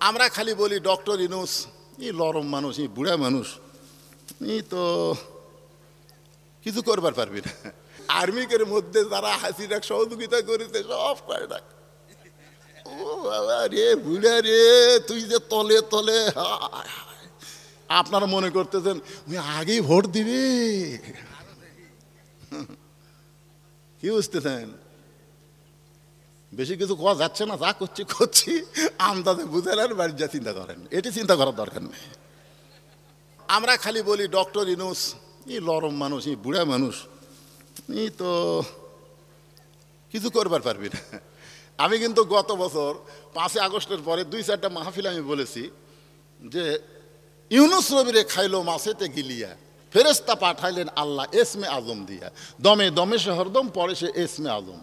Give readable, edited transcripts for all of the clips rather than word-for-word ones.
আমরা খালি বলি ডক্টর ইউনূস ই লরম মানুষ, ই বুড়া মানুষ, ই তো কিছু করবার পারবি না। আর্মিকের মধ্যে যারা হাসিনাক সহযোগিতা করেছে সব কয় ডাক, ও বাবা রে বুড়া রে, তুই যে তলে তলে। আপনারা মনে করতেছেন উনি আগেই ভোট দিবে, কি বুঝতেছেন? বেশি কিছু কোয়া যাচ্ছে না, যা করছি করছি আমদাদে বুঝেন আর বাড়ির যা চিন্তা করেন, এটি চিন্তা করার দরকার নেই। আমরা খালি বলি ডক্টর ইউনূস ই লরম মানুষ, ই বুড়া মানুষ, ই তো কিছু করবার পারবি না। আমি কিন্তু গত বছর 5 আগস্টের পরে 2-4টা মাহফিল আমি বলেছি যে ইউনূস নবীরে খাইলো মাছেতে গিলিয়া, ফেরেশতা পাঠাইলেন আল্লাহ এসমে আজম দিয়া, দমে দমে সে হরদম পরে সে এসমে আজম।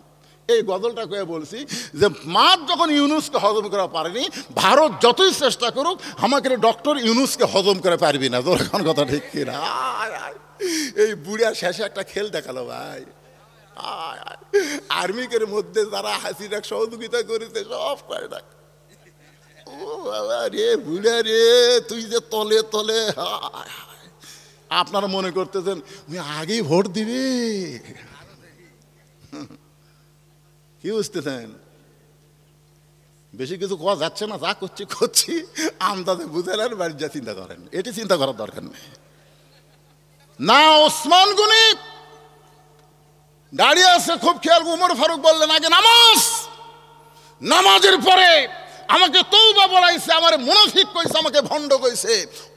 এই গজলটা কয়ে বলছি যে মাছ যখন ইউনূসকে হজম করা পারেনি, ভারত যতই চেষ্টা করুক আমাকে ডক্টর ইউনূসকে হজম করে পারবি না। তোর এখন কথা ঠিক কিনা? এই বুড়া শেষে একটা খেল দেখালো ভাই। আর্মিকের মধ্যে যারা হাসিনাক সহযোগিতা করেছে সব কয় ডাক, ও বাবা রে বুড়া রে, তুই যে তলে তলে। আপনারা মনে করতেছেন উনি আগেই ভোট দিবে, কি বুঝতেছেন? বেশি কিছু কোয়া যাচ্ছে না, যা করছি করছি আমদাদে বুঝেন আর বাড়ির যা চিন্তা করেন, এটি চিন্তা করার দরকার নেই। না ওসমান গনি দাঁড়িয়ে আছে, খুব খেয়াল। উমর ফারুক বললেন আগে নামাজ, নামাজের পরে আমাকে তওবা বলাইছে, আমার মুনাফিক কইছে, আমাকে ভণ্ড কইছে,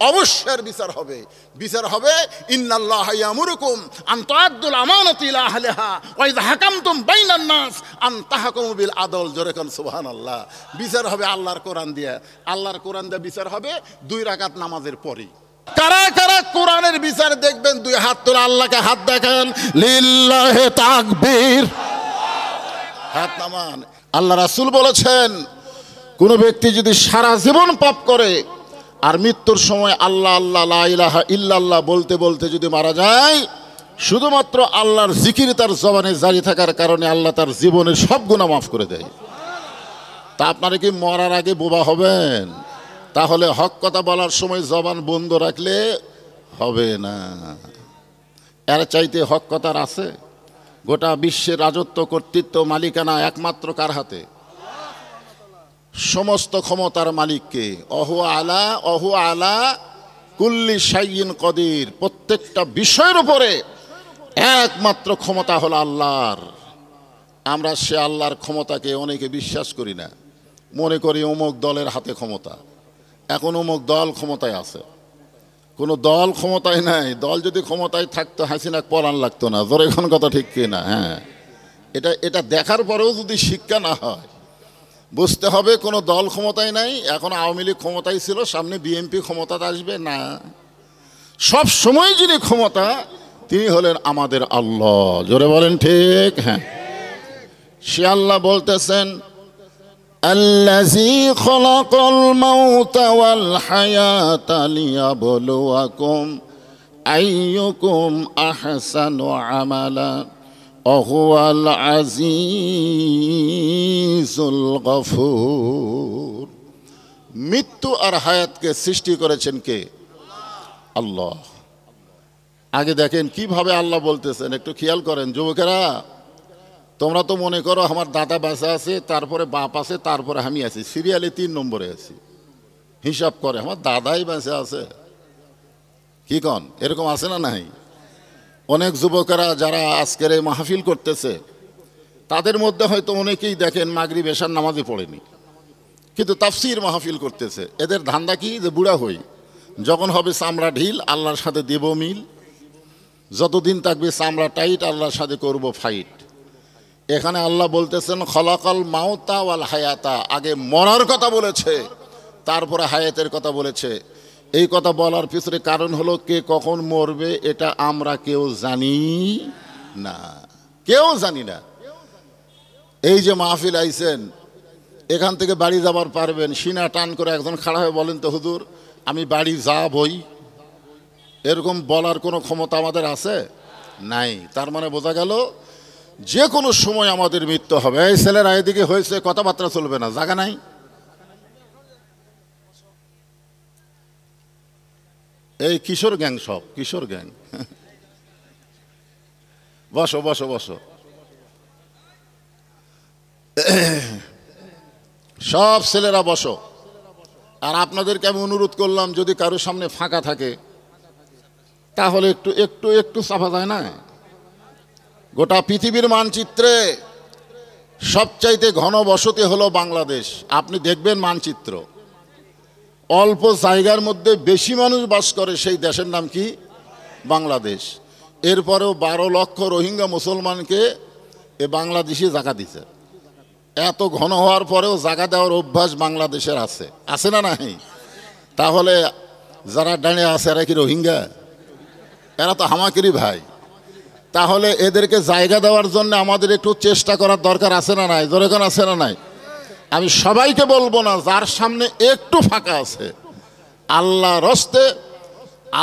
অবশ্যই বিচার হবে। বিচার হবে ইন্নাল্লাহা ইয়ামুরুকুম আন তুআদ্দুল আমানাতি ইলা আহলিহা ওয়া ইযা হাকামতুম বাইনান নাস আন তাহকুমু বিল আদল। জোরে কোন সুবহানাল্লাহ। বিচার হবে আল্লাহর কোরআন দিয়ে, আল্লাহর কোরআন দিয়ে বিচার হবে 2 রাকাত নামাজের পরে। কারা কারা কোরআনের বিচার দেখবেন? 2 হাত তুলে আল্লাহকে হাত দেখান, লিল্লাহি তাকবীর, হাত নামান। আল্লাহ রাসূল বলেছেন কোন ব্যক্তি যদি সারা জীবন পাপ করে আর মৃত্যুর সময় আল্লাহ আল্লাহ লা ইলাহা ইল্লাল্লাহ বলতে বলতে যদি মারা যায়, শুধুমাত্র আল্লাহর জিকির তার জবানে জারি থাকার কারণে আল্লাহ তার জীবনের সব গুনাহ মাফ করে দেয়। তা আপনারা কি মরার আগে বোবা হবেন? তাহলে হক কথা বলার সময় জবান বন্ধ রাখলে হবে না। এর চাইতে হক কথার আছে? গোটা বিশ্বের রাজত্ব, কর্তৃত্ব, মালিকানা একমাত্র কার হাতে? সমস্ত ক্ষমতার মালিককে। অহু আলা কুল্লি শাইইন কদির। প্রত্যেকটা বিষয়ের উপরে একমাত্র ক্ষমতা হলো আল্লাহর। আমরা সে আল্লাহর ক্ষমতাকে অনেকে বিশ্বাস করি না, মনে করি অমুক দলের হাতে ক্ষমতা। এখন অমুক দল ক্ষমতায় আছে, কোনো দল ক্ষমতায় নাই। দল যদি ক্ষমতায় থাকতো হাসিনা পলান লাগতো না। জোরে এখন কথা ঠিক কিনা? হ্যাঁ, এটা দেখার পরেও যদি শিক্ষা না হয়, বুঝতে হবে কোনো দল ক্ষমতায় নাই। এখন আওয়ামী লীগ ক্ষমতায় ছিল, সামনে বিএনপি ক্ষমতাতে আসবে না। সব সময় যিনি ক্ষমতা তিনি হলেন আমাদের আল্লাহ। জোরে বলেন ঠিক? হ্যাঁ, সে আল্লাহ বলতেছেন আল্লাযী খলাকাল মাউতা ওয়াল হায়াতা লিয়াবলুয়াকুম আইয়ুকুম আহসানু আমালা ওহুয়াল আজিজুল গফুর। মৃত্যু আর হায়াতকে সৃষ্টি করেছেন কে? আল্লাহ। আগে দেখেন কিভাবে আল্লাহ বলতেছেন, একটু খেয়াল করেন যুবকেরা। তোমরা তো মনে করো আমার দাদা বাঁচা আছে, তারপরে বাপ আছে, তারপরে আমি আছি, সিরিয়ালে 3 নম্বরে আছি। হিসাব করে আমার দাদাই বাঁচা আছে, কি কন? এরকম আছে না নাই? অনেক যুবকেরা যারা আজকের এই মাহফিল করতেছে তাদের মধ্যে হয়তো অনেকেই দেখেন মাগরিব এশার নামাজে পড়েনি, কিন্তু তাফসীর মাহফিল করতেছে। এদের ধান্দা কি? যে বুড়া হই, যখন হবে চামড়া ঢিল আল্লাহর সাথে দেব মিল, যতদিন থাকবে চামড়া টাইট আল্লাহর সাথে করব ফাইট। এখানে আল্লাহ বলতেছেন খলাকাল মাউতা ওয়াল হায়াতা। আগে মরার কথা বলেছে, তারপরে হায়াতের কথা বলেছে। এই কথা বলার পিছনে কারণ হলো কে কখন মরবে এটা আমরা কেউ জানি না, কেউ জানি না। এই যে মাহফিল আইছেন, এখান থেকে বাড়ি যাবার পারবেন, সিনা টান করে একজন খাড়া হয়ে বলেন তো হুজুর আমি বাড়ি যাবই, এরকম বলার কোনো ক্ষমতা আমাদের আছে? নাই। তার মানে বোঝা গেল যে কোনো সময় আমাদের মৃত্যু হবে। এই ছেলেরা এদিকে হয়েছে, কথাবার্তা চলবে না, জায়গা নাই। এই কিশোর গ্যাং, সব কিশোর গ্যাং। বসো বসো বসো, সব ছেলেরা বসো। আর আপনাদেরকে আমি অনুরোধ করলাম, যদি কারোর সামনে ফাঁকা থাকে তাহলে একটু একটু একটু চাপা যায় না? গোটা পৃথিবীর মানচিত্রে সবচাইতে ঘন বসতি হলো বাংলাদেশ। আপনি দেখবেন মানচিত্র, অল্প জায়গার মধ্যে বেশি মানুষ বাস করে, সেই দেশের নাম কি? বাংলাদেশ। এরপরেও 12 লক্ষ রোহিঙ্গা মুসলমানকে এ বাংলাদেশি জায়গা দিছে। এত ঘন হওয়ার পরেও জায়গা দেওয়ার অভ্যাস বাংলাদেশের আছে, আছে না নাই? তাহলে যারা ডানে আছে এরা কি রোহিঙ্গা? এরা তো হামাকেরই ভাই। তাহলে এদেরকে জায়গা দেওয়ার জন্য আমাদের একটু চেষ্টা করার দরকার আছে না নাই? জোরে কোন আছে না নাই? আমি সবাইকে বলবো না, যার সামনে একটু ফাঁকা আছে, আল্লাহর হস্তে,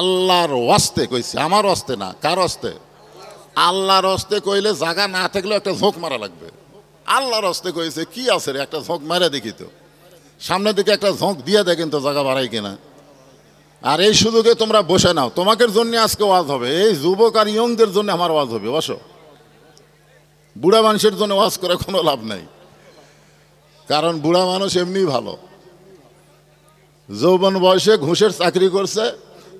আল্লাহর ওয়াস্তে কইছি, আমার ওয়াস্তে না। কার ওয়াস্তে? আল্লাহর হস্তে কইলে জায়গা না থাকলেও একটা ঝোঁক মারা লাগবে। আল্লাহর হস্তে কইছে, কি আছে রে, একটা ঝোঁক মারা দেখি তো, সামনের দিকে একটা ঝোঁক দিয়ে দেখেন তো জায়গা বাড়াই কিনা। আর এই সুযোগে তোমরা বসে নাও, তোমাদের জন্য আজকে ওয়াজ হবে। এই যুবক আর ইয়ংদের জন্য আমার ওয়াজ হবে, বসো। বুড়া মানুষের জন্য ওয়াজ করে কোনো লাভ নাই, কারণ বুড়া মানুষ এমনি ভালো। যৌবন বয়সে ঘুষের চাকরি করছে,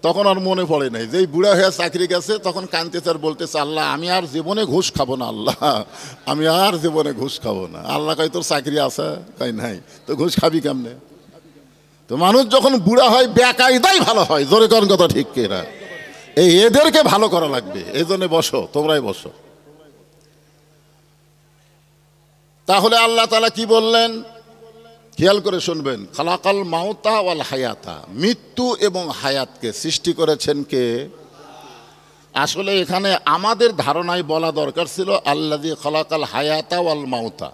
তখন আর মনে পড়ে নাই। যেই বুড়া হয়ে চাকরি গেছে তখন কাঁদতেছে আর বলতেছে, আল্লাহ আমি আর জীবনে ঘুষ খাবো না, আল্লাহ আমি আর জীবনে ঘুষ খাবো না। আল্লাহ কয়, তোর চাকরি আছে? কয় নাই। তো ঘুষ খাবি কেমনে? তো মানুষ যখন বুড়া হয় বেকায়দাই ভালো হয়। জোরে করেন কথা ঠিক কিনা? এই এদেরকে ভালো করা লাগবে। এই জন্য বসো, তোমরাই বসো। তাহলে আল্লাহ তাআলা কি বললেন খেয়াল করে শুনবেন। খালাকাল মাউতা ওয়াল হায়াতা, মৃত্যু এবং হায়াতকে সৃষ্টি করেছেন কে? আসলে এখানে আমাদের ধারণায় বলা দরকার ছিল আল্লাযী খালাকাল হায়াতা ওয়াল মাউতা,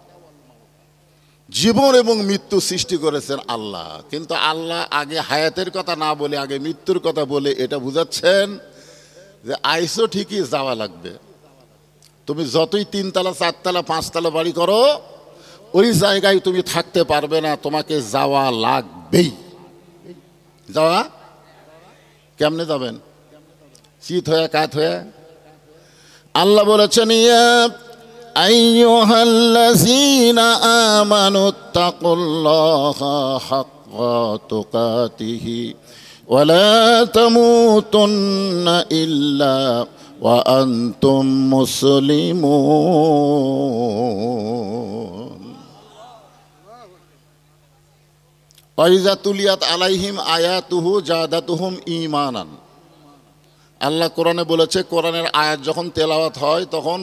জীবন এবং মৃত্যু সৃষ্টি করেছেন আল্লাহ। কিন্তু আল্লাহ আগে হায়াতের কথা না বলে আগে মৃত্যুর কথা বলে এটা বুঝাচ্ছেন যে আইসো ঠিকই, যাওয়া লাগবে। তুমি যতই 3 তলা 4 তলা 5 তলা বাড়ি করো, ওই জায়গায় তুমি থাকতে পারবে না, তোমাকে যাওয়া লাগবেই। যাওয়া কেমনে যাবেন? চিত হয়ে কাত হয়ে? আল্লাহ বলেছেন, ইয়া আইয়ুহাল্লাযীনা আমানুত্তাকুল্লাহা হাক্কা তুকাতিহি ওয়া লা তামুতুন্না ইল্লা ওয়া আনতুম মুসলিমুন। ওয়াইজা তুলিয়াত আলাইহিম আয়াতুহু জাদাতুহুম ঈমানান। আল্লাহ কোরআনে বলেছে, কোরআনের আয়াত যখন তেলাওয়াত হয় তখন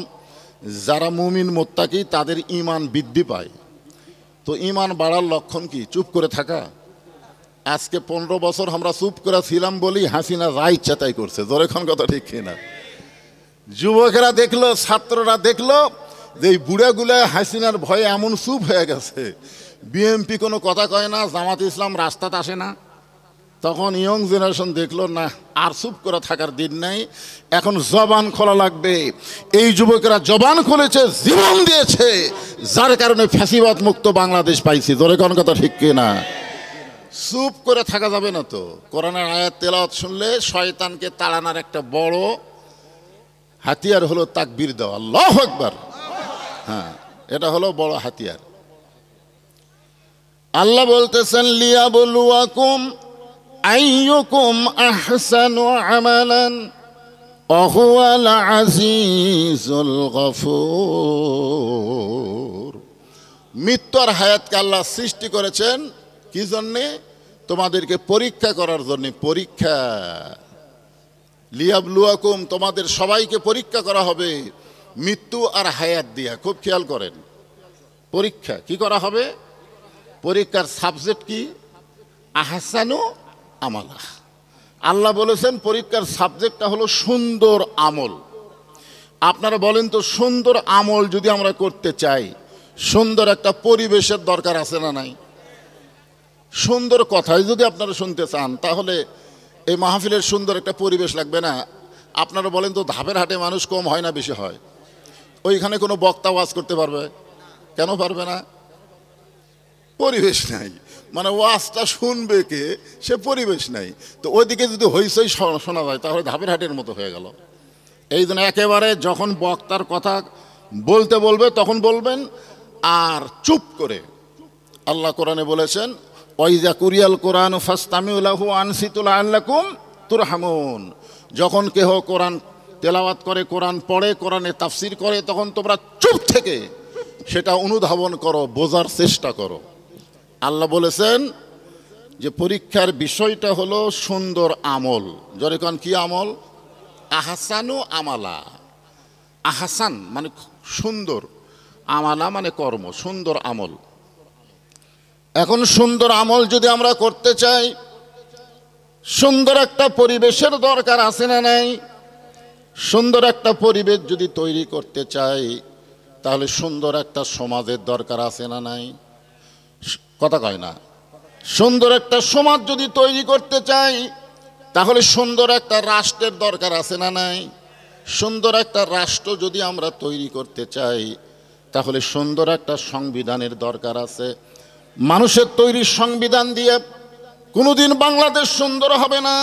যারা মুমিন মুত্তাকি তাদের ঈমান বৃদ্ধি পায়। তো ঈমান বাড়ার লক্ষণ কি? চুপ করে থাকা? আজকে 15 বছর আমরা চুপ করে ছিলাম বলি হাসিনা যা ইচ্ছা তাই করছে। জোরে কোন কথা ঠিক কিনা? যুবকেরা দেখলো, ছাত্ররা দেখলো যে এই বুড়াগুলা হাসিনার ভয়ে এমন চুপ হয়ে গেছে, বিএমপি কোনো কথা কয় না, জামাত ইসলাম রাস্তাতে আসে না। তখন ইয়ং জেনারেশন দেখলো, না আর চুপ করে থাকার দিন নাই, এখন জবান খোলা লাগবে। এই যুবকেরা জবান খুলেছে, জীবন দিয়েছে, যার কারণে ফ্যাসিবাদ মুক্ত বাংলাদেশ পাইছি। জোরে কোন কথা ঠিক কিনা? চুপ করে থাকা যাবে না। তো কোরআনের আয়াত তেলাওয়াত শুনলে শয়তানকে তাড়ানোর একটা বড় হাতিয়ার হলো তাকবীর দেওয়া, আল্লাহু আকবার। হ্যাঁ, এটা হলো বড় হাতিয়ার। আল্লাহ বলতেছেন, লিয়াবলুয়াকুম আইয়ুকুম আহসানু আমালান ওয়া হুয়াল আজিজুল গফুর। মৃত্যু আর হায়াতকে আল্লাহ সৃষ্টি করেছেন কি জন্যে? তোমাদেরকে পরীক্ষা করার জন্য। পরীক্ষা, লিয়াবলুয়াকুম, তোমাদের সবাইকে পরীক্ষা করা হবে মৃত্যু আর হায়াত দিয়া। খুব খেয়াল করেন, পরীক্ষা কি করা হবে? পরীক্ষার সাবজেক্ট কি? আহসানু আমালা। আল্লাহ বলেছেন পরীক্ষার সাবজেক্টটা হলো সুন্দর আমল। আপনারা বলেন তো, সুন্দর আমল যদি আমরা করতে চাই, সুন্দর একটা পরিবেশের দরকার আছে না নাই? সুন্দর কথাই যদি আপনারা শুনতে চান, তাহলে এই মাহফিলের সুন্দর একটা পরিবেশ লাগবে না? আপনারা বলেন তো, ধাপের হাটে মানুষ কম হয় না বেশি হয়? ওইখানে কোনো বক্তা ওয়াজ করতে পারবে? কেন পারবে না? পরিবেশ নাই, মানে ওয়াজটা শুনবে কে, সে পরিবেশ নাই। তো ওইদিকে যদি হইচই শোনা যায় তাহলে ধাপের হাটের মতো হয়ে গেল। এই জন্য একেবারে যখন বক্তার কথা বলতে বলবে তখন বলবেন, আর চুপ করে। আল্লাহ কোরআনে বলেছেন, ওয়াইজা কুরিয়াল কোরআন ফাসতামিউ লাহু আনসিতু লাআল্লাকুম তুরহামুন। যখন কেহ কোরআন তেলাওয়াত করে, কোরআন পড়ে, কোরআনে তাফসির করে, তখন তোমরা চুপ থেকে সেটা অনুধাবন করো, বোঝার চেষ্টা করো। আল্লাহ বলেছেন যে পরীক্ষার বিষয়টা হলো সুন্দর আমল। জোরে কোন কি আমল? আহসানু আমালা। আহসান মানে সুন্দর, আমালা মানে কর্ম, সুন্দর আমল। এখন সুন্দর আমল যদি আমরা করতে চাই, সুন্দর একটা পরিবেশের দরকার আছে না নাই? সুন্দর একটা পরিবেশ যদি তৈরি করতে চাই তাহলে সুন্দর একটা সমাজের দরকার আছে না নাই? কথা কয় না। সুন্দর একটা সমাজ যদি তৈরি করতে চাই তাহলে সুন্দর একটা রাষ্ট্রের দরকার আছে না নাই? সুন্দর একটা রাষ্ট্র যদি আমরা তৈরি করতে চাই তাহলে সুন্দর একটা সংবিধানের দরকার আছে। মানুষের তৈরি সংবিধান দিয়ে কোনোদিন বাংলাদেশ সুন্দর হবে না।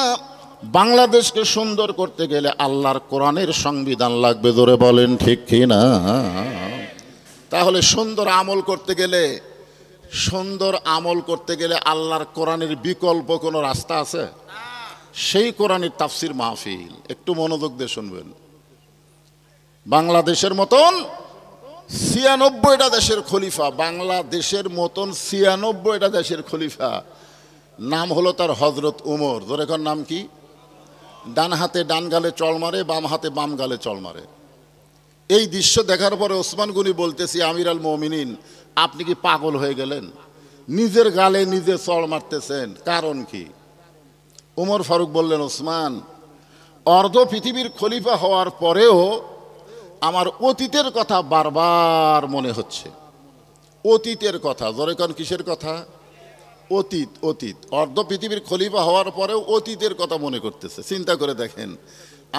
বাংলাদেশকে সুন্দর করতে গেলে আল্লাহর কোরআনের সংবিধান লাগবে। জোরে বলেন ঠিক কি না? তাহলে সুন্দর আমল করতে গেলে, সুন্দর আমল করতে গেলে আল্লাহর কোরআনের বিকল্প কোনো রাস্তা আছে? সেই কোরআনের তাফসির মাহফিল একটু মনোযোগ দিয়ে শুনবেন। বাংলাদেশের মতন ৯৬টা দেশের খলিফা, বাংলাদেশের মতন ৯৬টা দেশের খলিফা, নাম হলো তার হজরত উমর। ধরে এখন নাম কি? ডান হাতে ডান গালে চল মারে, বাম হাতে বাম গালে চল মারে। এই দৃশ্য দেখার পরে ওসমান গনি বলতেছি, আমির আল মুমিনিন, আপনি কি পাগল হয়ে গেলেন? নিজের গালে নিজে চল মারতেছেন, কারণ কি? উমর ফারুক বললেন, ওসমান, অর্ধ পৃথিবীর খলিফা হওয়ার পরেও আমার অতীতের কথা বারবার মনে হচ্ছে। অতীতের কথা। জোরে কোন কিসের কথা? অতীত। অতীত। অর্ধ পৃথিবীর খলিফা হওয়ার পরেও অতীতের কথা মনে করতেছে। চিন্তা করে দেখেন,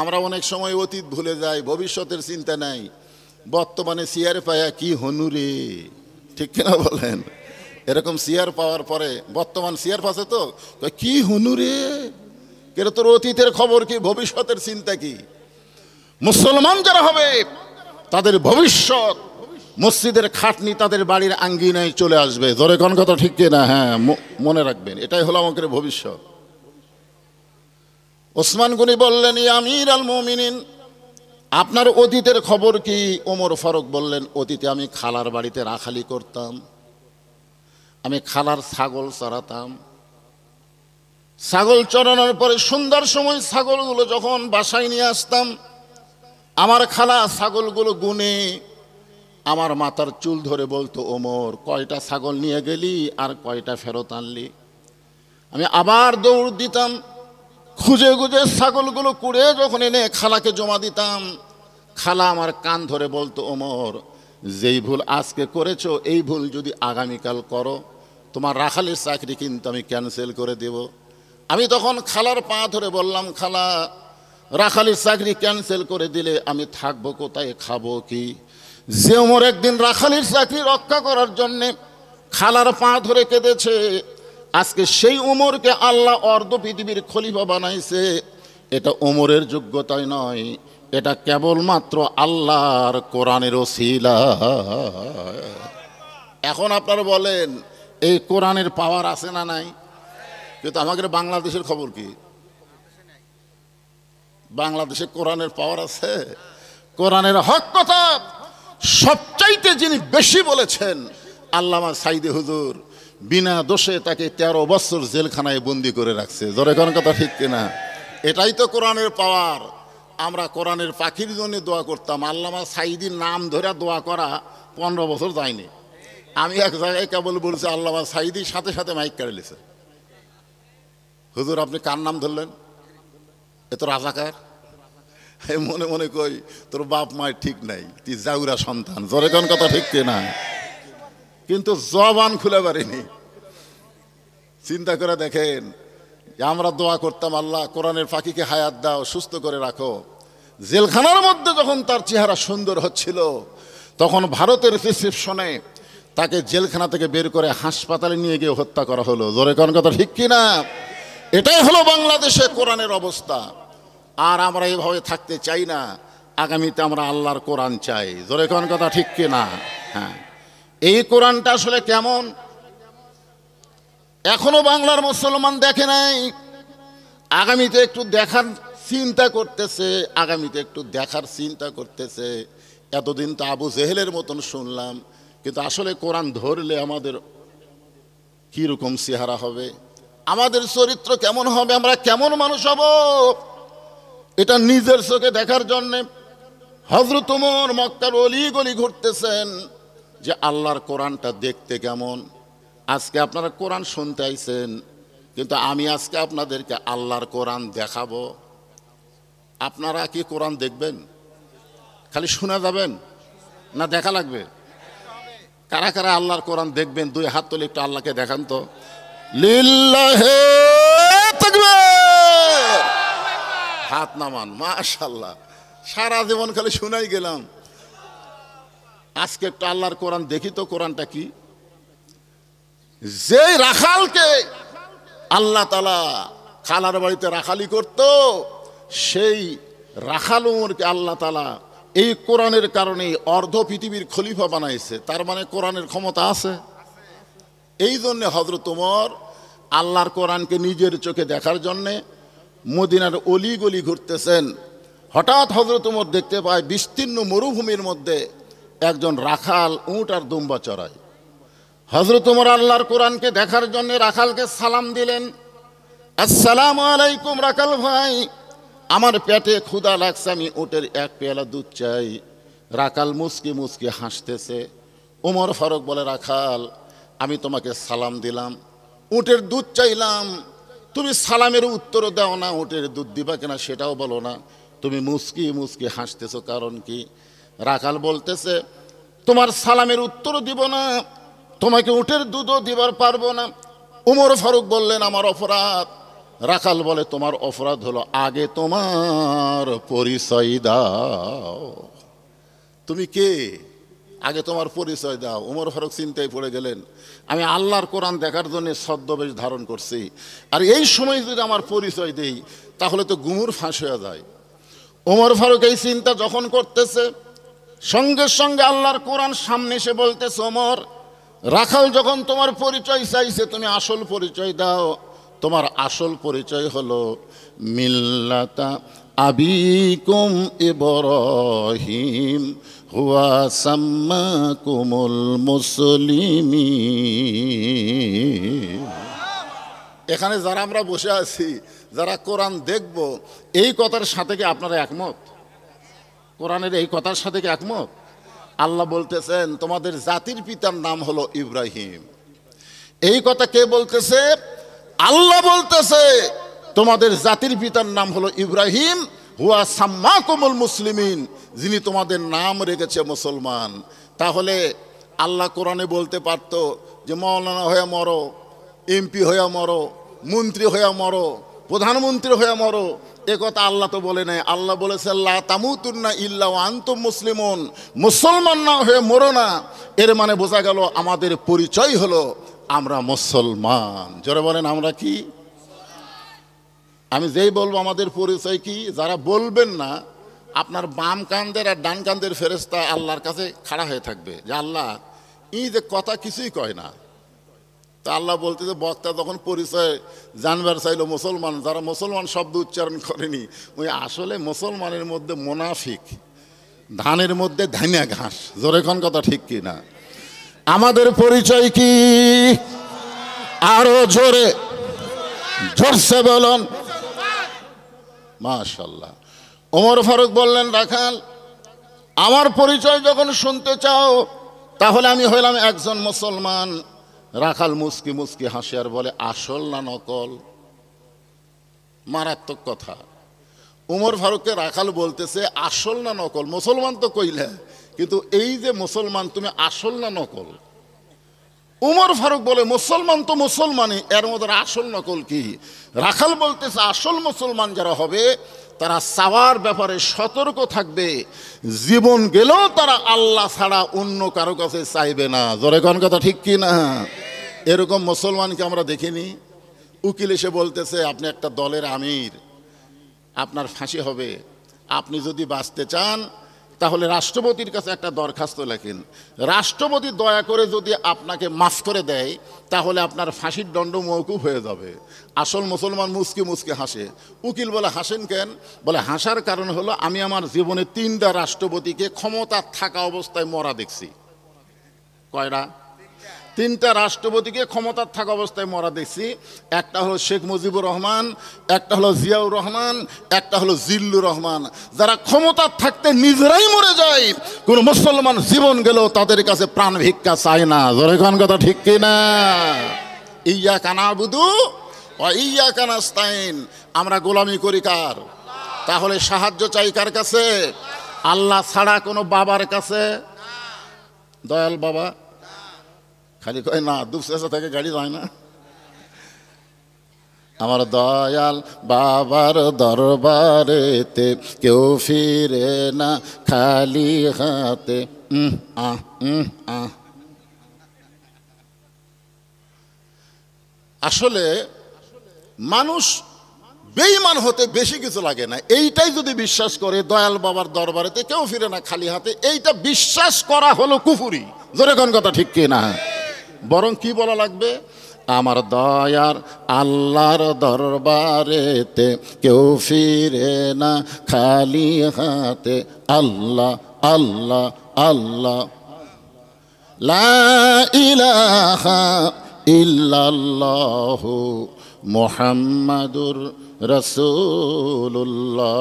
আমরা অনেক সময় অতীত ভুলে যাই, ভবিষ্যতের চিন্তা নাই। বর্তমানে চেয়ার পায়া কি হনুরে, ঠিক কিনা বলেন? এরকম চেয়ার পাওয়ার পরে, বর্তমান চেয়ার পাচ্ছে তো কি হনুরে, কেন তোর অতীতের খবর কি, ভবিষ্যতের চিন্তা কি? মুসলমান যারা হবে তাদের ভবিষ্যৎ মসজিদের খাটনি তাদের বাড়ির আঙ্গিনায় চলে আসবে। জোরে কোন কথা ঠিক কিনা? হ্যাঁ, মনে রাখবেন, এটাই হলো আমাদের ভবিষ্যৎ। ওসমান গনি বললেন, ইয়া আমির আল মুমিনিন, আপনার অতীতের খবর কি? ওমর ফারুক বললেন, অতীতে আমি খালার বাড়িতে রাখালি করতাম, আমি খালার ছাগল চড়াতাম। ছাগল চড়ানোর পরে সন্ধ্যার সময় ছাগলগুলো যখন বাসায় নিয়ে আসতাম, আমার খালা ছাগলগুলো গুনে আমার মাথার চুল ধরে বলতো, ওমর, কয়টা ছাগল নিয়ে গেলি আর কয়টা ফেরত আনলি? আমি আবার দৌড় দিতাম, খুঁজে খুঁজে ছাগলগুলো কুড়ে যখন এনে খালাকে জমা দিতাম, খালা আমার কান ধরে বলতো, ওমর, যেই ভুল আজকে করেছো এই ভুল যদি আগামীকাল করো তোমার রাখালের চাকরি কিন্তু আমি ক্যান্সেল করে দেব। আমি তখন খালার পা ধরে বললাম, খালা, রাখালের চাকরি ক্যান্সেল করে দিলে আমি থাকবো কোথায়, খাবো কি? যে ওমর একদিন রাখালের চাকরি রক্ষা করার জন্যে খালার পা ধরে কেঁদেছে, আজকে সেই ওমরকে আল্লাহ অর্ধ পৃথিবীর খলিফা বানাইছে। এটা ওমরের যোগ্যতাই নয়, এটা কেবলমাত্র আল্লাহর কোরআনের ওসিলা। এখন আপনারা বলেন, এই কোরআনের পাওয়ার আছে না নাই? কিন্তু আমাদের বাংলাদেশের খবর কি? বাংলাদেশে কোরআনের পাওয়ার আছে? কোরআনের হক কথা সবচাইতে যিনি বেশি বলেছেন, আল্লামা সাইদি হুজুর, বিনা দোষে তাকে 13 বছর জেলখানায় বন্দি করে রাখছে। জোরে কোন কথা ঠিক কিনা? এটাই তো কোরআনের পাওয়ার। আমরা কোরআনের পাখির জন্য দোয়া করতাম, আল্লামা সাইদির নাম ধরে দোয়া করা 15 বছর যায়নি। আমি এক জায়গায় কেবল বলছি, আল্লামা সাইদি, সাথে সাথে মাইক কেড়ে লিছে, হুজুর আপনি কার নাম ধরলেন? এ তো রাজাকার। মনে মনে কই, তোর বাপ মায়ের ঠিক নাই, তুই জাউরা সন্তান। জোরে কোন কথা ঠিক কিনা? কিন্তু জবান খুলে পারিনি। চিন্তা করে দেখেন, আমরা দোয়া করতাম, আল্লাহ কোরআনের পাখিকে হায়াত দাও, সুস্থ করে রাখো। জেলখানার মধ্যে যখন তার চেহারা সুন্দর হচ্ছিল, তখন ভারতের রিসেপশনে তাকে জেলখানা থেকে বের করে হাসপাতালে নিয়ে গিয়ে হত্যা করা হলো। জোরে কোন কথা ঠিক কি না? এটাই হলো বাংলাদেশে কোরআনের অবস্থা। আর আমরা এইভাবে থাকতে চাই না। আগামীতে আমরা আল্লাহর কোরআন চাই। জোরে কোন কথা ঠিক কি না? হ্যাঁ, এই কোরআনটা আসলে কেমন এখনো বাংলার মুসলমান দেখে নাই। আগামীতে একটু দেখার চিন্তা করতেছে, আগামীতে একটু দেখার চিন্তা করতেছে। এতদিন তো আবু জেহেলের মতন শুনলাম, কিন্তু আসলে কোরআন ধরলে আমাদের কীরকম চেহারা হবে, আমাদের চরিত্র কেমন হবে, আমরা কেমন মানুষ হব, এটা নিজের চোখে দেখার জন্যে হযরত ওমর মক্কার অলি গলি ঘুরতেছেন যে আল্লাহর কোরআনটা দেখতে কেমন। আজকে আপনারা কোরআন শুনতে আইছেন, কিন্তু আমি আজকে আপনাদেরকে আল্লাহর কোরআন দেখাবো। আপনারা কি কোরআন দেখবেন? খালি শোনা যাবেন না দেখা লাগবে? কারা কারা আল্লাহর কোরআন দেখবেন? দুই হাত তুলে একটু আল্লাহকে দেখান তো। লিল্লাহে তাকবীর, হাত নামান। মাশাআল্লাহ, সারা জীবন খালি শুনাই গেলাম, আজকে একটু আল্লাহর কোরআন দেখি তো। কোরআনটা কি? যে রাখালকে আল্লাহ তাআলা খালার বাড়িতে রাখালি করত, সেই রাখাল ওমরকে আল্লাহ তাআলা এই কোরআনের কারণে অর্ধ পৃথিবীর খলিফা বানাইছে। তার মানে কোরআনের ক্ষমতা আছে। এই জন্যে হযরত ওমর আল্লাহর কোরআনকে নিজের চোখে দেখার জন্যে মদিনার অলি গলি ঘুরতেছেন। হঠাৎ হযরত ওমর দেখতে পায় বিস্তীর্ণ মরুভূমির মধ্যে একজন রাখাল উট আর দুম্বা চড়ায়। হযরত ওমর আল্লাহর কোরআনকে দেখার জন্য রাখালকে সালাম দিলেন, আসসালামু আলাইকুম রাখাল ভাই, আমার পেটে ক্ষুধা লাগছে, আমি উটের এক পেয়ালা দুধ চাই। রাখাল মুচকি মুচকি হাসতেছে। ওমর ফারুক বলে, রাখাল আমি তোমাকে সালাম দিলাম, উটের দুধ চাইলাম, তুমি সালামের উত্তর দাও না, উটের দুধ দিবা কিনা সেটাও বলো না, তুমি মুচকি মুচকি হাসতেছো কারণ কি? রাখাল বলতেছে, তোমার সালামের উত্তরও দিব না, তোমাকে উটের দুধও দিবার পারবো না। ওমর ফারুক বললেন, আমার অপরাধ। রাখাল বলে, তোমার অপরাধ হলো আগে তোমার পরিচয় দাও। তুমি কে? আগে তোমার পরিচয় দাও। ওমর ফারুক চিন্তায় পড়ে গেলেন, আমি আল্লাহর কোরআন দেখার জন্য ছদ্মবেশ ধারণ করছি, আর এই সময় যদি আমার পরিচয় দেই তাহলে তো গুমুর ফাঁস হয়ে যায়। ওমর ফারুক এই চিন্তা যখন করতেছে, সঙ্গে সঙ্গে আল্লাহর কোরআন সামনে এসে বলতেছে, ওমর রাখাল যখন তোমার পরিচয় চাইছে, তুমি আসল পরিচয় দাও। তোমার আসল পরিচয় হলো মিল্লাতা আবিকুম ইব্রাহিম হুয়া সাম্মাকুমুল মুসলিমিন। এখানে যারা আমরা বসে আছি, যারা কোরআন দেখব, এই কথার সাথে কি আপনারা একমত? কোরআনের এই কথার সাথে কি একমত? আল্লাহ বলতেছেন তোমাদের জাতির পিতার নাম হলো ইব্রাহিম। এই কথা কে বলতেছে? আল্লাহ বলতেছে তোমাদের জাতির পিতার নাম হলো ইব্রাহিম, হুয়া সাম্মাকুমুল মুসলিমিন, যিনি তোমাদের নাম রেখেছে মুসলমান। তাহলে আল্লাহ কোরআনে বলতে পারতো যে মাওলানা হয়ে মরো, এমপি হয়ে মরো, মন্ত্রী হয়ে মরো, প্রধানমন্ত্রী হয়ে মরো। এ কথা আল্লাহ তো বলে নাই। আল্লাহ বলেছে লা তামুতুন্না ইল্লা ওয়া আনতুম মুসলিমুন, মুসলমান না হয়ে মরো না। এর মানে বোঝা গেল আমাদের পরিচয় হলো আমরা মুসলমান। জোরে বলেন আমরা কি? আমি যেই বলবো আমাদের পরিচয় কি, যারা বলবেন না, আপনার বাম কান্দের আর ডান কান্দের ফেরেশতা আল্লাহর কাছে খাড়া হয়ে থাকবে যে আল্লাহ এই যে কথা কিছুই কয় না। তা আল্লাহ বলতে যে বক্তা যখন পরিচয় জানবার চাইলো মুসলমান, যারা মুসলমান শব্দ উচ্চারণ করেনি, ওই আসলে মুসলমানের মধ্যে মুনাফিক, ধানের মধ্যে ধানিয়া ঘাস। জোরে কোন কথা ঠিক কি না? আমাদের পরিচয় কি? আরো জোরে জোরসে বলুন। মাশাআল্লাহ। ওমর ফারুক বললেন, রাখাল আমার পরিচয় যখন শুনতে চাও তাহলে আমি হইলাম একজন মুসলমান। রাখাল মুস্কি মুস্কি হাসে আর বলে, আসল না নকল? মারাত্মক কথা। ওমর ফারুককে রাখাল বলতেছে আসল না নকল? মুসলমান তো কইলে, কিন্তু এই যে মুসলমান, তুমি আসল না নকল? ওমর ফারুক বলে মুসলমান তো মুসলমানই, এর মধ্যে আসল নকল কি? রাখাল বলতেছে আসল মুসলমান যারা হবে তারা চাওয়ার ব্যাপারে সতর্ক থাকবে, জীবন গেলেও তারা আল্লাহ ছাড়া অন্য কারো কাছে চাইবে না। জোরে কোন কথা ঠিক কি না? এরকম মুসলমানকে আমরা দেখিনি। উকিল এসে বলতেছে আপনি একটা দলের আমির, আপনার ফাঁসি হবে, আপনি যদি বাঁচতে চান তাহলে রাষ্ট্রপতির কাছে একটা দরখাস্ত লেখেন, রাষ্ট্রপতি দয়া করে যদি আপনাকে মাফ করে দেয় তাহলে আপনার ফাঁসির দণ্ড মওকুফ হয়ে যাবে। আসল মুসলমান মুচকি মুচকি হাসে। উকিল বলে হাসেন কেন? বলে হাসার কারণ হলো আমি আমার জীবনে 3টা রাষ্ট্রপতিকে ক্ষমতা থাকা অবস্থায় মরা দেখছি। কয়টা? 3টা রাষ্ট্রপতিকে ক্ষমতার থাকা অবস্থায় মরা দেখছি। একটা হলো শেখ মুজিবুর রহমান, একটা হলো জিয়াউর রহমান, একটা হলো জিল্লুর রহমান। যারা ক্ষমতার থাকতে নিজেরাই মরে যায়, কোন মুসলমান জীবন গেলেও তাদের কাছে প্রাণ ভিক্ষা চায় না। জোরে কোন কথা ঠিক কিনা? ইয়াকা নাবুদু ওয়া ইয়াকা নাস্তাইন। আমরা গোলামি করি কার? তাহলে সাহায্য চাই কার কাছে? আল্লাহ ছাড়া কোনো বাবার কাছে? দয়াল বাবা খালি কয় না, দুপচেঁচা থেকে গাড়ি যায় না। আমার দয়াল বাবার দরবারেতে কেউ ফিরে না খালি হাতে। আসলে মানুষ বেঈমান হতে বেশি কিছু লাগে না। এইটাই যদি বিশ্বাস করে দয়াল বাবার দরবারেতে কেউ ফিরে না খালি হাতে, এইটা বিশ্বাস করা হলো কুফুরি। জোরে কোন কথা ঠিক কি না? বরং কি বলা লাগবে? আমার দয়ার আল্লাহর দরবারেতে কেউ ফিরে না খালি হাতে। আল্লাহ আল্লাহ আল্লাহ লা ইলাহা ইল্লাল্লাহু মুহাম্মাদুর রাসূলুল্লাহ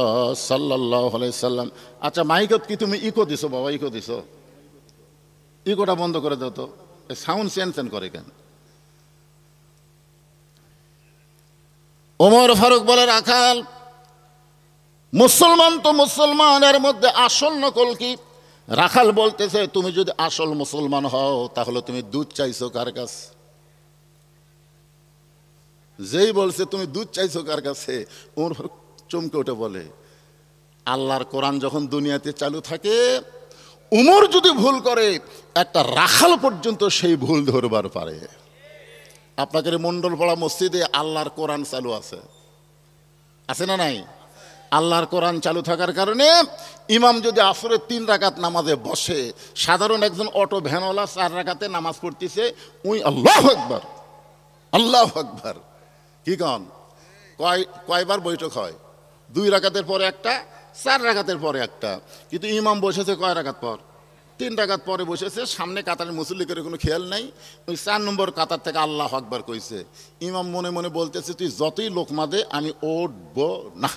সাল্লাল্লাহু আলাইহি সাল্লাম। আচ্ছা, মাইকত কি তুমি ইকো দিছো বাবা? ইকো দিছো? ইকোটা বন্ধ করে দাও তো, সাউন্ড চেঞ্জ করে কেন? ওমর ফারুক বলে রাখাল, মুসলমান তো মুসলমানের মধ্যে আসল নকল কি? রাখাল বলতেছে তুমি যদি আসল মুসলমান হও তাহলে তুমি দুধ চাইছো কার কাছে? যেই বলছে তুমি দুধ চাইছো কার কাছে, ওমর ফারুক চমকে উঠে বলে আল্লাহর কোরআন যখন দুনিয়াতে চালু থাকে, উমর যদি ভুল করে একটা রাখাল পর্যন্ত সেই ভুল ধরবার পারে। আপনাদের মণ্ডলপাড়া মসজিদে আল্লাহর কোরআন চালু আছে, আছে না নাই? আল্লাহর কোরআন চালু থাকার কারণে ইমাম যদি আসরের 3 রাকাত নামাজে বসে, সাধারণ একজন অটো ভ্যানওয়ালা 4 রাকাতে নামাজ পড়তেছে, উই আল্লাহু আকবার আল্লাহু আকবার কি কন? কয়বার বৈঠক হয়? 2 রাকাতের পরে একটা, 4 রাকাতের পরে একটা। কিন্তু ইমাম বসেছে কয় রাকাত পর? 3 রাকাত পরে বসেছে। সামনে কাতারের মুসল্লি করে কোনো খেয়াল নাই। ওই 4 নম্বর কাতার থেকে আল্লাহু আকবার কইছে। ইমাম মনে মনে বলতেছে তুই যতই লোকমা দে আমি উঠব না,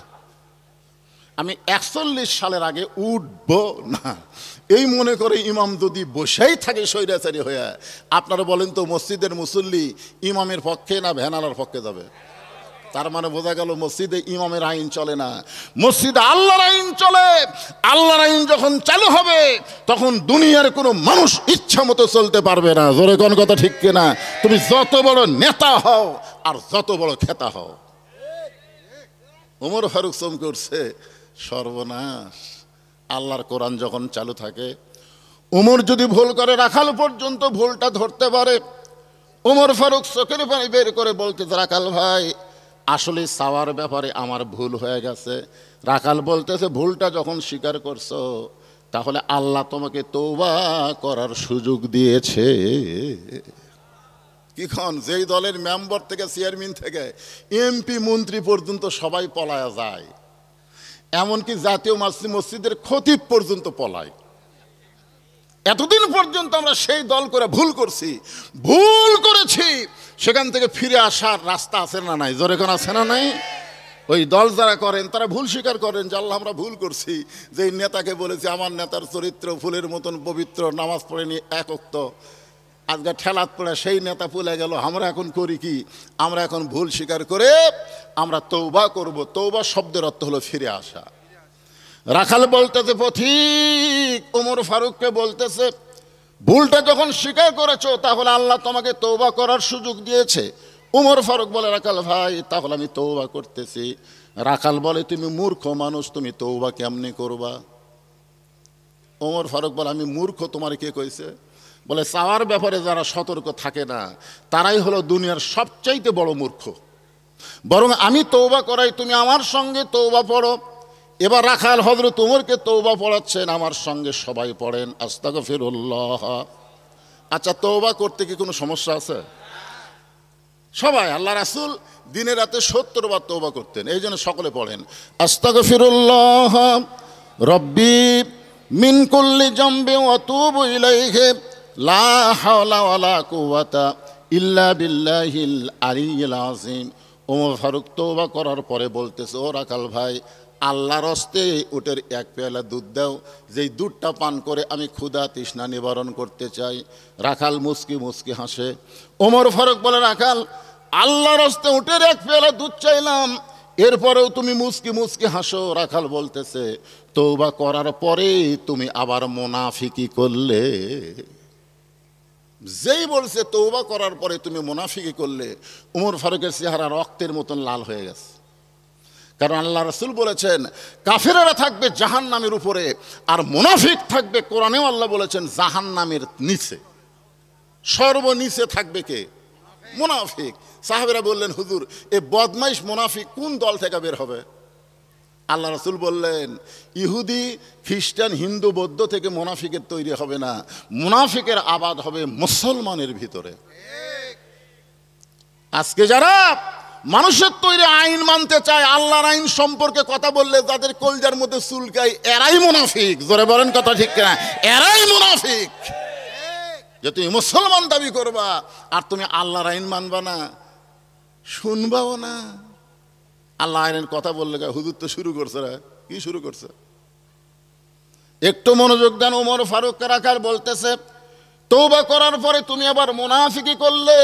আমি 41 সালের আগে উঠব না। এই মনে করে ইমাম যদি বসেই থাকে স্বৈরাচারী হয়ে, আপনারা বলেন তো মসজিদের মুসল্লি ইমামের পক্ষে না ভ্যানালার পক্ষে যাবে? তার মানে বোঝা গেল মসজিদে ইমামের আইন চলে না, মসজিদে আল্লাহর আইন চলে। আল্লাহর আইন যখন চালু হবে তখন দুনিয়ার কোনো মানুষ ইচ্ছা মতো চলতে পারবে না। জোরে কোন কথা ঠিক কিনা? তুমি যত বড় নেতা হও আর যত বড় খেতা হও। ওমর ফারুক চমকে উঠছে, সর্বনাশ! আল্লাহর কোরআন যখন চালু থাকে, ওমর যদি ভুল করে রাখাল পর্যন্ত ভুলটা ধরতে পারে। ওমর ফারুক চোখের পানি বের করে বলতে, রাখাল ভাই আসলে চাওয়ার ব্যাপারে আমার ভুল হয়ে গেছে। রাখাল বলতেছে ভুলটা যখন স্বীকার করছো তাহলে আল্লাহ তোমাকে তওবা করার সুযোগ দিয়েছে। কিখন যেই দলের মেম্বার থেকে চেয়ারম্যান থেকে এমপি মন্ত্রী পর্যন্ত সবাই পলায়া যায়, এমনকি জাতীয় মসজিদের খতিব পর্যন্ত পলায়। এতদিন পর্যন্ত আমরা সেই দল করে ভুল করছি, ভুল করেছি, সেখান থেকে ফিরে আসার রাস্তা আছে না নাই? জোরে কোন আছে না নাই? ওই দল যারা করেন তারা ভুল স্বীকার করেন যে আল্লাহ আমরা ভুল করছি। যে নেতাকে বলেছি আমার নেতার চরিত্র ফুলের মতন পবিত্র, নামাজ পড়েনি এক ওয়াক্ত, আজকে ঠেলাত পড়ে সেই নেতা ভুলে গেল। আমরা এখন করি কি? আমরা এখন ভুল স্বীকার করে আমরা তওবা করব। তওবা শব্দের অর্থ হলো ফিরে আসা। রাখাল বলতেছে পথিক ওমর ফারুককে বলতেছে ভুলটা যখন স্বীকার করেছো তাহলে আল্লাহ তোমাকে তওবা করার সুযোগ দিয়েছে। উমর ফারুক বলে রাখাল ভাই তাহলে আমি তওবা করতেছি। রাখাল বলে তুমি মূর্খ মানুষ, তুমি তওবা কেমনি করবা? ওমর ফারুক বলে আমি মূর্খ তোমার কে কইছে? বলে চাওয়ার ব্যাপারে যারা সতর্ক থাকে না তারাই হলো দুনিয়ার সবচাইতে বড় মূর্খ। বরং আমি তওবা করাই, তুমি আমার সঙ্গে তওবা পড়ো। এবার রাখাল হযরত ওমরকে তওবা পড়াচ্ছেন, আমার সঙ্গে সবাই পড়েন আস্তাগফিরুল্লাহ। আচ্ছা, তওবা করতে কি কোনো সমস্যা আছে? সবাই, আল্লাহ রাসূল দিনে রাতে ৭০ বার তওবা করতেন, এই জন্য সকলে পড়েন আস্তাগফিরুল্লাহ রব্বি মিন কুল্লি জামবি ওয়া আতুবু ইলাইহি লা হাওলা ওয়ালা কুওয়াতা ইল্লা বিল্লাহিল আলিয়্যিল আযীম। ওমর ফারুক তওবা করার পরে বলতেছে, ও রাখাল ভাই, আল্লাহর হস্তে উটের এক পেয়ালা দুধ দাও, যেই দুধটা পান করে আমি ক্ষুধা তৃষ্ণা নিবারণ করতে চাই। রাখাল মুচকি মুচকি হাসে। ওমর ফারুক বলে, রাখাল আল্লাহর হস্তে উটের এক পেয়ালা দুধ চাইলাম, এরপরেও তুমি মুচকি মুচকি হাসো। রাখাল বলতেছে, তওবা করার পরে তুমি আবার মুনাফিকি করলে। যেই বলছে তওবা করার পরে তুমি মুনাফিকি করলে, ওমর ফারুকের চেহারা রক্তের মতন লাল হয়ে গেছে। কারণ আল্লাহ রাসূল বলেছেন কাফেরেরা থাকবে জাহান্নামের উপরে, আর মুনাফিক থাকবে, কোরআনেও আল্লাহ বলেছেন জাহান্নামের নিচে, সর্বনিচে থাকবে কে? মুনাফিক। সাহাবীরা বললেন, হুজুর এ বদমাইশ মুনাফিক কোন দল থেকে বের হবে? আল্লাহ রাসূল বললেন, ইহুদি খ্রিস্টান হিন্দু বৌদ্ধ থেকে মুনাফিকের তৈরি হবে না, মুনাফিকের আবাদ হবে মুসলমানের ভিতরে। আজকে যারা মানুষের তৈরি আইন মানতে চায়, আল্লাহর আইন সম্পর্কে কথা বললে যাদের কলজার মধ্যে চুলকায়, এরাই মুনাফিক। জোরে বলেন কথা ঠিক কিনা? এরাই মুনাফিক। যে তুমি মুসলমান দাবি করবা আর তুমি আল্লাহর আইন মানবা না, শুনবাও না। আল্লাহ আইনের কথা বললে হুজুর তো শুরু করছে, কি শুরু করছে? একটু মনোযোগ দেন। ওমর ফারুক রাখাল বলতেছে, তওবা করার পরে তুমি আবার মুনাফিকি করলে।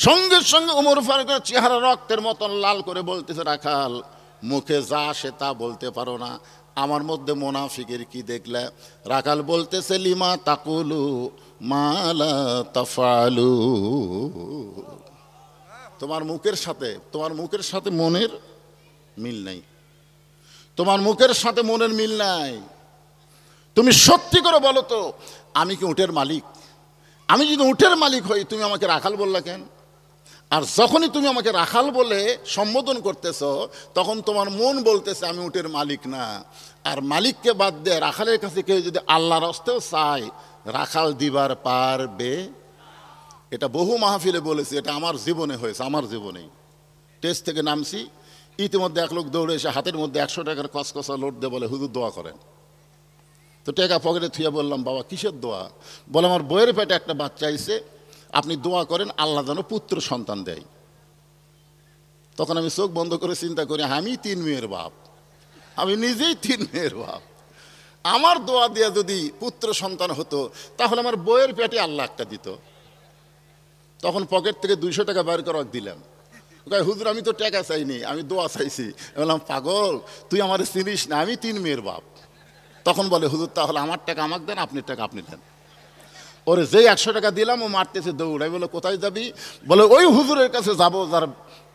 সঙ্গে সঙ্গে ওমর ফারুকের চেহারা রক্তের মতন লাল করে বলতেছে, রাখাল মুখে যা আসে তা বলতে পারো না, আমার মধ্যে মুনাফিকের কি দেখলে? রাখাল বলতেছে, লিমা তাকুলু মা লা তাফআলু। তোমার মুখের সাথে মনের মিল নাই, তোমার মুখের সাথে মনের মিল নাই। তুমি সত্যি করে বলো তো, আমি কি উটের মালিক? আমি যদি উটের মালিক হই, তুমি আমাকে রাখাল বললা কেন? আর যখনই তুমি আমাকে রাখাল বলে সম্বোধন করতেছ, তখন তোমার মন বলতেছে আমি উটের মালিক না। আর মালিককে বাদ দিয়ে রাখালের কাছে কেউ যদি আল্লাহর হস্তেও চায়, রাখাল দিবার পারবে? এটা বহু মাহফিলে বলেছি, এটা আমার জীবনে হয়েছে, আমার জীবনেই। টেস্ট থেকে নামছি, ইতিমধ্যে এক লোক দৌড়ে এসে হাতের মধ্যে 100 টাকার কসকসা লোড দিয়ে বলে, হুজুর দোয়া করেন। তো টাকা পকেটে থুয়ে বললাম, বাবা কিসের দোয়া? বলে, আমার বইয়ের পেটে একটা বাচ্চা আইছে, আপনি দোয়া করেন আল্লাহ যেন পুত্র সন্তান দেয়। তখন আমি চোখ বন্ধ করে চিন্তা করি, আমি 3 মেয়ের বাপ, আমি নিজেই 3 মেয়ের বাপ। আমার দোয়া দিয়ে যদি পুত্র সন্তান হতো, তাহলে আমার বইয়ের পেটে আল্লাহ একটা দিত। তখন পকেট থেকে 200 টাকা বের করে দিলাম। হুজুর আমি তো টাকা চাইনি, আমি দোয়া চাইছি। বললাম, পাগল, তুই আমার চিনিস না, আমি 3 মেয়ের বাপ। তখন বলে, হুজুর তাহলে আমার টাকা আমাকে দেন, আপনার টাকা আপনি দেন। ওরে যেই 100 টাকা দিলাম, ও মারতেছে দৌড়াই। বলে, কোথায় যাবি? বলে, ওই হুজুরের কাছে যাবো যার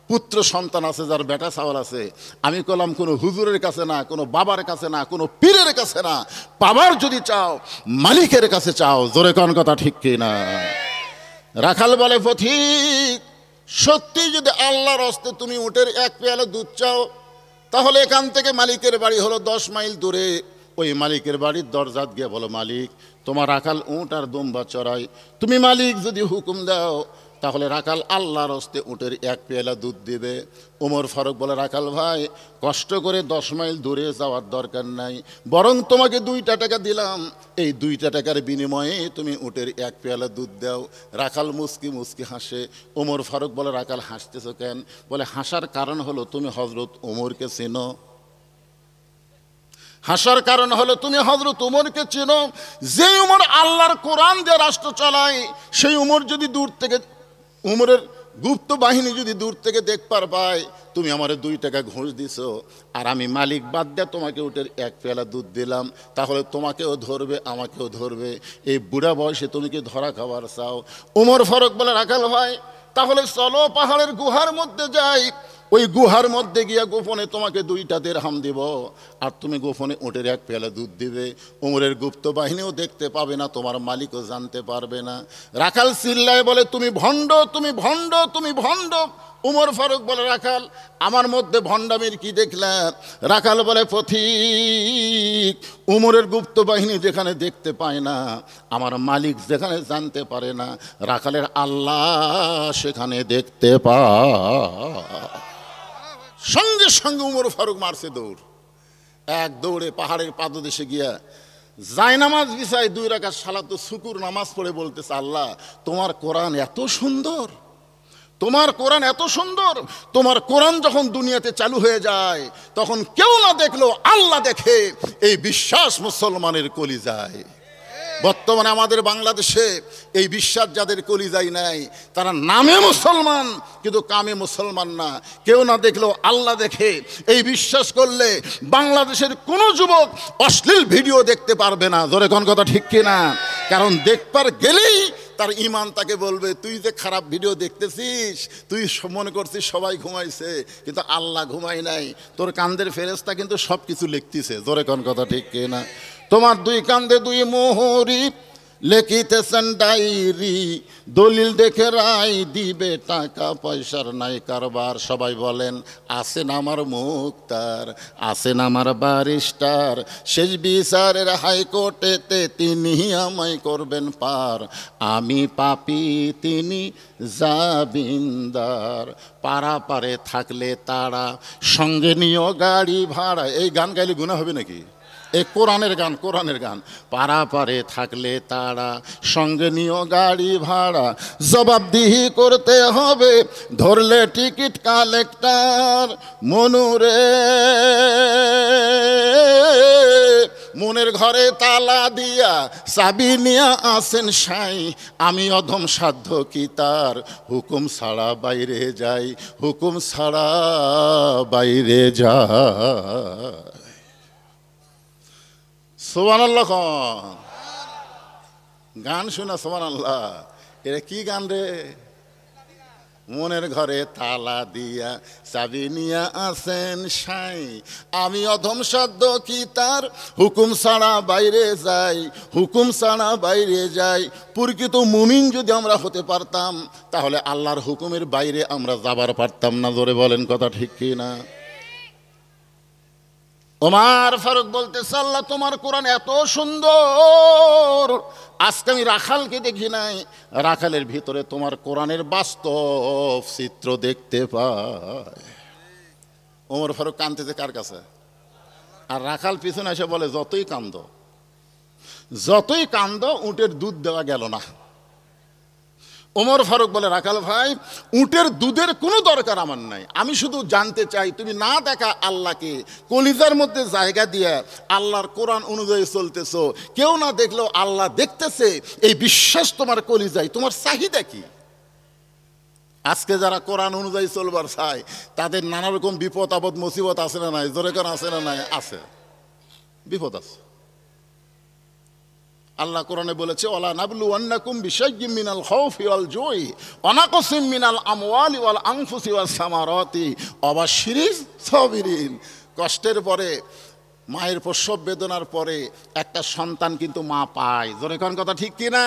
পুত্র সন্তান আছে, যার বেটা ছাওয়াল আছে। আমি বললাম, কোনো হুজুরের কাছে না, কোনো বাবার কাছে না, কোনো পীরের কাছে না, পাবার যদি চাও মালিকের কাছে চাও। জোরে কোন কথা ঠিক কিনা? রাখাল বলে, পথিক সত্যি যদি আল্লাহর হস্তে তুমি উটের এক পেয়ালা দুধ চাও, তাহলে এখান থেকে মালিকের বাড়ি হলো 10 মাইল দূরে। ওই মালিকের বাড়ির দরজাত গিয়ে বলো, মালিক তোমার রাখাল উট আর দুম্বা চড়াই, তুমি মালিক যদি হুকুম দাও তাহলে রাখাল আল্লাহর হস্তে উটের এক পেয়ালা দুধ দিবে। ওমর ফারুক বলে, রাখাল ভাই কষ্ট করে 10 মাইল দূরে যাওয়ার দরকার নাই, বরং তোমাকে 2টা টাকা দিলাম, এই 2টা টাকার বিনিময়ে তুমি উটের এক পেয়ালা দুধ দাও। রাখাল মুচকি মুচকি হাসে। ওমর ফারুক বলে, রাখাল হাসতেছো কেন? বলে, হাসার কারণ হলো তুমি হযরত ওমরকে চেনো। হাসার কারণ হলো তুমি হযরত ওমরকে চেনো। যে ওমর আল্লাহর কোরআন দিয়ে রাষ্ট্র চালায়, সেই ওমর যদি দূর থেকে, ওমরের গুপ্ত বাহিনী যদি দূর থেকে দেখবার পায় তুমি আমারে 2 টাকা ঘুষ দিছো, আর আমি মালিক বাদ দিয়ে তোমাকে উটের এক পেয়ালা দুধ দিলাম, তাহলে তোমাকেও ধরবে আমাকেও ধরবে। এই বুড়া বয়সে তুমি কি ধরা খাবার চাও? ওমর ফারুক বলে, রাখাল ভাই তাহলে চলো পাহাড়ের গুহার মধ্যে যাই, ওই গুহার মধ্যে গিয়া গোপনে তোমাকে 2টা দিরহাম দিব, আর তুমি গোপনে উটের 1 পেয়ালা দুধ দিবে। উমরের গুপ্ত বাহিনীও দেখতে পাবে না, তোমার মালিকও জানতে পারবে না। রাখাল চিল্লায় বলে, তুমি ভণ্ড, তুমি ভণ্ড, তুমি ভণ্ড। উমর ফারুক বলে, রাখাল আমার মধ্যে ভণ্ডামির কি দেখলাম? রাখাল বলে, পথিক, উমরের গুপ্ত বাহিনী যেখানে দেখতে পায় না, আমার মালিক যেখানে জানতে পারে না, রাখালের আল্লাহ সেখানে দেখতে পায়। সঙ্গে সঙ্গে উমর ফারুক মারছে দৌড়, এক দৌড়ে পাহাড়ের পাদদেশে গিয়া জায়নামাজ বিছায় 2 রাকাত সালাত শুকুর নামাজ পড়ে বলতেছে, আল্লাহ তোমার কোরআন এত সুন্দর, তোমার কোরআন এত সুন্দর। তোমার কোরআন যখন দুনিয়াতে চালু হয়ে যায় তখন কেউ না দেখলো আল্লাহ দেখে, এই বিশ্বাস মুসলমানের কলিজায়। বর্তমানে আমাদের বাংলাদেশে এই বিশ্বাস যাদের কলিজায় নাই, তারা নামে মুসলমান কিন্তু কামে মুসলমান না। কেউ না দেখলেও আল্লাহ দেখে, এই বিশ্বাস করলে বাংলাদেশের কোনো যুবক অশ্লীল ভিডিও দেখতে পারবে না। জোরে কোন কথা ঠিক কিনা? কারণ দেখবার গেলেই তার ইমান তাকে বলবে, তুই যে খারাপ ভিডিও দেখতেছিস, তুই মনে করছিস সবাই ঘুমাইছে, কিন্তু আল্লাহ ঘুমাই নাই। তোর কান্দের ফেরেশতা কিন্তু সব কিছু লিখতেছে। জোরে কোন কথা ঠিক কিনা? তোমার 2 কান্দে 2 মোহরি, লেখিতেছেন ডায়েরি, দলিল দেখে রায় দিবে, টাকা পয়সার নাই কারবার। সবাই বলেন, আছেন আমার মুক্তার, আছেন আমার ব্যারিস্টার, শেষ বিচারের হাইকোর্টেতে তিনি আমায় করবেন পার। আমি পাপী, তিনি জামিনদার, পারাপারে থাকলে তারা, সঙ্গে নিও গাড়ি ভাড়া। এই গান গাইলে গুনাহ হবে নাকি? এ কোরআনের গান, কোরআনের গান। পারাপারে থাকলে তারা, সঙ্গে নিও গাড়ি ভাড়া, জবাবদিহি করতে হবে, ধরলে টিকিট কালেক্টর। মনুরে মনের ঘরে তালা দিয়া, চাবি নিয়া আসেন সাই, আমি অধম সাধ্য কি তার, হুকুম ছাড়া বাইরে যাই, হুকুম ছাড়া বাইরে যায়। সুবহানাল্লাহ। গান শোনা সুবহানাল্লাহ। এটা কি গান রে? মনের ঘরে তালা দিয়া, চাবি নিয়া আসেন সাই, আমি অধম সাধ্য কি তার, হুকুম ছাড়া বাইরে যাই, হুকুম ছাড়া বাইরে যাই। প্রকৃত মুমিন যদি আমরা হতে পারতাম, তাহলে আল্লাহর হুকুমের বাইরে আমরা যাবার পারতাম না। জোরে বলেন কথা ঠিক কি না? ওমর ফারুক বলতেছে, আল্লাহ তোমার কোরআন এত সুন্দর, আজকে আমি রাখালকে দেখি নাই, রাখালের ভিতরে তোমার কোরআনের বাস্তব চিত্র দেখতে পাই। ওমর ফারুক কাঁদতেছে কার কাছে? আর রাখাল পিছনে এসে বলে, যতই কান্দ, যতই কান্দ, উটের দুধ দেওয়া গেল না। ওমর ফারুক বলে, রাখাল ভাই, উটের দুধের কোনো দরকার আমার নাই, আমি শুধু জানতে চাই তুমি না দেখা আল্লাহকে কলিজার মধ্যে জায়গা দিয়ে আল্লাহর কোরআন অনুযায়ী চলতেছো, কেউ না দেখলেও আল্লাহ দেখতেছে, এই বিশ্বাস তোমার কলিজায়, তোমার চাহিদা কি? আজকে যারা কোরআন অনুযায়ী চলবার চায়, তাদের নানা রকম বিপদ আপদ মুসিবত আছে না নাই? জোরে কোন আছে না নাই? আছে, বিপদ আছে। আল্লাহ কোরআনে বলেছে, ওয়ালা নাবলুওয়ান্নাকুম বিশাইয়্যিম মিনাল খাউফি ওয়াল জুই ওয়া নাকসিম মিনাল আমওয়ালি ওয়াল আনফুসি ওয়াস সামারাতি ওয়াবাশশিরিস সাবিরিন। কষ্টের পরে, মায়ের প্রসব বেদনার পরে একটা সন্তান কিন্তু মা পায়। জোরে কোন কথা ঠিক কি না?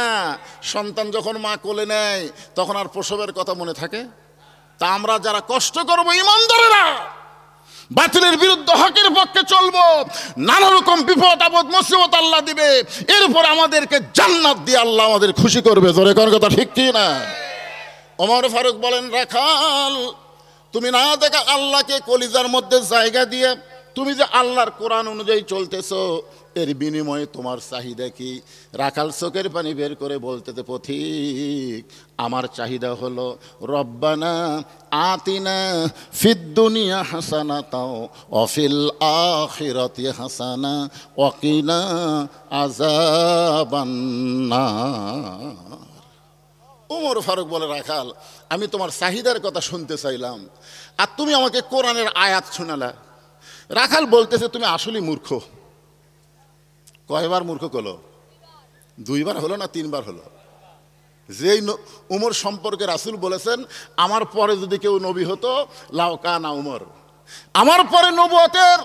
সন্তান যখন মা কোলে নেয় তখন আর প্রসবের কথা মনে থাকে? তা আমরা যারা কষ্ট করবো, ঈমানদারেরা, বাতিলের বিরুদ্ধে হকের পক্ষে চলবো, নানা রকম বিপদ আপদ মুসিবত আল্লাহ দিবে, এরপর আমাদেরকে জান্নাত দিয়ে আল্লাহ আমাদের খুশি করবে। জোরে কোন কথা ঠিক কি না? ওমর ফারুক বলেন, রাখাল তুমি না দেখা আল্লাহকে কলিজার মধ্যে জায়গা দিয়ে তুমি যে আল্লাহর কোরআন অনুযায়ী চলতেছো, এর বিনিময়ে তোমার চাহিদা কি? রাখাল চোখের পানি বের করে বলতেছে, পথিক আমার চাহিদা হলো, রব্বানা আতিনা ফিদ দুনিয়া হাসানাতাও ওয়া ফিল আখিরাতি হাসানা ওয়া কিনা আযাবান নার। ওমর ফারুক বলে, রাখাল আমি তোমার চাহিদার কথা শুনতে চাইলাম, আর তুমি আমাকে কোরআনের আয়াত শোনালা। রাখাল বলতেছে, তুমি আসলেই মূর্খ। কয়বার মূর্খ হলো? 2বার হলো না 3বার হলো? যেই উমর সম্পর্কে রাসূল বলেছেন, আমার পরে যদি কেউ নবী হতো লাউ কানা উমর, আমার পরে নবুয়তের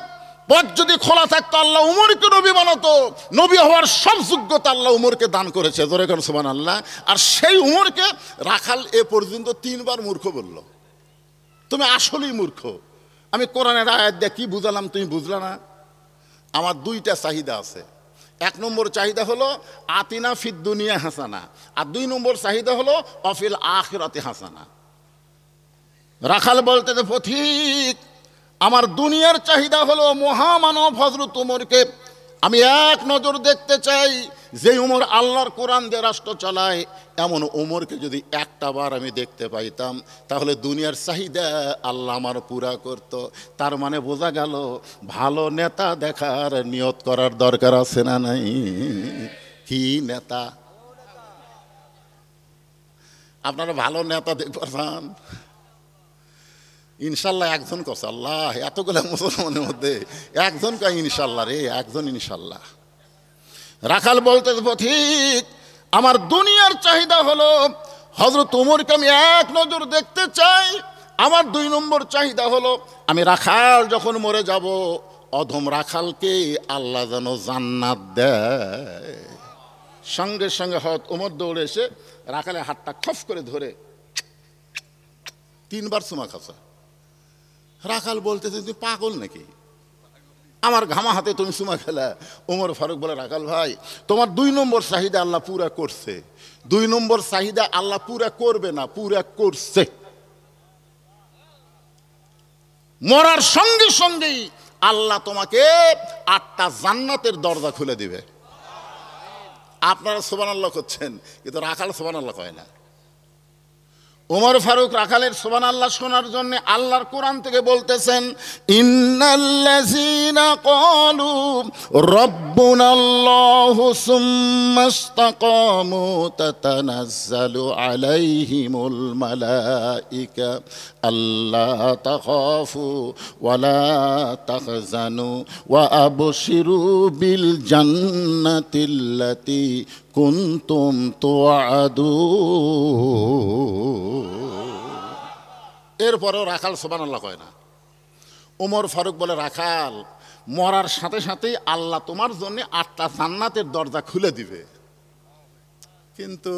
পথ যদি খোলা থাকতো আল্লাহ উমরকে নবী বানাতো। নবী হওয়ার সব যোগ্যতা আল্লাহ উমরকে দান করেছে, জোরে কোন সুবহানাল্লাহ। আর সেই উমরকে রাখাল এ পর্যন্ত 3 বার মূর্খ বলল। তুমি আসলেই মূর্খ। আমি কোরআনের আয়াত দিয়ে কি বুঝালাম তুমি বুঝলা না? আমার 2টা চাহিদা আছে। 1 নম্বর চাহিদা হলো আতিনা ফিদ দুনিয়া হাসানা, আর 2 নম্বর চাহিদা হলো অফিল আখিরাতি হাসানা। রাখাল বলতে যে পথিক, আমার দুনিয়ার চাহিদা হলো মহামানব হযরত উমরকে আমি এক নজর দেখতে চাই। যে উমর আল্লাহর কোরআন দিয়ে রাষ্ট্র চালায়, এমন উমরকে যদি একটা বার আমি দেখতে পাইতাম তাহলে দুনিয়ার চাহিদা আল্লাহ আমার পুরা করত। তার মানে বোঝা গেল ভালো নেতা দেখার নিয়ত করার দরকার আছে না নাই? কি নেতা? আপনারা ভালো নেতা দেখবার চান? ইনশাল্লাহ একজন কছে, আল্লাহ এতগুলো মুসলমানের মধ্যে একজন কয় ইনশাল্লাহ রে, একজন ইনশাল্লাহ। রাখাল বলতে ঠিক, আমার দুনিয়ার চাহিদা হলো হযরত উমরকে আমি এক নজর দেখতে চাই। আমার 2 নম্বর চাহিদা হলো আমি রাখাল যখন মরে যাব, অধম রাখালকে আল্লাহ যেন জান্নাত দেয়। সঙ্গে সঙ্গে হযরত উমর দৌড়ে এসে রাখালের হাতটা খফ করে ধরে 3 বার চুমা খাচ্ছে। রাখাল বলতেছে তুই পাগল নাকি? আমার ঘামা হাতে তুমি চুমা খেলা? ওমর ফারুক বলে, রাখাল ভাই তোমার 2 নম্বর চাহিদা আল্লাহ পুরা করছে, 2 নম্বর চাহিদা আল্লাহ পুরা করবে না, পুরা করছে। মরার সঙ্গে সঙ্গেই আল্লাহ তোমাকে 8টা জান্নাতের দরজা খুলে দিবে। আপনারা সুবহানাল্লাহ করছেন, কিন্তু রাখাল সুবহানাল্লাহ কয় না। ওমর ফারুক রাখালের সুবহানাল্লাহ শোনার জন্য আল্লাহর কোরআন থেকে বলতেছেন, ইন্নাল্লাযীনা ক্বালু রাব্বুনাল্লাহু সুম্মা ইসতাকামু তাতানাজ্জালু আলাইহিমুল মালায়েকা আল্লা তাখাফু ওয়া লা তাহজানু ওয়া আবশিরু বিল জান্নাতিল্লাতী কুনতুম তুআদুন। এরপরেও রাখাল সুবহানাল্লাহ কয় না। ওমর ফারুক বলে, রাখাল মরার সাথে সাথেই আল্লাহ তোমার জন্য 8টা জান্নাতের দরজা খুলে দিবে। কিন্তু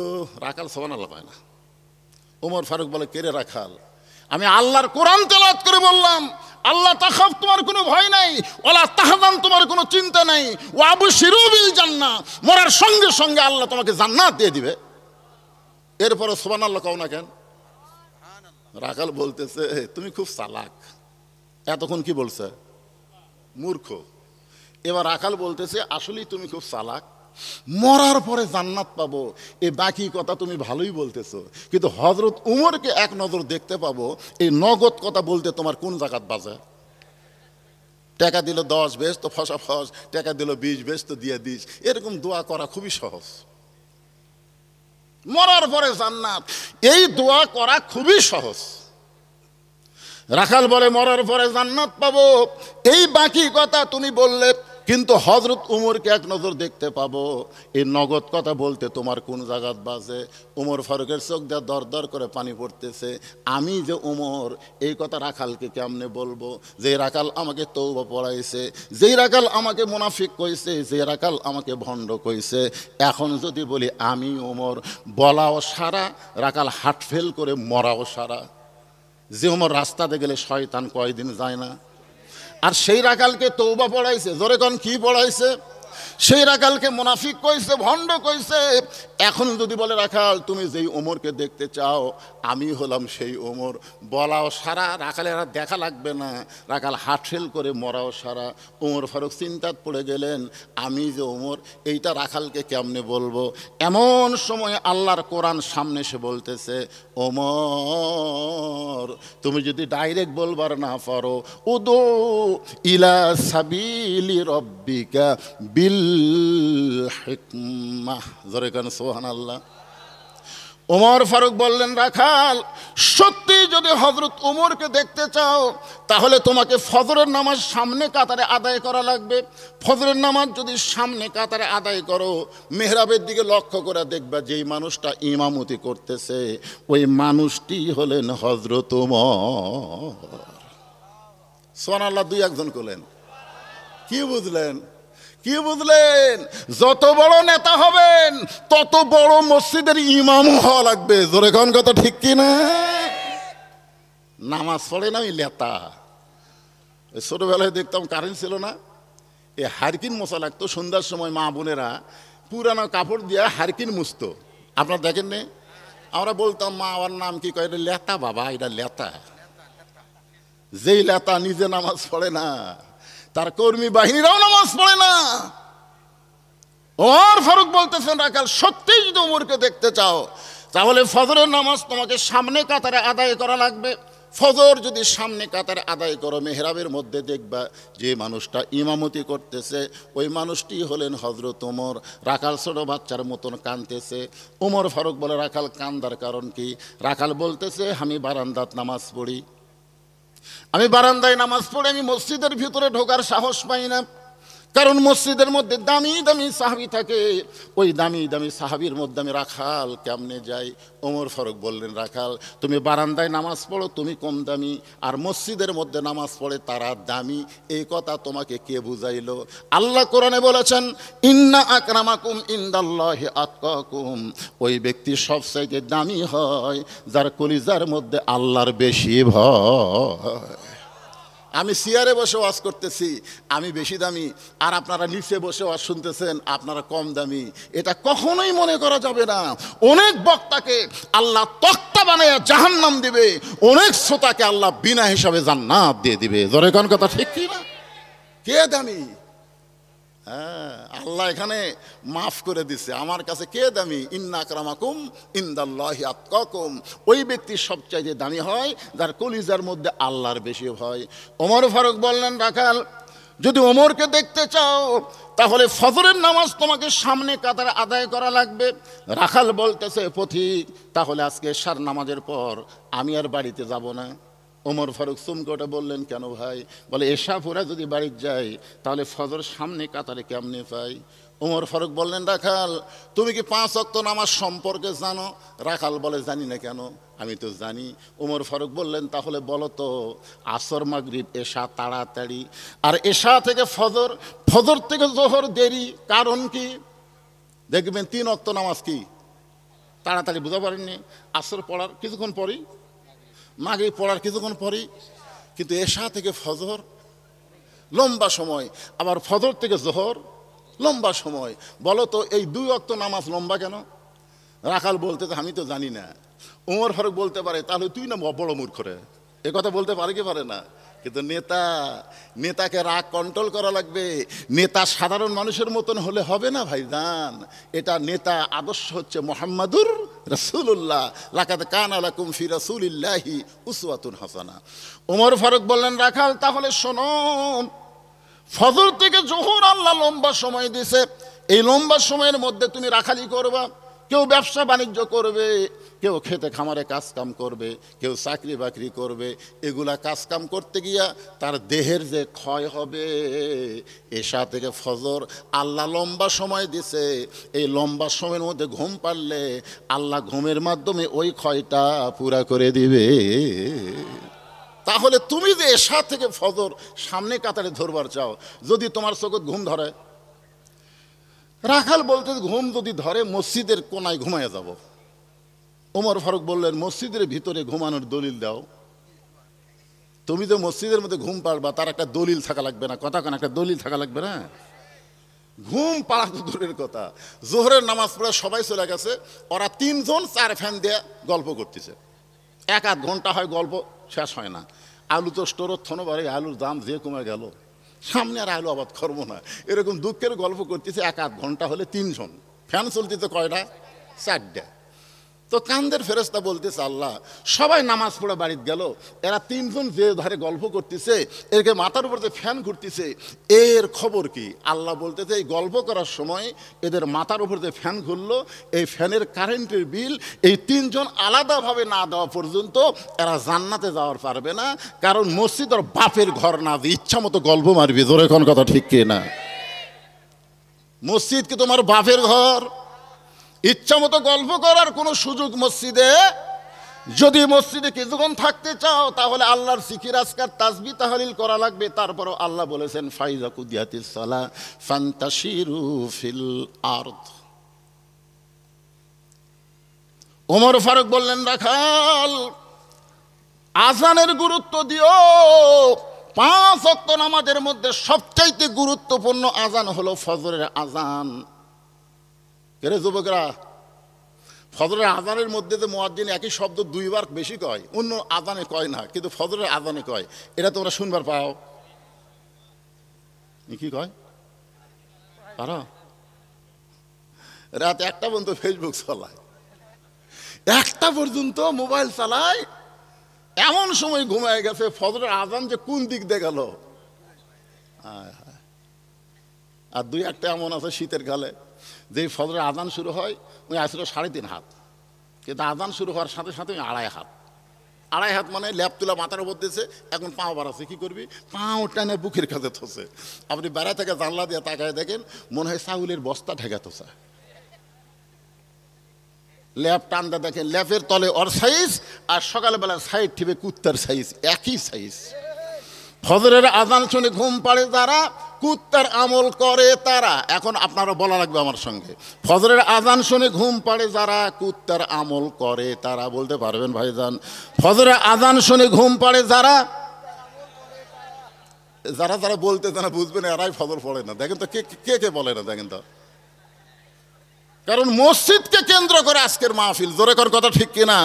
রাখাল সুবহানাল্লাহ কয় না। ওমর ফারুক বলে, কে রে রাখাল? আমি আল্লাহর কোরআন তেলাওয়াত করে বললাম, আল্লাহ তাখাফ তোমার কোনো ভয় নাই, ওয়ালা তাহজান তোমার কোনো চিন্তা নাই, ওয়া আবশিরু বিল জান্নাহ মরার সঙ্গে সঙ্গে আল্লাহ তোমাকে জান্নাত দিয়ে দিবে। এরপরে সুবহানাল্লাহ কও না কেন? রাখাল বলতেছে তুমি খুব চালাক। এতক্ষণ কি বলছে? মূর্খ। এবার রাখাল বলতেছে আসলেই তুমি খুব চালাক, মরার পরে জান্নাত পাবো এই বাকি কথা তুমি ভালোই বলতেছো, কিন্তু হযরত উমরকে এক নজর দেখতে পাবো এই নগদ কথা বলতে তোমার কোন জায়গাত বাজে? টাকা দিল 10 বেশ তো ফসা ফস, টাকা দিল 20 বেশ তো দিয়ে দিস, এরকম দোয়া করা খুবই সহজ। মরার পরে জান্নাত, এই দোয়া করা খুবই সহজ। রাখাল বলে মরার পরে জান্নাত পাবো এই বাকি কথা তুমি বললে, কিন্তু হযরত উমরকে এক নজর দেখতে পাবো এই নগদ কথা বলতে তোমার কোন জায়গাত বাজে? উমর ফারুকের চোখ দিয়ে দর দর করে পানি পড়তেছে। আমি যে উমর এই কথা রাখালকে কেমনে বলবো? যে রাখাল আমাকে তওবা পড়াইছে, যেই রাখাল আমাকে মুনাফিক কইছে, যে রাখাল আমাকে ভণ্ড কইছে, এখন যদি বলি আমি উমর, বলাও সারা, রাখাল হার্ট ফেল করে মরাও সারা। যে উমর রাস্তাতে গেলে শয়তান কয়দিন যায় না। আর সেই রাখালকে তওবা পড়াইছে, জোরে কোন কি পড়াইছে? সেই রাখালকে মুনাফিক কইছে, ভণ্ড কইছে। এখন যদি বলে রাখাল তুমি যেই ওমরকে দেখতে চাও আমি হলাম সেই ওমর, বলাও সারা, রাখালের আর দেখা লাগবে না, রাখাল হাটফেল করে মরাও সারা। ওমর ফারুক চিন্তাত পড়ে গেলেন আমি যে ওমর এইটা রাখালকে কেমনে বলবো? এমন সময় আল্লাহর কোরআন সামনে এসে বলতেছে, ওমর তুমি যদি ডাইরেক্ট বলবার না পারো, উদু ইলা সাবিলি রব্বিকা বিল হিকমাহ, জোরে কান সুবহানাল্লাহ। ওমর ফারুক বললেন, রাখাল সত্যি যদি হযরত ওমরকে দেখতে চাও তাহলে তোমাকে ফজরের নামাজ সামনে কাতারে আদায় করা লাগবে। ফজরের নামাজ যদি সামনে কাতারে আদায় করো, মেহরাবের দিকে লক্ষ্য করে দেখবা যেই মানুষটা ইমামতি করতেছে ওই মানুষটি হলেন হযরত ওমর। সুবহানাল্লাহ, দুই একজন করলেন। কি বুঝলেন? কি বুঝলেন? যত বড় নেতা হবেন তত বড় মসজিদের ইমাম হওয়া লাগবে। জোরে কোন কথা ঠিক কি না? নামাজ পড়ে না ওই লেতা। ছোটবেলায় দেখতাম কারেন্ট ছিল না, এই হারকিন মোছা লাগতো। সন্ধ্যার সময় মা বোনেরা পুরানো কাপড় দিয়ে হারকিন মুছতো। আপনারা দেখেন নে? আমরা বলতাম, মা আমার নাম কি কয়? এটা লেতা বাবা, এটা লেতা। যেই লেতা নিজে নামাজ পড়ে না, তার কর্মী বাহিনীরাও নামাজ পড়ে না। ওমর ফারুক বলতেছেন, রাখাল সত্যিই যদি ওমরকে দেখতে চাও তাহলে ফজরের নামাজ তোমাকে সামনে কাতারে আদায় করা লাগবে। ফজর যদি সামনে কাতারে আদায় করো, মেহরাবের মধ্যে দেখবা যে মানুষটা ইমামতি করতেছে ওই মানুষটি হলেন হযরত ওমর। রাখাল ছোট বাচ্চার মতন কাঁদতেছে। ওমর ফারুক বলে, রাখাল কান্দার কারণ কি? রাখাল বলতেছে, আমি বারান্দাত নামাজ পড়ি, আমি বারান্দায় নামাজ পড়ে আমি মসজিদের ভিতরে ঢোকার সাহস পাই না, কারণ মসজিদের মধ্যে দামি দামি সাহাবী থাকে। ওই দামি দামি সাহাবীর মধ্যে আমি রাখাল কেমনে যাই? ওমর ফারুক বললেন, রাখাল তুমি বারান্দায় নামাজ পড়ো, তুমি কম দামি, আর মসজিদের মধ্যে নামাজ পড়ে তারা দামি। এই কথা তোমাকে কে বুঝাইলো? আল্লাহ কোরআনে বলেছেন, ইন্না আকরামাকুম ইনদাল্লাহি আতকাকুম। ওই ব্যক্তি সবচাইতে দামি হয় যার কলিজার মধ্যে আল্লাহর বেশি ভয়। আমি চেয়ারে বসে ওয়াজ করতেছি, আমি বেশি দামি, আর আপনারা নিচে বসে ওয়াজ শুনতেছেন, আপনারা কম দামি। এটা কখনোই মনে করা যাবে না। অনেক বক্তাকে আল্লাহ তক্তা বানায়া জাহান্নাম দিবে, অনেক শ্রোতাকে আল্লাহ বিনা হিসাবে জান্নাত দিয়ে দিবে। জোরে কোন কথা ঠিক কি না? কে দামি? হ্যাঁ, আল্লাহ এখানে মাফ করে দিছে। আমার কাছে কে দামি? ইন্না আকরামাকুম ইনদাল্লাহি আতকাকুম। ওই ব্যক্তি সবচাইতে দামি হয় যার কলিজার মধ্যে আল্লাহর বেশি ভয়। ওমর ফারুক বললেন, রাখাল যদি ওমরকে দেখতে চাও তাহলে ফজরের নামাজ তোমাকে সামনে কাতারে আদায় করা লাগবে। রাখাল বলতেছে, পথিক তাহলে আজকে এশার নামাজের পর আমি আর বাড়িতে যাব না। ওমর ফারুক চমকে বললেন, কেন ভাই? বলে, এশা পড়া যদি বাড়িতে যাই তাহলে ফজর সামনে কাতারে কেমনে পাই? ওমর ফারুক বললেন, রাখাল তুমি কি 5 ওয়াক্ত নামাজ সম্পর্কে জানো? রাখাল বলে, জানি না। কেন? আমি তো জানি। ওমর ফারুক বললেন, তাহলে বলো তো, আসর মাগরিব এশা তাড়াতাড়ি, আর এশা থেকে ফজর, ফজর থেকে জোহর দেরি, কারণ কি? দেখবেন 3 ওয়াক্ত নামাজ কি তাড়াতাড়ি, বুঝতে পারেননি? আসর পড়ার কিছুক্ষণ পরেই, মাগরিব পড়ার কিছুক্ষণ পরেই, কিন্তু এশা থেকে ফজর লম্বা সময়, আবার ফজর থেকে জোহর লম্বা সময়। বলো তো এই 2 ওয়াক্ত নামাজ লম্বা কেন? রাখাল বলতে, আমি তো জানি না। ওমর ফারুক বলতে পারে, তাহলে তুই না বড় মূর্খ রে, এ কথা বলতে পারে কি পারে না? কিন্তু নেতাকে রাগ কন্ট্রোল করা লাগবে। নেতা সাধারণ মানুষের মতন হলে হবে না ভাইজান। এটা নেতা আদর্শ হচ্ছে মুহাম্মাদুর রাসূলুল্লাহ, লাকাদ কানা লাকুম ফি রাসূলিল্লাহি উসওয়াতুন হাসানা। ওমর ফারুক বললেন, রাখাল তাহলে শোনো, ফজর থেকে জোহর আল্লাহ লম্বা সময় দিছে, এই লম্বা সময়ের মধ্যে তুমি রাখালি করবা। কেউ ব্যবসা বাণিজ্য করবে, কেউ খেতে খামারে কাজ কাম করবে, কেউ চাকরি বাকরি করবে। এগুলা কাজ কাম করতে গিয়া তার দেহের যে ক্ষয় হবে, এশা থেকে ফজর আল্লাহ লম্বা সময় দিছে, এই লম্বা সময়ের মধ্যে ঘুম পারলে আল্লাহ ঘুমের মাধ্যমে ওই ক্ষয়টা পুরা করে দিবে। তাহলে তুমি যে এশা থেকে ফজর সামনে কাতারে ধরবার চাও, যদি তোমার চোখে ঘুম ধরে, রাখাল বলতে, ঘুম যদি ধরে মসজিদের কোনায় ঘুমাইয়া যাব। ওমর ফারুক বললেন, মসজিদের ভিতরে ঘুমানোর দলিল দাও। তুমি যে মসজিদের মধ্যে ঘুম পাড়বা তার একটা দলিল থাকা লাগবে না? কথা কেন, একটা দলিল থাকা লাগবে না? ঘুম পাড়া তো দূরের কথা, জোহরের নামাজ পড়ে সবাই চলে গেছে, ওরা 3 জন 4 ফ্যান দিয়ে গল্প করতেছে। 1-8 ঘন্টা হয়, গল্প শেষ হয় না। আলু তো স্টোরের থনো বাড়ি, আলুর দাম যে কমে গেল, সামনে আর আলু আবাদ করবো না, এরকম দুঃখের গল্প করতেছে। 1-8 ঘন্টা হলে 3 জন, ফ্যান চলতেছে কয়টা? 4টা। তো কান্দের ফেরেশতা বলতেছে, আল্লাহ সবাই নামাজ পড়ে বাড়িতে গেল, এরা তিনজন যে ধারে গল্প করতেছে, এরকে মাথার উপর যে ফ্যান ঘুরতেছে, এর খবর কি? আল্লাহ বলতেছে, এই গল্প করার সময় এদের মাথার উপর যে ফ্যান ঘুরলো, এই ফ্যানের কারেন্টের বিল এই তিনজন আলাদাভাবে না দেওয়া পর্যন্ত এরা জান্নাতে যাওয়ার পারবে না, কারণ মসজিদ ওর বাপের ঘর না, ইচ্ছা মতো গল্প মারবি। জোরে কোন কথা ঠিক কি না? মসজিদ কি তোমার বাপের ঘর? ইচ্ছা মতো গল্প করার কোনো সুযোগ মসজিদে? যদি মসজিদে কিছুক্ষণ থাকতে চাও তাহলে আল্লাহর জিকির আজকার তাসবিহ তাহলিল করা লাগবে। তারপরও আল্লাহ বলেছেন, ফাইজা কুদিয়াতিস সালাহ ফান্তাশিরু ফিল আরদ। ওমর ফারুক বললেন, রাখাল আজানের গুরুত্ব দিও। 5 ওয়াক্ত নামাজের মধ্যে সবচাইতে গুরুত্বপূর্ণ আজান হলো ফজরের আজান। কেরে যুবকরা, ফজরের আজানের মধ্যে যে মুয়াজ্জিন একই শব্দ 2 বার বেশি কয়, অন্য আজানে কয় না, কিন্তু ফজরের আজানে কয়। এটা তোমরা শুনবার পাও? কি কয়? পারো? রাত 1টা পর্যন্ত ফেসবুক চালায়, 1টা পর্যন্ত মোবাইল চালায়, এমন সময় ঘুমায় গেছে, ফজরের আজান যে কোন দিক দিয়ে গেল। আর 2-1টা এমন আছে শীতের কালে, যে ফজরের আজান শুরু হয় ওই আসলে 3.5 হাত, কিন্তু আজান শুরু হওয়ার সাথে সাথে ওই 2.5 হাত। 2.5 হাত মানে ল্যাপ তুলা মাথার উপর দিয়েছে, এখন পাও বাড়াচ্ছে, কি করবি? পাও টানে বুকের কাছে থসে। আপনি বেড়া থেকে জানলা দিয়ে তাকায় দেখেন, মনে হয় চাউলের বস্তা ঠেকা থসা। ল্যাপ টানটা দেখেন, ল্যাপের তলে ওর সাইজ, আর সকালবেলা সাইড ঠিবে কুত্তার সাইজ, একই সাইজ। ফজরের আজান শুনে ঘুম পাড়ে যারা, কুত্তার আমল করে তারা। এখন আপনারা বলা লাগবে আমার সঙ্গে, ফজরের আজান শুনে ঘুম পাড়ে যারা, কুত্তার আমল করে তারা। বলতে পারবেন ভাইজান? ফজরের আজান শুনে ঘুম পাড়ে যারা, যারা যারা বলতে যারা বুঝবেন এরাই ফজর পড়ে না। দেখেন তো কে কে কে বলে না, দেখেন তো। কারণ মসজিদকে কেন্দ্র করে আজকের মাহফিল। জোরে কর কথা ঠিক কিনা?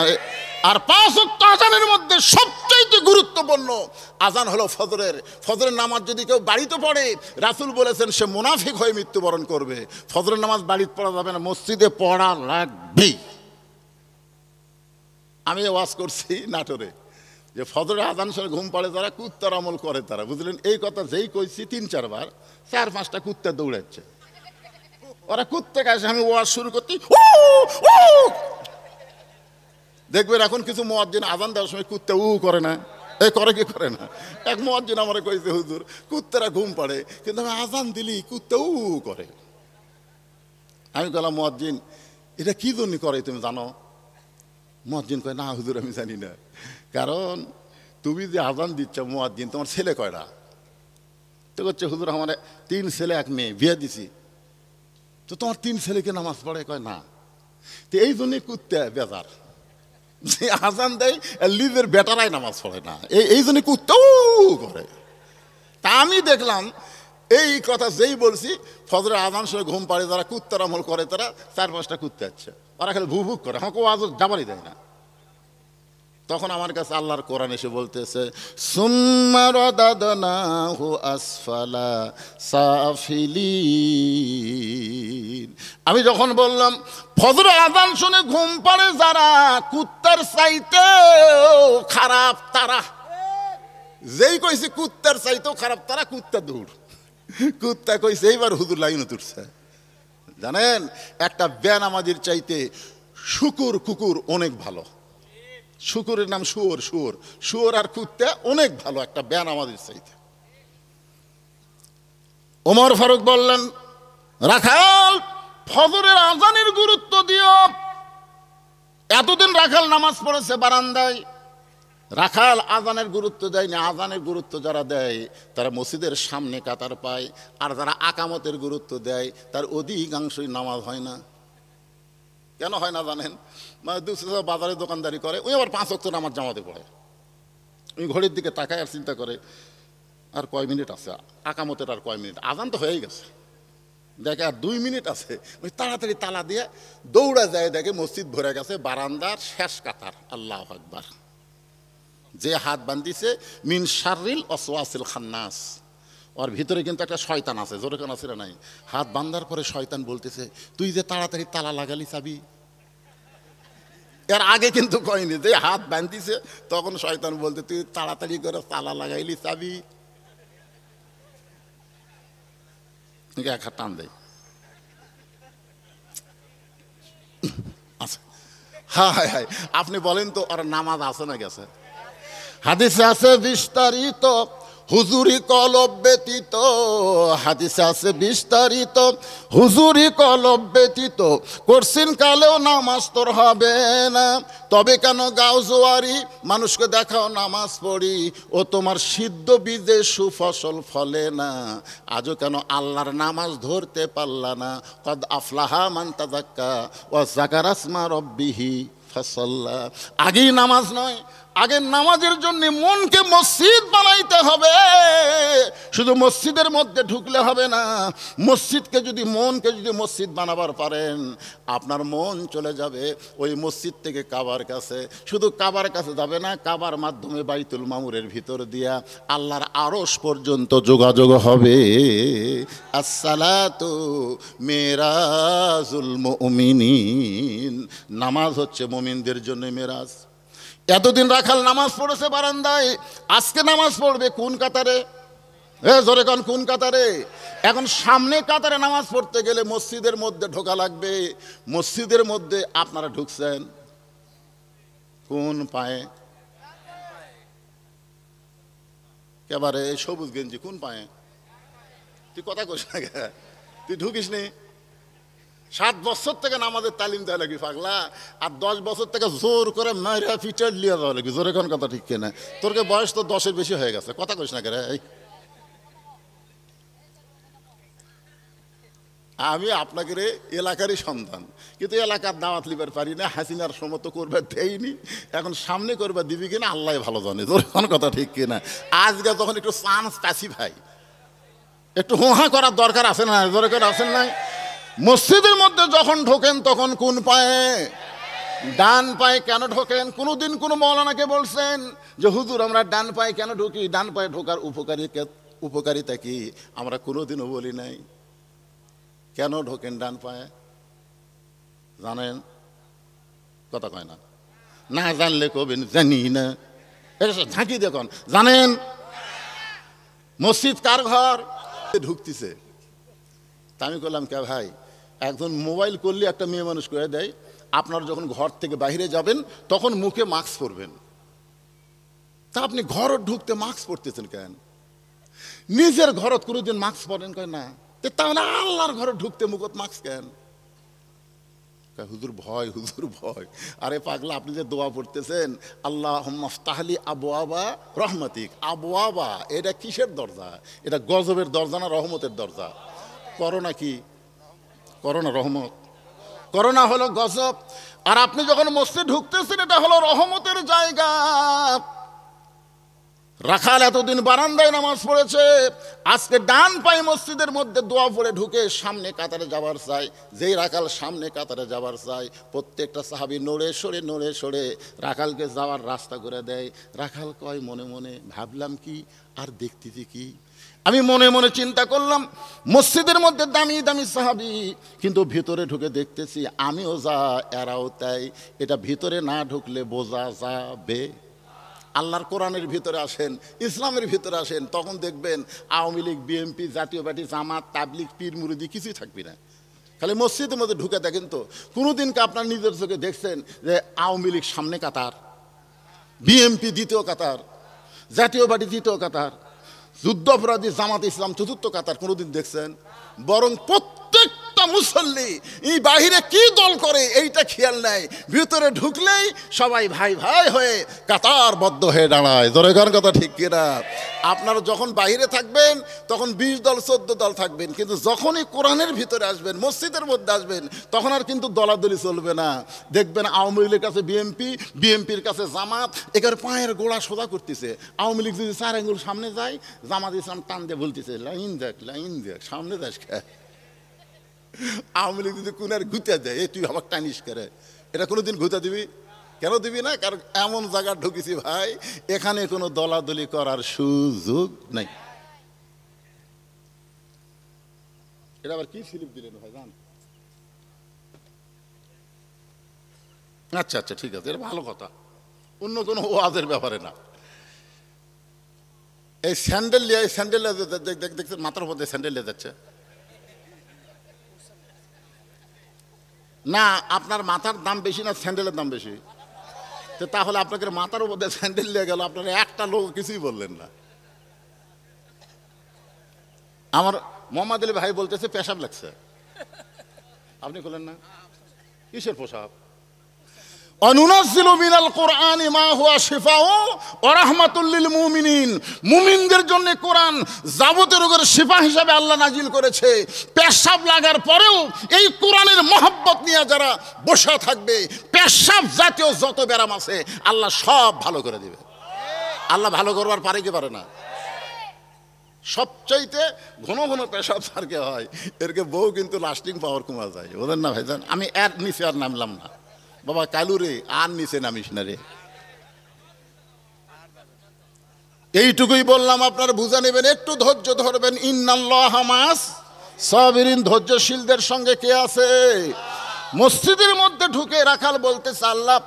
আর 5 ওয়াক্ত আজানের মধ্যে সবচেয়ে গুরুত্বপূর্ণ আজান হলো ফজরের। ফজরের নামাজ যদি কেউ বাড়িতে পড়ে, রাসূল বলেছেন সে মুনাফিক হয়ে মৃত্যুবরণ করবে। ফজরের নামাজ বাড়িতে পড়া যাবে না, মসজিদে পড়া লাগবে। আমি ওয়াজ করছি নাটোরে, যে ফজরের আজান শুনে ঘুম পাড়ে যারা, কুত্তার আমল করে তারা। বুঝলেন? এই কথা যেই কইছি 3-4 বার, 4-5টা কুত্তা দৌড়াচ্ছে। ওরা কুত্তে কাছে আমি ওয়াজ শুরু করতে, দেখবেন এখন কিছু মুয়াজ্জিন আজান দেওয়ার সময় কুত্তে করে না। এই করে কি করে না? এক মুয়াজ্জিন আমারে কইছে, হুজুর কুত্তারা ঘুম পাড়ে, কিন্তু আমি আজান দিলি কুত্তে করে। আমি বললাম, মুয়াজ্জিন এটা কি জন্য করে তুমি জানো? মুয়াজ্জিন কয়, না হুজুর আমি জানি না। কারণ তুমি যে আজান দিচ্ছ মুয়াজ্জিন, তোমার ছেলে কয়টা? তো করছে, হুজুর আমার 3 ছেলে 1 মেয়ে, বিয়ে দিছি। তো তোমার 3 ছেলেকে নামাজ পড়ে? কয় না। তো এই জন্যই কুত্তে বেজার, যে আজান দেয় লিজের বেটারাই নামাজ পড়ে না, এই জন্য কুত্তেও করে। তা আমি দেখলাম এই কথা যেই বলছি, ফজরের আজান শুনে ঘুম পাড়ে যারা, কুত্তার আমল করে তারা, 4-5টা কুত্তে আছে, ওরা খালি ভুক ভুক করে, আমাকে আজ যাবারই দেয় না। তখন আমার কাছে আল্লাহর কোরআন এসে বলতেছে, সুম্মা রাদাদনাহু আসফালা সাফিলিন। আমি যখন বললাম ফজরের আযান শুনে ঘুম পাড়ে যারা, কুত্তার চাইতেও খারাপ তারা। যেই কইছে কুত্তার চাইতেও খারাপ তারা, কুত্তা দূর। কুত্তা কইছে এইবার হুজুর লাইনে তুলছে। জানেন, একটা বেনামাজির চাইতে শুকুর কুকুর অনেক ভালো। শুকুরের নাম শুয়োর, শুয়োর শুয়োর আর কুত্তা অনেক ভালো একটা বেনামাজির চাইতে। ওমর ফারুক বললেন, রাখাল ফজরের আজানের গুরুত্ব দিও। এতদিন রাখাল নামাজ পড়েছে বারান্দায়, রাখাল আজানের গুরুত্ব দেয়নি। আজানের গুরুত্ব যারা দেয় তারা মসজিদের সামনে কাতার পায়, আর যারা আকামতের গুরুত্ব দেয় তার অধিকাংশই নামাজ হয় না। কেন হয় না জানেন? মানে বাজারে দোকানদারি করে, ওই আবার 5 ওয়াক্ত নামাজ জামাতে পড়ে। ওই ঘড়ির দিকে তাকায় আর চিন্তা করে, আর কয় মিনিট আছে, আকামতের আর কয় মিনিট, আজান তো হয়েই গেছে, দেখে আর 2 মিনিট আছে। ওই তাড়াতাড়ি তালা দিয়ে দৌড়া যায়, দেখে মসজিদ ভরে গেছে, বারান্দার শেষ কাতার। আল্লাহু আকবার। যে হাত বান্ধিছে মিন শাররিল ওয়াসওয়াসিল খান্নাস, ওর ভিতরে কিন্তু একটা শয়তান আছে। জোরে কেন আছে নাই? হাত বান্ধার পরে শয়তান বলতেছে, তুই যে তাড়াতাড়ি তালা লাগালি চাবি, এর আগে কিন্তু কয়নি, যে হাত বাঁধতিছে তখন শয়তান বলতে তুই তাড়াতাড়ি করে তালা লাগাইলি চাবি, এক হাত টান দেয়। আচ্ছা, হায় হায়, আপনি বলেন তো আর নামাজ আছে না গেছে? হাদিসে আছে বিস্তারিত, হুজুরি কলব ব্যতীত, হাদিসে আছে বিস্তারিত, হুজুরি কলব ব্যতীত করছিন কালেও নামাজ তোর হবে না। তবে কেন গাও জোয়ারি, মানুষকে দেখাও নামাজ পড়ি, ও তোমার সিদ্ধ বীজে সুফসল ফলে না। আজও কেন আল্লাহর নামাজ ধরতে পারলা না? কদ আফলাহা মান তাযাক্কা ওয়া যাকারা ইসমা রাব্বিহি ফাসাল্লা। আগেই নামাজ নয়, আগে নামাজের জন্য মনকে মসজিদ বানাইতে হবে। শুধু মসজিদের মধ্যে ঢুকলে হবে না, মসজিদকে যদি মনকে যদি মসজিদ বানাবার পারেন, আপনার মন চলে যাবে ওই মসজিদ থেকে কাবার কাছে। শুধু কাবার কাছে যাবে না, কাবার মাধ্যমে বাইতুল মামুরের ভিতর দিয়া আল্লাহর আরশ পর্যন্ত যোগাযোগ হবে। আসসালাতু মেরাজুল মুমিনিন, নামাজ হচ্ছে মুমিনদের জন্য মেরাজ। এতদিন রাখাল নামাজ পড়েছে বারান্দায়, আজকে নামাজ পড়বে কোন কাতারে? জোরে কোন কোন কাতারে? এখন সামনে কাতারে নামাজ পড়তে গেলে মসজিদের মধ্যে ঢোকা লাগবে। মসজিদের মধ্যে আপনারা ঢুকছেন কোন পায়ে? একেবারে সবুজ গেঞ্জি কোন পায়ে? তুই কথা কইস না, তুই ঢুকিস নি। 7 বছর থেকে নামাজের তালিম দেওয়া লাগবে পাগলা, আর 10 বছর থেকে জোর করে মাইরা ফিটার লিয়ে দেওয়া লাগবে। জোরে কোন কথা ঠিক কিনা? তোরকে বয়স তো 10-এর বেশি হয়ে গেছে, কথা কইস না কে? আমি আপনাকে রে এলাকারই সন্তান, কিন্তু এলাকার দাওয়াত লিবার পারি না, হাসিনার সমত করবে দেয়নি। এখন সামনে করবে দিবি কিনা আল্লাহ ভালো জানে। জোরে কোন কথা ঠিক কিনা? আজকে যখন একটু চান্স পাচ্ছি ভাই, একটু হোহা করার দরকার আছে না? জোরে করে আছেন নাই? মসজিদের মধ্যে যখন ঢোকেন তখন কোন পায়ে? ডান পায়ে। কেন ঢোকেন? কোনোদিন কোনো মৌলানাকে বলছেন যে হুজুর আমরা ডান পায়ে কেন ঢুকি? ডান পায়ে ঢোকার উপকারিতা কি? আমরা কোনোদিনও বলি নাই। কেন ঢোকেন ডান পায়ে জানেন? কথা কয় না, না জানলে কবেন জানি না। ঝাঁকি দেখুন, জানেন মসজিদ কার ঘর? ঢুকতেছে। তা আমি করলাম কে ভাই, একজন মোবাইল করলে একটা মেয়ে মানুষ করে দেয়, আপনারা যখন ঘর থেকে বাইরে যাবেন তখন মুখে মাস্ক পরবেন। তা আপনি ঘর ঢুকতে মাস্ক পরতেছেন কেন? নিজের ঘরত কোনোদিন মাস্ক পরেন? কয় না। তাহলে আল্লাহর ঘরে ঢুকতে মুখত মাস্ক কেন? হুজুর ভয়, হুজুর ভয়। আরে পাগলা, আপনি যে দোয়া পড়তেছেন আল্লাহুম্মা ইফতাহলি আবওয়াবা রহমাতিক, আবওয়াবা এটা কিসের দরজা? এটা গজবের দরজা না রহমতের দরজা? করোনা কি? করোনা রহমত? করোনা হলো গজব। আর আপনি যখন মসজিদে ঢুকতেছেন এটা হলো রহমতের জায়গা। রাখাল এতদিন বারান্দায় নামাজ পড়েছে, আজকে ডান পায়ে মসজিদের মধ্যে দোয়া পড়ে ঢুকে সামনে কাতারে যাবার চাই। যেই রাখাল সামনে কাতারে যাবার চাই, প্রত্যেকটা সাহাবী নড়ে সরে রাখালকে যাওয়ার রাস্তা করে দেয়। রাখাল কয় মনে মনে, ভাবলাম কি আর দেখতেছি কি? আমি মনে মনে চিন্তা করলাম মসজিদের মধ্যে দামি দামি সাহাবী, কিন্তু ভিতরে ঢুকে দেখতেছি আমিও যা এরাও তাই। এটা ভিতরে না ঢুকলে বোঝা যাবে। আল্লাহর কোরআনের ভিতরে আসেন, ইসলামের ভিতরে আসেন, তখন দেখবেন আওয়ামী লীগ, বিএনপি, জাতীয় পার্টি, জামাত, তাবলিগ, পীর মুরিদি কিছুই থাকবে না। খালি মসজিদের মধ্যে ঢুকে দেখেন তো কোনোদিন কি আপনার নিজের চোখে দেখছেন যে আওয়ামী লীগ সামনে কাতার, বিএনপি দ্বিতীয় কাতার, জাতীয় পার্টি তৃতীয় কাতার, যুদ্ধাপরাধী জামাত ইসলাম চতুর্থ কাতার? কোনোদিন দেখছেন? বরং প্রত্যেকটা মুসল্লি এই বাহিরে কি দল করে এইটা খেয়াল নাই, ভিতরে ঢুকলেই সবাই ভাই ভাই হয়ে কাতারবদ্ধ হয়ে দাঁড়ায়। দরকার কথা ঠিক কিনা? আপনারা যখন বাইরে থাকবেন তখন 20 দল 14 দল থাকবেন, কিন্তু যখনই কোরআনের ভিতরে আসবেন, মসজিদের মধ্যে আসবেন, তখন আর কিন্তু দলাদলি চলবে না। দেখবেন আওয়ামী লীগের কাছে বিএনপি, বিএনপির কাছে জামাত, এখানে পায়ের গোড়া সোজা করতেছে। আওয়ামী লীগ যদি 4 আঙ্গুল সামনে যায়, জামাত ইসলাম টান দিয়ে বলতেছে লাইন দেখ, লাইন দেখ, সামনে যাস কে? আওয়ামী লীগ যদি কোনার ঘুতে দেয়, তুই আমার টানিস করে, এটা কোনোদিন ঘুতে দিবি? কেন দিবি না? কারণ এমন জায়গা ঢুকেছি ভাই, এখানে কোনো দলাদলি করার সুযোগ নাই। এটা আবার কি স্লিপ দিলেন ভাই জান? আচ্ছা আচ্ছা, ঠিক আছে, এটা ভালো কথা, অন্য কোনো ওয়াজের ব্যাপারে না। এই স্যান্ডেল নিয়ে, এই স্যান্ডেল দেখছেন মাথার মধ্যে স্যান্ডেল নিয়ে যাচ্ছে না, আপনার মাথার দাম বেশি না স্যান্ডেলের দাম বেশি? তো তাহলে আপনাকে মাথার মধ্যে স্যান্ডেল নিয়ে গেল, আপনারা একটা লোক কিছুই বললেন না। আমার মোহাম্মদ আলী ভাই বলতেছে পেশাব লাগছে, আপনি বললেন না কিসের পেশাব? অনুনাজ্জিলু মিনাল কুরআনি মা হুয়া শিফাউ ওয়া রাহমাতুল লিল মুমিনিন, মুমিনদের জন্য কোরআন যাবতীয় রোগের শিফা হিসাবে আল্লাহ নাজিল করেছে। পেশাব লাগার পরেও এই কোরআনের মহব্বত নিয়ে যারা বসে থাকবে, পেশাব জাতীয় যত ব্যারাম আছে আল্লাহ সব ভালো করে দিবে। আল্লাহ ভালো করবার পারে কি পারে না? সবচাইতে ঘন ঘন পেশাব সারকে হয়, এরকে বউ কিন্তু লাস্টিং পাওয়ার কমা যায়, বলেন না ভাইজান? আমি এর নিচে আর নামলাম না বাবা, কালু রে আর নিচে নামিস না রে। এইটুকুই বললাম, আপনারা বুঝা নেবেন, একটু ধৈর্য ধরবেন। ইন্নাল্লাহা মাস সাবিরিন, ধৈর্যশীলদের সঙ্গে কে আছে? মসজিদের মধ্যে ঢুকে রাখাল বলতেছে, আল্লাহ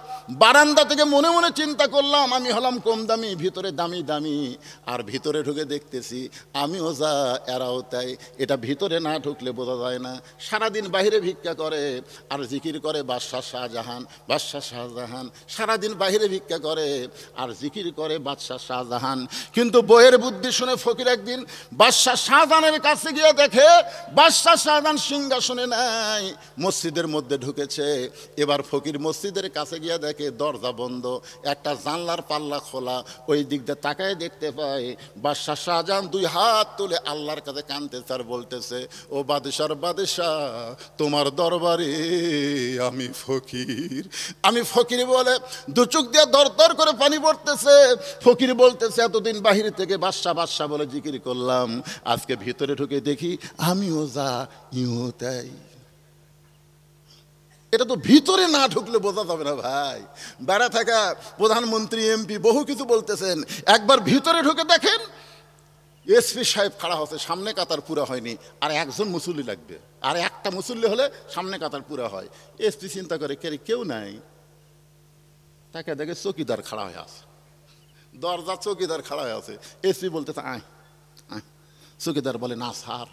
বারান্দা থেকে মনে মনে চিন্তা করলাম আমি হলাম কম দামি, ভিতরে দামি দামি, আর ভিতরে ঢুকে দেখতেছি আমিও যা এরাও তাই। এটা ভিতরে না ঢুকলে বোঝা যায় না। সারাদিন বাইরে ভিক্ষা করে আর জিকির করে বাদশাহ শাহজাহান, বাদশাহ শাহজাহান। সারাদিন বাইরে ভিক্ষা করে আর জিকির করে বাদশাহ শাহজাহান। কিন্তু বইয়ের বুদ্ধি শুনে ফকির একদিন বাদশাহ শাহজাহানের কাছে গিয়ে দেখে বাদশাহ শাহজাহান সিংহাসনে নাই, মসজিদের মধ্যে ঢুকেছে। এবার ফকির মসজিদের কাছে গিয়ে দেখে দরজা বন্ধ, একটা জানলার পাল্লা খোলা। ওই দিক দিয়ে তাকায় দেখতে পায় বাদশাহ শাহজাহান দুই হাত তুলে আল্লাহর কাছে কাঁদতেছে আর বলতেছে, ও বাদশার বাদশাহ, তোমার দরবারে আমি ফকির, আমি ফকির বলে দু চোখ দিয়ে দর দর করে পানি পড়তেছে। ফকির বলতেছে, এতদিন বাহির থেকে বাদশাহ বাদশাহ বলে জিকির করলাম, আজকে ভিতরে ঢুকে দেখি আমিও যা ইও তাই। এটা তো ভিতরে না ঢুকলে বোঝা যাবে না ভাই। বেড়া থাকা প্রধানমন্ত্রী এমপি বহু কিছু বলতেছেন, একবার ভিতরে ঢুকে দেখেন এসপি সাহেব খাড়া হচ্ছে, সামনে কাতার পুরা হয়নি, আর একজন মুসল্লি লাগবে, আর একটা মুসল্লি হলে সামনে কাতার পুরা হয়। এসপি চিন্তা করে কেউ নাই, তাকে দেখে চৌকিদার খাড়া হয়ে আছে, দরজা চৌকিদার খাড়া হয়ে আছে। এসপি বলতেছে আয় আয়, চৌকিদার বলে না স্যার।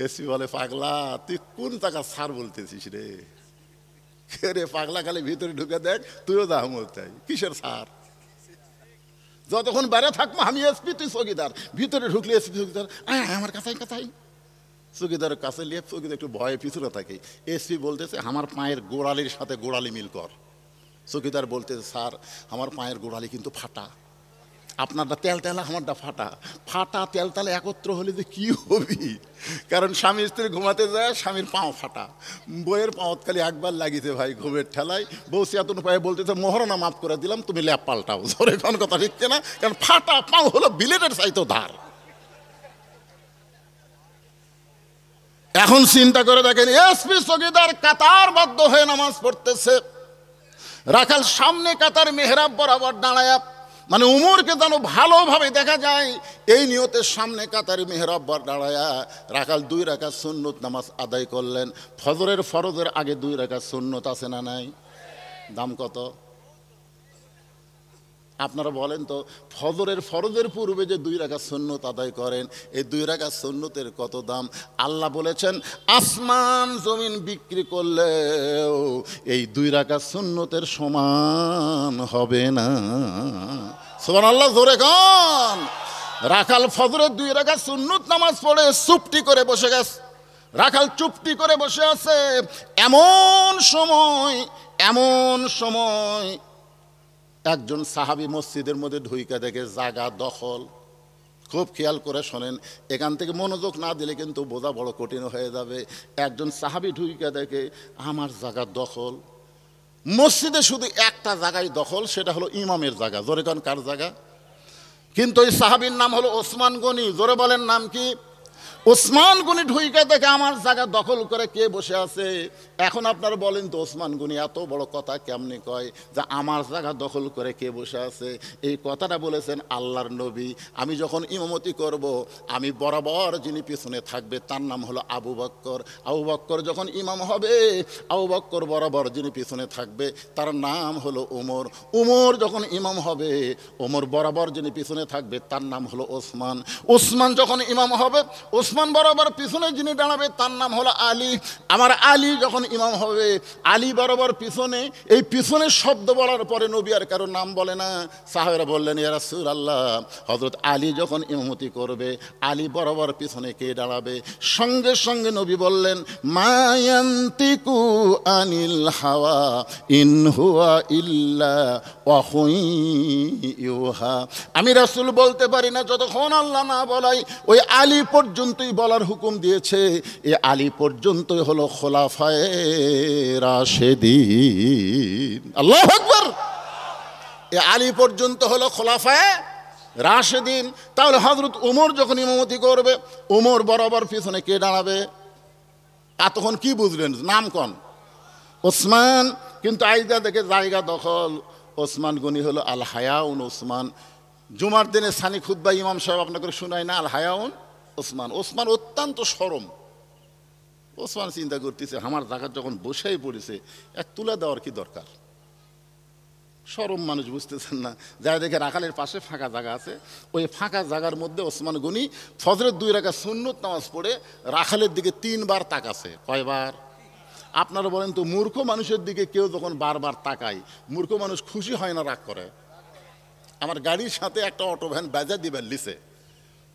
এসপি বলে, পাগলা তুই কোন টাকা সার বলতেছিস রে? রে পাগলা, খালি ভিতরে ঢুকে দেখ, তুইও যা তাই, কিসের সার? যতক্ষণ বাইরে থাকবো আমি এসপি, তুই চৌকিদার। ভিতরে ঢুকলে এসপি চৌকিদার আমার কাছাই কাছাই, চৌকিদারের কাছে নিয়ে চৌকিদার একটু ভয়ে পিছনে থাকে। এসপি বলতেছে আমার পায়ের গোড়ালির সাথে গোড়ালি মিল কর। চৌকিদার বলতেছে, স্যার আমার পায়ের গোড়ালি কিন্তু ফাটা, আপনারটা তেলতেলা আমারটা ফাটা। ফাটা তেলতেলা একত্র হলে যে কী হবি? কারণ স্বামী স্ত্রী ঘুমাতে যায়, স্বামীর পাও ফাটা, বইয়ের পাওত খালি একবার লাগিতে ভাই ঘুমের ঠেলায়। বউ চেতন পায়ে বলতেছে, মোহরনা মাফ করে দিলাম, তুমি ল্যাপ পাল্টাও। জোরে কোন কথা ঠিক না? কারণ ফাটা পাও হলো বিলেটের চাইতো ধার। এখন চিন্তা করে দেখেন, এসপি চৌকিদার কাতারবদ্ধ হয়ে নামাজ পড়তেছে, রাখাল সামনে কাতার মেহরাব বরাবর দাঁড়ায়, মানে উমরকে যেন ভালোভাবে দেখা যায় এই নিয়তের সামনে কাতার মেহরাব দাঁড়ায়া রাখাল 2 রাকাত সুন্নত নামাজ আদায় করলেন। ফজরের ফরজের আগে 2 রাকাত সুন্নত আছে না নাই? দাম কত আপনারা বলেন তো? ফজরের ফরজের পূর্বে যে 2 রাকাত সুন্নত আদায় করেন, এই 2 রাকাত সুন্নতের কত দাম? আল্লাহ বলেছেন আসমান জমিন বিক্রি করলেও এই 2 রাকাত সুন্নতের সমান হবে না। সুবহানাল্লাহ, জোরে গান। রাখাল ফজরের 2 রাকাত সুন্নত নামাজ পড়ে চুপটি করে বসে গেছে। রাখাল চুপটি করে বসে আছে। এমন সময় একজন সাহাবী মসজিদের মধ্যে ঢুইকা দেখে জায়গা দখল। খুব খেয়াল করে শোনেন, এখান থেকে মনোযোগ না দিলে কিন্তু বোঝা বড় কঠিন হয়ে যাবে। একজন সাহাবী ঢুইকা দেখে আমার জায়গা দখল। মসজিদে শুধু একটা জায়গায় দখল, সেটা হলো ইমামের জায়গা। জোরে কোন কার জায়গা? কিন্তু ওই সাহাবীর নাম হলো ওসমান গনি। জোরে বলেন নাম কি? ওসমান গনি ঢুইকে দেখে আমার জায়গা দখল করে কে বসে আছে। এখন আপনারা বলেন তো ওসমান গনি এত বড় কথা কেমনে কয় যে আমার জায়গা দখল করে কে বসে আছে? এই কথাটা বলেছেন আল্লাহর নবী। আমি যখন ইমামতি করব, আমি বরাবর যিনি পিছনে থাকবে তার নাম হলো আবু বকর। আবু বকর যখন ইমাম হবে, আবু বকর বরাবর যিনি পিছনে থাকবে তার নাম হলো উমর। উমর যখন ইমাম হবে, উমর বরাবর যিনি পিছনে থাকবে তার নাম হলো ওসমান। ওসমান যখন ইমাম হবে, ওসমান বরাবর পিছনে যিনি দাঁড়াবে তার নাম হলো আলী। আমার আলী যখন ইমাম হবে, আলী বরাবর পিছনে। এই পিছনের শব্দ বলার পরে নবী আর কারো নাম বলে না। সাহাবারা বললেন, ইয়া রাসূলুল্লাহ, হযরত আলী যখন ইমামতি করবে, আলী বরাবর পিছনে কে দাঁড়াবে? সঙ্গে সঙ্গে নবী বললেন, মা ইয়ান্তিকু আনিল হাওয়া ইন হুয়া ইল্লা ওয়াহয়ুন ইউহা। আমি রাসূল বলতে পারি না যতক্ষণ আল্লাহ না বলাই। ওই আলী পর্যন্তই বলার হুকুম দিয়েছে। এ আলী পর্যন্তই হলো খোলাফায়ে রাশেদিন। আল্লাহু আকবার। এ আলী পর্যন্ত হলো খোলাফায়ে রাশেদিন। তাহলে হযরত উমর যখন ইমামতি করবে, উমর বরাবর পিছনে কে দাঁড়াবে? তখন কি বুঝলেন? নাম কোন? ওসমান। কিন্তু আইদা দেখে জায়গা দখল। ওসমান গনি হলো আল হায়াউন ওসমান। জুমার দিনে সানি খুতবা ইমাম সাহেব আপনাকে শোনায় না আল হায়াউন ওসমান। ওসমান অত্যন্ত শরম। ওসমান চিন্তা করতেছে, আমার জায়গা যখন বসেই পড়েছে, এক তুলে দেওয়ার কি দরকার? শরম মানুষ বুঝতেছেন না। যারা দেখে রাখালের পাশে ফাঁকা জায়গা আছে, ওই ফাঁকা জায়গার মধ্যে ওসমান গনি ফজরের 2 রাকাত সুন্নত নামাজ পড়ে রাখালের দিকে 3 বার তাকাছে। কয়বার? আপনারা বলেন তো, মূর্খ মানুষের দিকে কেউ যখন বারবার তাকায়, মূর্খ মানুষ খুশি হয় না রাগ করে? আমার গাড়ির সাথে একটা অটো ভ্যান বাজা দিবার লিছে,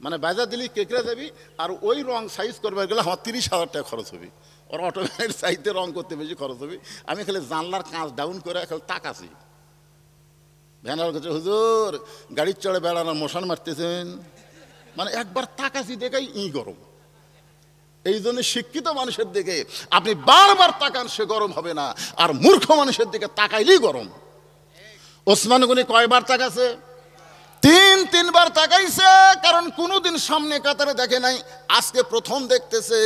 মানে বাজা দিলি কেকড়ে যাবি, আর ওই রং সাইজ করবার গেলে আমার 30,000 টাকা খরচ হবে। ওর অটো ভ্যানের সাইজে রং করতে বেশি খরচ হবে। আমি খালি জানলার কাঁচ ডাউন করে খালি তাকাছি। ভ্যানার কাছে, হুজুর গাড়ির চড়ে বেড়ানোর মশান মারতেছেন, মানে একবার তাকাছি দেখাই গরম। এই জন্য শিক্ষিত মানুষের দিকে আপনি বারবার তাকান, সে গরম হবে না। আর মূর্খ মানুষের দিকে তাকাইলেই গরম। ওসমান গনি কয়বার তাকাছে? 3 বার তাকাইছে। কারণ কোনোদিন সামনে কাতারে দেখে নাই, আজকে প্রথম দেখতেছে।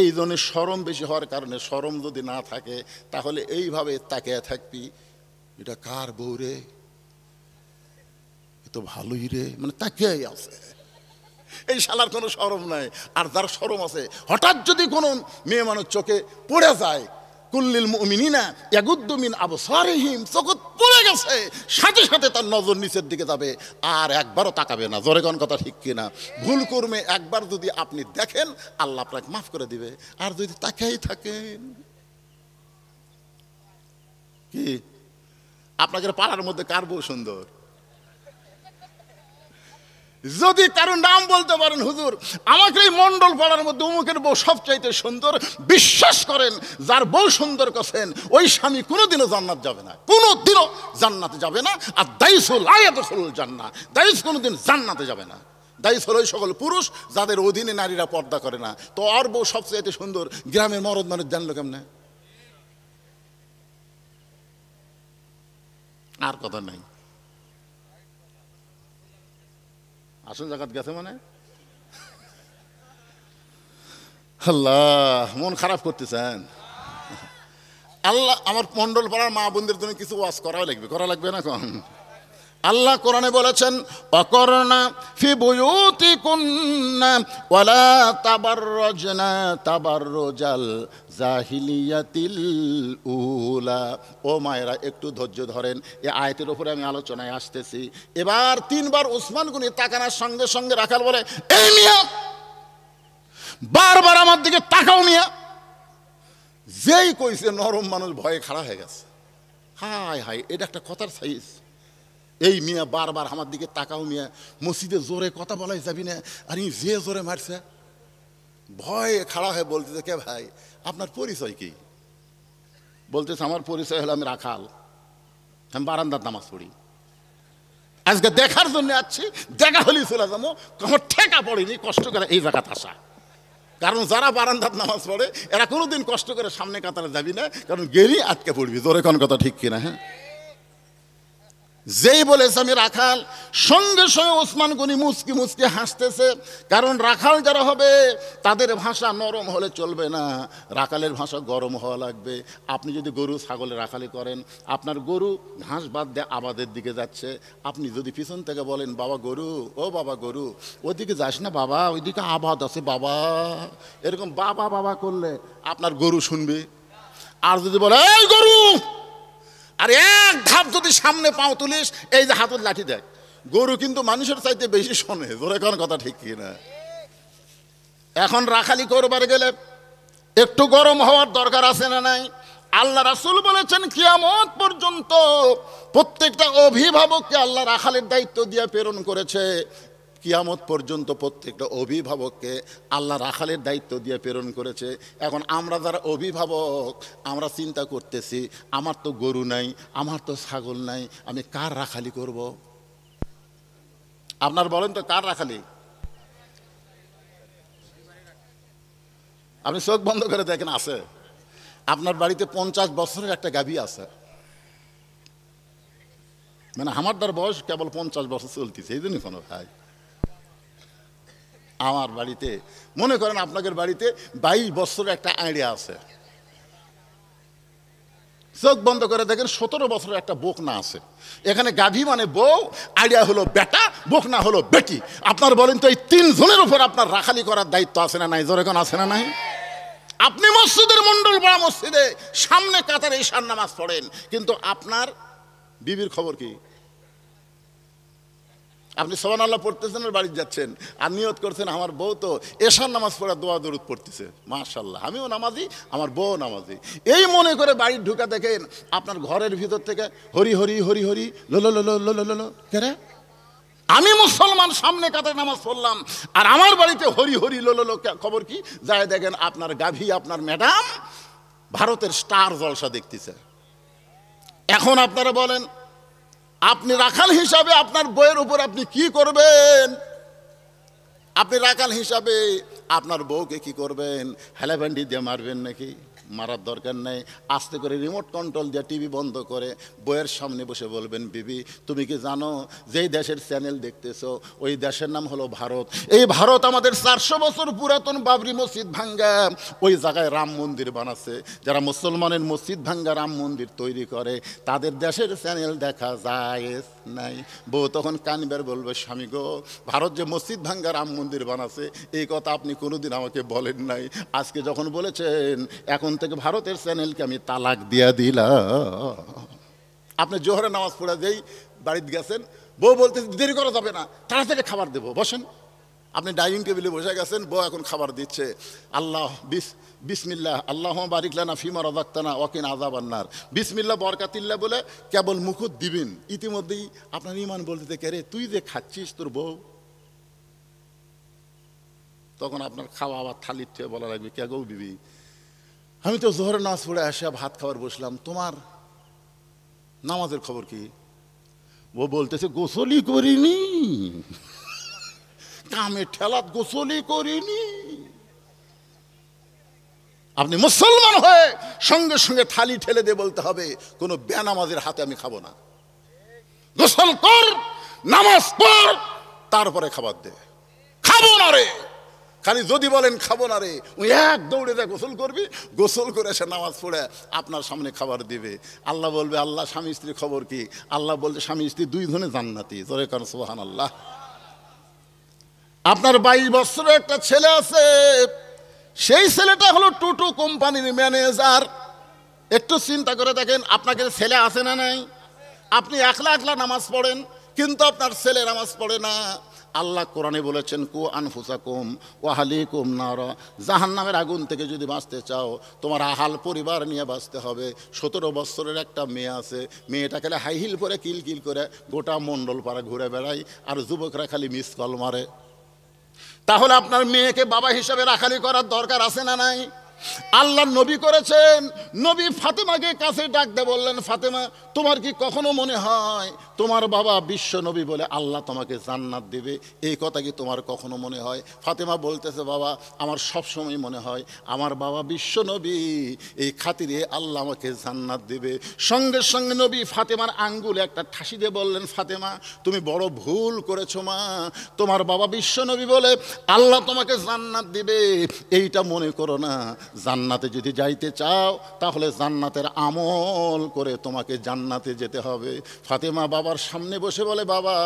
এই জন্য শরম বেশি হওয়ার কারণে, শরম যদি না থাকে তাহলে এইভাবে তাকিয়ে থাকবি, এটা কার বউ রে, এ তো ভালোই রে, মানে তাকিয়ে আছে। এই শালার কোনো শরম নাই। আর যার শরম আছে, হঠাৎ যদি কোনো মেয়ে মানুষ চোখে পড়ে যায়, কুল্লিল মুমিনিনা ইয়াগুদ্দু মিন আবসারিহিম, চোখ পড়ে গেছে, সাথে সাথে তার নজর নিচের দিকে যাবে, আর একবারও তাকাবে না। জোরে কোন কথা ঠিক কিনা? ভুল কর্মে একবার যদি আপনি দেখেন, আল্লাহ আপনাকে মাফ করে দিবে। আর যদি তাকিয়েই থাকেন, কি আপনাদের পাড়ার মধ্যে কার বউ সুন্দর? যদি কারো নাম বলতে পারেন, হুজুর আমাকে এই মন্ডল পাড়ার মধ্যে অমুকের বউ সবচাইতে সুন্দর, বিশ্বাস করেন যার বউ সুন্দর করছেন ওই স্বামী কোনোদিনও জান্নাত যাবে না, কোনোদিনও জান্নাতে যাবে না। আর দাইসুল আয়াতুল জান্নাহ, দাইস কোনোদিন জান্নাতে যাবে না। দাইস হলো ওই সকল পুরুষ যাদের অধীনে নারীরা পর্দা করে না। তো আর বউ সবচাইতে সুন্দর গ্রামের মরদ মানুষ জানলো কেমনে? আর কথা নাই। আসল জায়গা গেছে মানে আল্লাহ, মন খারাপ করতেছেন। আল্লাহ আমার মন্ডল পাড়ার মা বোনদের জন্য কিছু ওয়াজ করা লাগবে না কোন? আল্লাহ কোরআনে বলেছেন, ওয়াকরনা ফি বুয়ুতিকুন্না ওয়ালা তাবাররাজনা তাবাররুজাল জাহিলিয়াতিল উলা। ও মায়েরা একটু ধৈর্য ধরেন, এই আয়াতের উপরে আমি আলোচনায় আসতেছি। এবার 3 বার ওসমান গনি তাকানোর সঙ্গে সঙ্গে রাখাল বলে, এই মিয়া বারবার আমার দিকে তাকাও মিয়া। যেই কইছে নরম মানুষ ভয়ে খাড়া হয়ে গেছে। হায় হায়, এটা একটা কথার সাইজ। এই মিয়া বারবার আমার দিকে তাকাও মিয়া, মসজিদে জোরে কথা বলাই যাবি না। আর যে জোরে মারছে, ভয়ে খাড়া হয়ে বলতেছে, কে ভাই আপনার পরিচয় কি? বলতেছে, আমার পরিচয় হলো আমি রাখাল, আমি বারান্দার নামাজ পড়ি। আজকে দেখার জন্য আসছি, দেখা হলেই চলে যাবো, আমার ঠেকা পড়েনি কষ্ট করে এই জায়গাতে আসা। কারণ যারা বারান্দার নামাজ পড়ে এরা কোনোদিন কষ্ট করে সামনে কাতারে যাবি না, কারণ গেলি আটকে পড়বি। জোরে কোন কথা ঠিক কিনা? হ্যাঁ, যেই বলেছে আমি রাখাল, সঙ্গে সঙ্গে ওসমান গনি মুচকি মুচকি হাসতেছে। কারণ রাখাল যারা হবে তাদের ভাষা নরম হলে চলবে না, রাখালের ভাষা গরম হওয়া লাগবে। আপনি যদি গরু ছাগলে রাখালি করেন, আপনার গরু ঘাস বাদ দিয়ে আবাদের দিকে যাচ্ছে, আপনি যদি পিছন থেকে বলেন বাবা গরু, ও বাবা গরু, ওইদিকে যাস না বাবা, ওইদিকে আবাদ আছে বাবা, এরকম বাবা বাবা করলে আপনার গরু শুনবে। আর যদি বলে এই গরু, আর এক ধাপ যদি সামনে পাও তুলিস, এই যে হাতের লাঠি দেখ, গরু কিন্তু মানুষের চাইতে বেশি শোনে। ধরে কোন কথা ঠিক কিনা? এখন রাখালি করবার গেলে একটু গরম হওয়ার দরকার আছে না নাই? আল্লাহ রাসূল বলেছেন কিয়ামত পর্যন্ত প্রত্যেকটা অভিভাবককে আল্লাহ রাখালের দায়িত্ব দিয়ে প্রেরণ করেছে। কিয়ামত পর্যন্ত প্রত্যেকটা অভিভাবককে আল্লাহ রাখালের দায়িত্ব দিয়ে প্রেরণ করেছে। এখন আমরা যারা অভিভাবক, আমরা চিন্তা করতেছি আমার তো গরু নাই, আমার তো ছাগল নাই, আমি কার রাখালি করব? আপনার বলেন তো কার রাখালি? আপনি চোখ বন্ধ করে দেখেন, আছে আপনার বাড়িতে 50 বছরের একটা গাভী আছে, মানে আমার তার বয়স কেবল 50 বছর চলতেছে, এই জন্য কোনো ভাই আমার বাড়িতে মনে করেন আপনাদের বাড়িতে 22 বছরের একটা আইডিয়া আছে, চোখ বন্ধ করে দেখেন 17 বছরের একটা বকনা আছে। এখানে গাভী মানে বউ, আইডিয়া হলো বেটা, বকনা হলো বেটি। আপনার বলেন তো এই 3 জনের উপর আপনার রাখালি করার দায়িত্ব আছে না নাই? জোরে কোন আছে না নাই? আপনি মসজিদের মন্ডল পাড়া মসজিদে সামনে কাতারে ঈশার নামাজ পড়েন, কিন্তু আপনার বিবির খবর কি? আপনি সুবহানাল্লাহ পড়তেছেন আর বাড়ি যাচ্ছেন, আর নিয়ত করছেন আমার বউ তো এশার নামাজ পড়া দোয়া দরুদ পড়তেছে, মাশাআল্লাহ আমিও নামাজি, আমার বউ নামাজি, এই মনে করে বাড়ি ঢুকা দেখেন আপনার ঘরের ভিতর থেকে হরি হরি হরি হরি লোলো লোলো লোলো লোলো। কেরে আমি মুসলমান, সামনে কাতারে নামাজ পড়লাম, আর আমার বাড়িতে হরি হরি লোলো লো, খবর কি? যায় দেখেন আপনার গাভী, আপনার ম্যাডাম ভারতের স্টার জলসা দেখতেছে। এখন আপনারা বলেন আপনি রাখাল হিসাবে আপনার বউয়ের উপর আপনি কি করবেন? আপনি রাখাল হিসাবে আপনার বউকে কি করবেন? হেলাভেন্ডি দিয়ে মারবেন নাকি? মারার দরকার নেই, আস্তে করে রিমোট কন্ট্রোল দিয়ে টিভি বন্ধ করে বউয়ের সামনে বসে বলবেন বিবি তুমি কি জানো যেই দেশের চ্যানেল দেখতেছো ওই দেশের নাম হলো ভারত। এই ভারত আমাদের 400 বছর পুরাতন বাবরি মসজিদ ভাঙ্গা, ওই জায়গায় রাম মন্দির বানাচ্ছে। যারা মুসলমানের মসজিদ ভাঙ্গা রাম মন্দির তৈরি করে তাদের দেশের চ্যানেল দেখা যায় নাই। বউ তখন কানবার বলবে স্বামী গো, ভারত যে মসজিদ ভাঙ্গা রাম মন্দির বানাচ্ছে এই কথা আপনি কোনোদিন আমাকে বলেন নাই, আজকে যখন বলেছেন এখন থেকে ভারতের চ্যানেলকে আমি তালাক দিয়া দিলাম। আপনি জোহরে নামাজ পড়া যেই বাড়িতে গেছেন, বউ বলতে দেরি করা যাবে না, তাড়াতাড়ি খাবার দেবো, বসেন। আপনি ডাইনিং টেবিলে বসে গেছেন, বউ এখন খাবার দিচ্ছে, আল্লাহ বিসমিল্লাহ আল্লাহ বারিক লানা ফিমা রাযাকতানা ওয়াকিনা আযাবান্নার, বিসমিল্লাহ বরকাতিল্লাহ বলে কেবল মুখত দিবেন, ইতিমধ্যেই আপনার ঈমান বলতে কে রে তুই যে খাচ্ছিস তোর বউ, তখন আপনার খাওয়া আবার থালির থেকে বলা লাগবে কে গো বিবি আমি তো জোহরে নামাজ পড়ে আসা ভাত খাবার বসলাম, তোমার নামাজের খবর কি? ও বলতেছে গোসলই করিনি, কামে ঠেলাত গোসলই করিনি। আপনি মুসলমান হয়ে সঙ্গে সঙ্গে থালি ঠেলে দিয়ে বলতে হবে কোনো বেনামাজের হাতে আমি খাবো না, গোসল কর, নামাজ পড়, তারপরে খাবার দে, খাবো না রে। খালি যদি বলেন খাবো না রে, ওই এক দৌড়ে যা গোসল করবি, গোসল করে সে নামাজ পড়ে আপনার সামনে খাবার দিবে। আল্লাহ বলবে আল্লাহ স্বামী স্ত্রীর খবর কি? আল্লাহ বলছে স্বামী স্ত্রী 2 জনে জান্নাতি, জোরে কারণ সুবহানাল্লাহ। আপনার 22 বছরের একটা ছেলে আছে, সেই ছেলেটা হলো টুটু কোম্পানির ম্যানেজার। একটু চিন্তা করে দেখেন আপনাকে ছেলে আছে না নাই? আপনি একলা একলা নামাজ পড়েন, কিন্তু আপনার ছেলে নামাজ পড়ে না। আল্লাহ কোরআনে বলেছেন কু আনফুসাকুম ওয়া আহলিকুম নারা, জাহান্নামের আগুন থেকে যদি বাঁচতে চাও তোমার আহাল পরিবার নিয়ে বাঁচতে হবে। 17 বছরের একটা মেয়ে আছে, মেয়েটা খালি হাই হিল পরে কিলকিল করে গোটা মণ্ডল পাড়া ঘুরে বেড়ায়, আর যুবকরা খালি মিস কল মারে। তাহলে আপনার মেয়েকে বাবা হিসাবে রাখালি করার দরকার আছে না নাই? আল্লাহ নবী করেছেন। নবী ফাতেমাকে কাছে ডাক দিয়ে বললেন, ফাতেমা, তোমার কি কখনো মনে হয় তোমার বাবা বিশ্ব নবী বলে আল্লাহ তোমাকে জান্নাত দেবে? এই কথা কি তোমার কখনো মনে হয়? ফাতেমা বলতেছে, বাবা, আমার সবসময় মনে হয় আমার বাবা বিশ্ব নবী, এই খাতিরে আল্লাহ আমাকে জান্নাত দেবে। সঙ্গে সঙ্গে নবী ফাতেমার আঙ্গুলে একটা ঠাসি দিয়ে বললেন, ফাতেমা, তুমি বড় ভুল করেছো মা। তোমার বাবা বিশ্ব নবী বলে আল্লাহ তোমাকে জান্নাত দিবে এইটা মনে করো না। জান্নাতে যদি যাইতে চাও তাহলে জান্নাতের আমল করে তোমাকে জান্নাতে যেতে হবে। ফাতেমা বাবার সামনে বসে বলে, বাবা,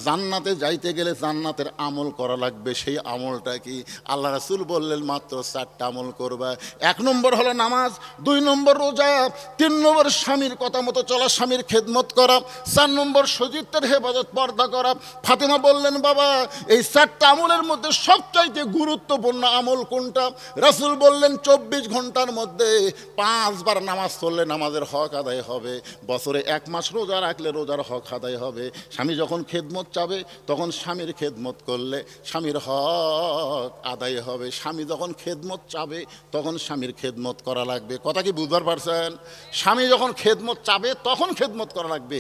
জান্নাতে যাইতে গেলে জান্নাতের আমল করা লাগবে। সেই আমলটা কি? আল্লাহ রাসূল বললেন, মাত্র 4টা আমল করবা। 1 নম্বর হলো নামাজ, 2 নম্বর রোজা, 3 নম্বর স্বামীর কথা মতো চলা, স্বামীর খেদমত করা, 4 নম্বর সতীত্বের হেফাজত, পর্দা করা। ফাতেমা বললেন, বাবা, এই 4টা আমলের মধ্যে সবচাইতে গুরুত্বপূর্ণ আমল কোনটা? রাসূল বললেন, 24 ঘন্টার মধ্যে 5 বার নামাজ পড়লে নামাজের হক আদায় হবে, বছরে 1 মাস রোজা রাখলে রোজার হক আদায় হবে। স্বামী যখন খেদমত চাবে তখন স্বামীর খেদমত করলে স্বামীর হক আদায় হবে। স্বামী যখন খেদমত চাবে তখন স্বামীর খেদমত করা লাগবে। কথা কি বুঝবার পারছেন? স্বামী যখন খেদমত চাবে তখন খেদমত করা লাগবে,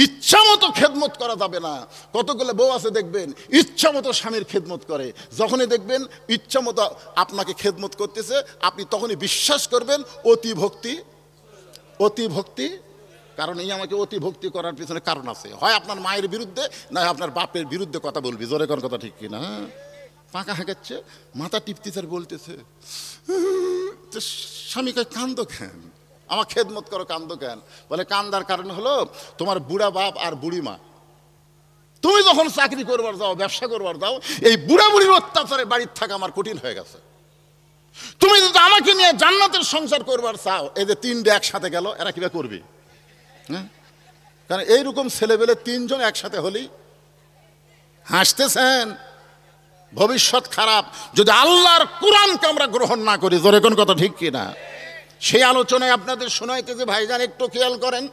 ইচ্ছা মতো খেদমত করা যাবে না। কতগুলো বউ আছে দেখবেন ইচ্ছা মতো স্বামীর খেদমত করে, যখনই দেখবেন ইচ্ছা মতো আপনাকে খেদমত করতেছে আপনি তখনই বিশ্বাস করবেন অতি ভক্তি, অতি ভক্তি। কারণ এই আমাকে অতি ভক্তি করার পিছনে কারণ আছে, হয় আপনার মায়ের বিরুদ্ধে, না আপনার বাপের বিরুদ্ধে কথা বলবি। জোরে কোন কথা ঠিক কিনা? পাকা হাঁকাচ্ছে, মাথা টিপতেছে আর বলতেছে, স্বামীকে কান্দ কেন? আমার খেদমত করো, কান্দ কেন? বলে, কান্দার কারণ হলো তোমার বুড়া বাপ আর বুড়ি মা, তুমি যখন চাকরি করবার যাও, ব্যবসা করবার যাও, এই বুড়া বুড়ির অত্যাচারে বাড়ির থাকা আমার কঠিন হয়ে গেছে। তুমি যদি আমাকে নিয়ে জান্নাতের সংসার করবার চাও, এই যে 3টে একসাথে গেল, এরা কিভাবে করবে? হ্যাঁ, কারণ এইরকম ছেলেবেলে 3 জন একসাথে হলেই হাসতেছেন, ভবিষ্যৎ খারাপ যদি আল্লাহর কোরআনকে আমরা গ্রহণ না করি। জোরে কোন কথা ঠিক কিনা? সেই আলোচনায় আপনাদের শোনাইতেছে, ভাইজান একটু খেয়াল করেন।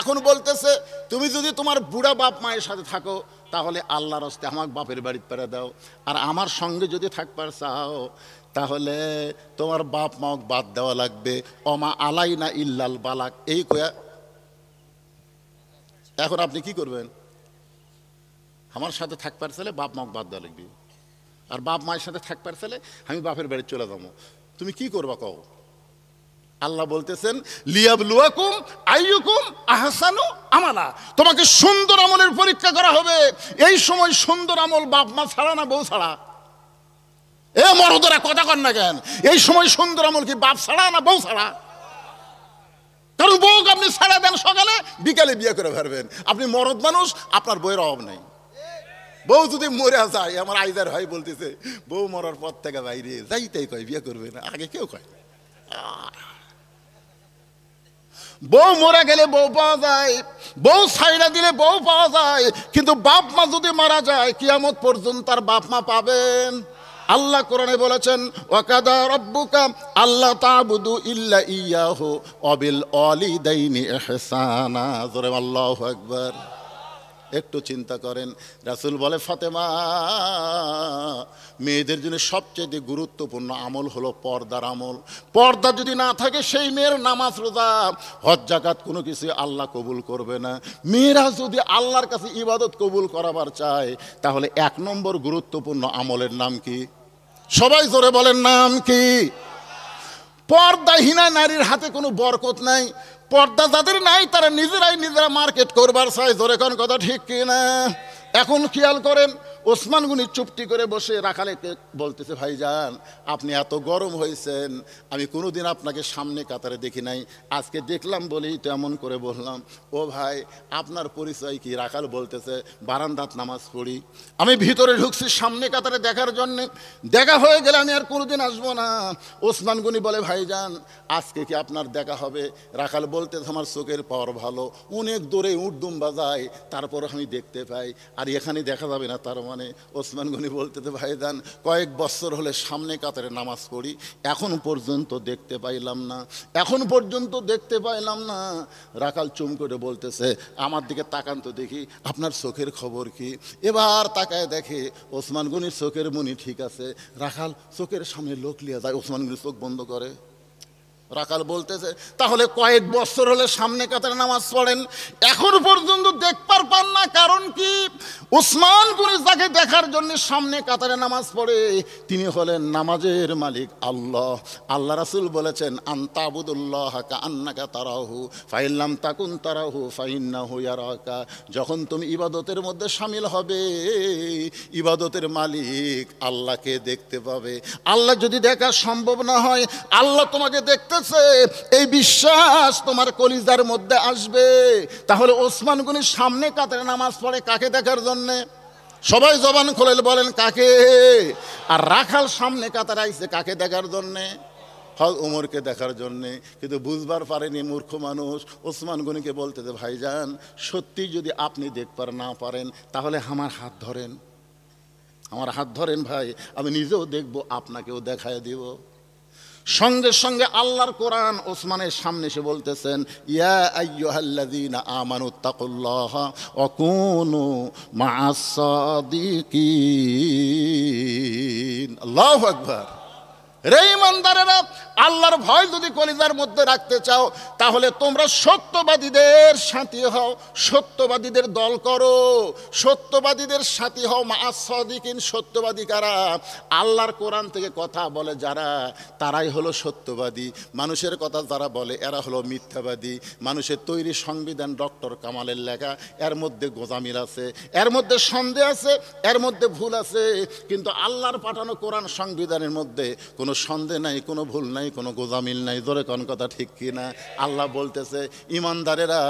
এখন বলতেছে, তুমি যদি তোমার বুড়া বাপ মায়ের সাথে থাকো তাহলে আল্লাহর হস্তে আমাকে বাপের বাড়িতে পেরে দাও, আর আমার সঙ্গে যদি থাকবার চাও তাহলে তোমার বাপ মাও বাদ দেওয়া লাগবে। অমা আলাইনা ইল্লাল বালাক, এই কয়া এখন আপনি কি করবেন? আমার সাথে থাকবার চাইলে বাপ মাও বাদ দেওয়া লাগবে, আর বাপ মায়ের সাথে থাকবার চাইলে আমি বাপের বাড়ি চলে যাবো। তুমি কি করবা কও? আল্লাহ বলতেছেন, লিয়াবলুয়াকুম আইয়ুকুম আহসানু আমালা, তোমাকে সুন্দর আমলের পরীক্ষা করা হবে। এই সময় সুন্দর আমল বাপ মা ছাড়া না বউ ছাড়া? এ মরদরা কথা কন না কেন? এই সময় সুন্দর আমল কি বাপ ছাড়া না বউ ছাড়া? কারণ বউকে আপনি ছাড়া দেন সকালে, বিকালে বিয়ে করে ফেলবেন। আপনি মরদ মানুষ, আপনার বউয়ের অভাব নাই। বউ যদি মরে যায়, আমার আইদার ভাই বলতেছে, বউ মরার পর থেকে বাইরে যাইতেই কয় বিয়ে করবে না, আগে কেউ কয়। বউ মরে গেলে বউ পাওয়া যায়, বউ ছাইড়া দিলে বউ পাওয়া যায়, কিন্তু বাপ মা যদি মারা যায় কিয়ামত পর্যন্ত তার বাপ মা পাবেন। আল্লাহ কোরআনে বলেছেন, ওয়াকাদা রাব্বুকা আল্লা তা'বুদু ইল্লা ইয়াহু ওয়া বিল ওয়ালিদাইনি ইহসানা। জোরে আল্লাহু আকবার। একটু চিন্তা করেন, রাসূল বলে, ফাতেমা, মেয়েদের জন্য সবচেয়ে গুরুত্বপূর্ণ আমল হলো পর্দার আমল। পর্দা যদি না থাকে সেই মেয়ের নামাজ, রোজা, হজ, যাকাত কোনো কিছু আল্লাহ কবুল করবে না। মেয়েরা যদি আল্লাহর কাছে ইবাদত কবুল করাবার চায় তাহলে 1 নম্বর গুরুত্বপূর্ণ আমলের নাম কি? সবাই জোরে বলেন, নাম কি? পর্দাহীনা নারীর হাতে কোনো বরকত নাই। পর্দা যাদের নাই তারা নিজেরা মার্কেট করবার চায়। জোরে কোন কথা ঠিক কিনা? এখন খেয়াল করেন, ওসমান গনি চুপটি করে বসে রাখালেকে বলতেছে, ভাইজান, আপনি এত গরম হয়েছেন, আমি কোনোদিন আপনাকে সামনে কাতারে দেখি নাই, আজকে দেখলাম বলেই তো এমন করে বললাম। ও ভাই, আপনার পরিচয় কি? রাখাল বলতেছে, বারান্দাত নামাজ পড়ি। আমি ভিতরে ঢুকছি সামনে কাতারে দেখার জন্যে, দেখা হয়ে গেলে আমি আর কোনোদিন আসবো না। ওসমান গনি বলে, ভাইজান, আজকে কি আপনার দেখা হবে? রাখাল বলতেছে, আমার চোখের পাওয়ার ভালো, অনেক দূরে উঠদুম বাজায়, তারপর আমি দেখতে পাই, আর এখানে দেখা যাবে না তার মানে? ওসমান গনি বলতেছে, ভাইজান, কয়েক বছর হলে সামনে কাতারে নামাজ পড়ি, এখন পর্যন্ত দেখতে পাইলাম না, এখন পর্যন্ত দেখতে পাইলাম না। রাখাল চুম করে বলতেছে, আমার দিকে তাকান তো দেখি, আপনার চোখের খবর কি? এবার তাকায় দেখে ওসমান গনির চোখের মনি ঠিক আছে। রাখাল চোখের সামনে লোক লিয়া যায়, ওসমান গনি চোখ বন্ধ করে। রাখাল বলতেছে, তাহলে কয়েক বছর হলে সামনে কাতারে নামাজ পড়েন, এখন পর্যন্ত দেখবার পান না, কারণ কি? উসমান গনি যাকে দেখার জন্য সামনে কাতারে নামাজ পড়ে তিনি হলেন নামাজের মালিক আল্লাহ। আল্লাহ রাসূল বলেছেন, আনতাবুদুল্লাহ কাআন্নাকা তারাহু ফাইন লাম তাকুন তারাহু ফাইন্নাহু ইয়ারাকা। যখন তুমি ইবাদতের মধ্যে শামিল হবে, ইবাদতের মালিক আল্লাহকে দেখতে পাবে। আল্লাহ যদি দেখা সম্ভব না হয়, আল্লাহ তোমাকে দেখতে এই বিশ্বাস তোমার কলিজার মধ্যে আসবে। তাহলে ওসমান গনি সামনে কাতারে নামাজ পড়ে কাকে দেখার জন্যে? সবাই জবান খুলে বলেন কাকে? আর রাখাল সামনে কাতারে আইছে কাকে দেখার জন্যে? উমরকে দেখার জন্যে। কিন্তু বুঝবার পারেনি মূর্খ মানুষ। ওসমান গনিকে বলতেছে, ভাইজান সত্যি যদি আপনি দেখবার না পারেন তাহলে আমার হাত ধরেন, আমার হাত ধরেন ভাই, আমি নিজেও দেখব, আপনাকেও দেখায় দিব। সঙ্গে সঙ্গে আল্লাহর কোরআন ওসমানের সামনে এসে বলতেছেন, ইয়া আইয়ুহাল্লাযীনা আমানুত্তাকুল্লাহা ওয়া কুনু মা'আস সাদিকিন। আল্লাহু আকবার। রে ঈমানদারেরা, আল্লাহর ভয় যদি কলিজার মধ্যে রাখতে চাও তাহলে তোমরা সত্যবাদীদের সাথী হও, সত্যবাদীদের দল করো, সত্যবাদীদের সাথী হও। মা'আস সাদিকিন, সত্যবাদী কারা? আল্লাহর কোরআন থেকে কথা বলে যারা, তারাই হলো সত্যবাদী। মানুষের কথা যারা বলে এরা হলো মিথ্যাবাদী। মানুষের তৈরি সংবিধান ডক্টর কামালের লেখা, এর মধ্যে গোজামিল আছে, এর মধ্যে সন্দেহ আছে, এর মধ্যে ভুল আছে। কিন্তু আল্লাহর পাঠানো কোরআন সংবিধানের মধ্যে কোনো সন্দেহ নাই, কোনো ভুল নাই, কোনো গোজামিল নাই। জোরে কোন কথা ঠিক কিনা? আল্লাহ বলতেছে, ইমানদারেরা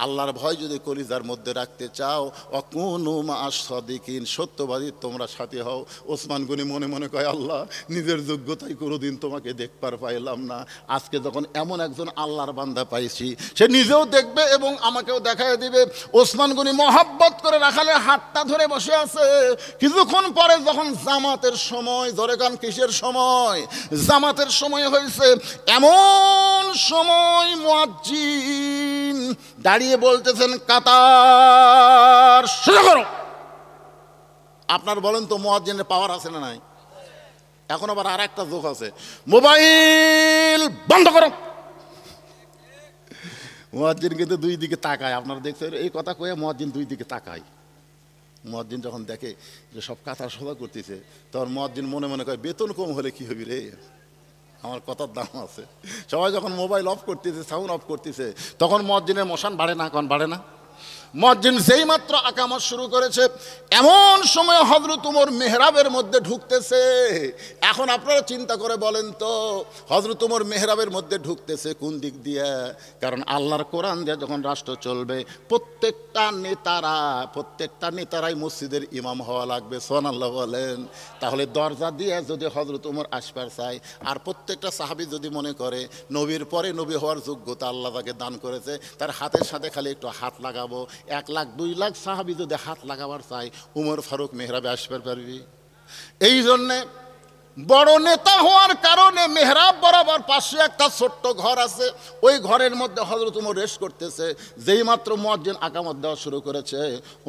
আল্লাহর ভয় যদি কলিজার মধ্যে রাখতে চাও, অকুনু মা'আস সাদিকিন, সত্যবাদী তোমরা সাথী হও। ওসমান গনি মনে মনে কয়, আল্লাহ নিজের যোগ্যতায় কোনোদিন তোমাকে দেখবার পাইলাম না, আজকে যখন এমন একজন আল্লাহর বান্দা পাইছি, সে নিজেও দেখবে এবং আমাকেও দেখায় দিবে। ওসমান গনি মহাব্বত করে রাখালের হাতটা ধরে বসে আছে। কিছুক্ষণ পরে যখন জামাতের সময়, জোরে কান কিসের সময়? জামাতের সময় হয়েছে। এমন সময় মুয়াজ্জিন দাঁড়িয়ে বলতেছেন, কাতার সোজা করো। আপনার বলেন তো মুয়াজ্জিনের পাওয়ার আছে না নাই? এখন আবার আর একটা যোগ আছে, মোবাইল বন্ধ করো। মুয়াজ্জিন কিন্তু দুই দিকে তাকায়। আপনারা দেখছেন এই কথা কয়ে মুয়াজ্জিন দুই দিকে তাকায়। মুয়াজ্জিন যখন দেখে যে সব কাতার সোজা করতেছে, তখন মুয়াজ্জিন মনে মনে কয়, বেতন কম হলে কি হবি রে, আমার কথার দাম আছে। সবাই যখন মোবাইল অফ করতেছে, সাউন্ড অফ করতেছে, তখন মুয়াজ্জিনের মশান বাড়ে না? কোন বাড়ে না? মুয়াজ্জিন যেই মাত্র আকামত শুরু করেছে, এমন সময় হযরত ওমর মেহরাবের মধ্যে ঢুকতেছে। এখন আপনারা চিন্তা করে বলেন তো, হযরত ওমর মেহরাবের মধ্যে ঢুকতেছে কোন দিক দিয়ে? কারণ আল্লাহর কোরআন দিয়ে যখন রাষ্ট্র চলবে, প্রত্যেকটা নেতারাই মসজিদের ইমাম হওয়া লাগবে। সুবহানাল্লাহ বলেন। তাহলে দরজা দিয়ে যদি হযরত ওমর আসবার চায়, আর প্রত্যেকটা সাহাবী যদি মনে করে নবীর পরে নবী হওয়ার যোগ্যতা আল্লাহ তাকে দান করেছে, তার হাতের সাথে খালি একটু হাত লাগাবো, 1 লাখ 2 লাখ সাহাবী যদি হাত লাগাবার চাই, উমর ফারুক মেহরাবে আসবার পারবি? এই জন্যে বড় নেতা হওয়ার কারণে মেহরাব বরাবর পাশে একটা ছোট্ট ঘর আছে, ওই ঘরের মধ্যে হযরত ওমর রেস্ট করতেছে। যেই মাত্র মুয়াজ্জিন আকামত দেওয়া শুরু করেছে,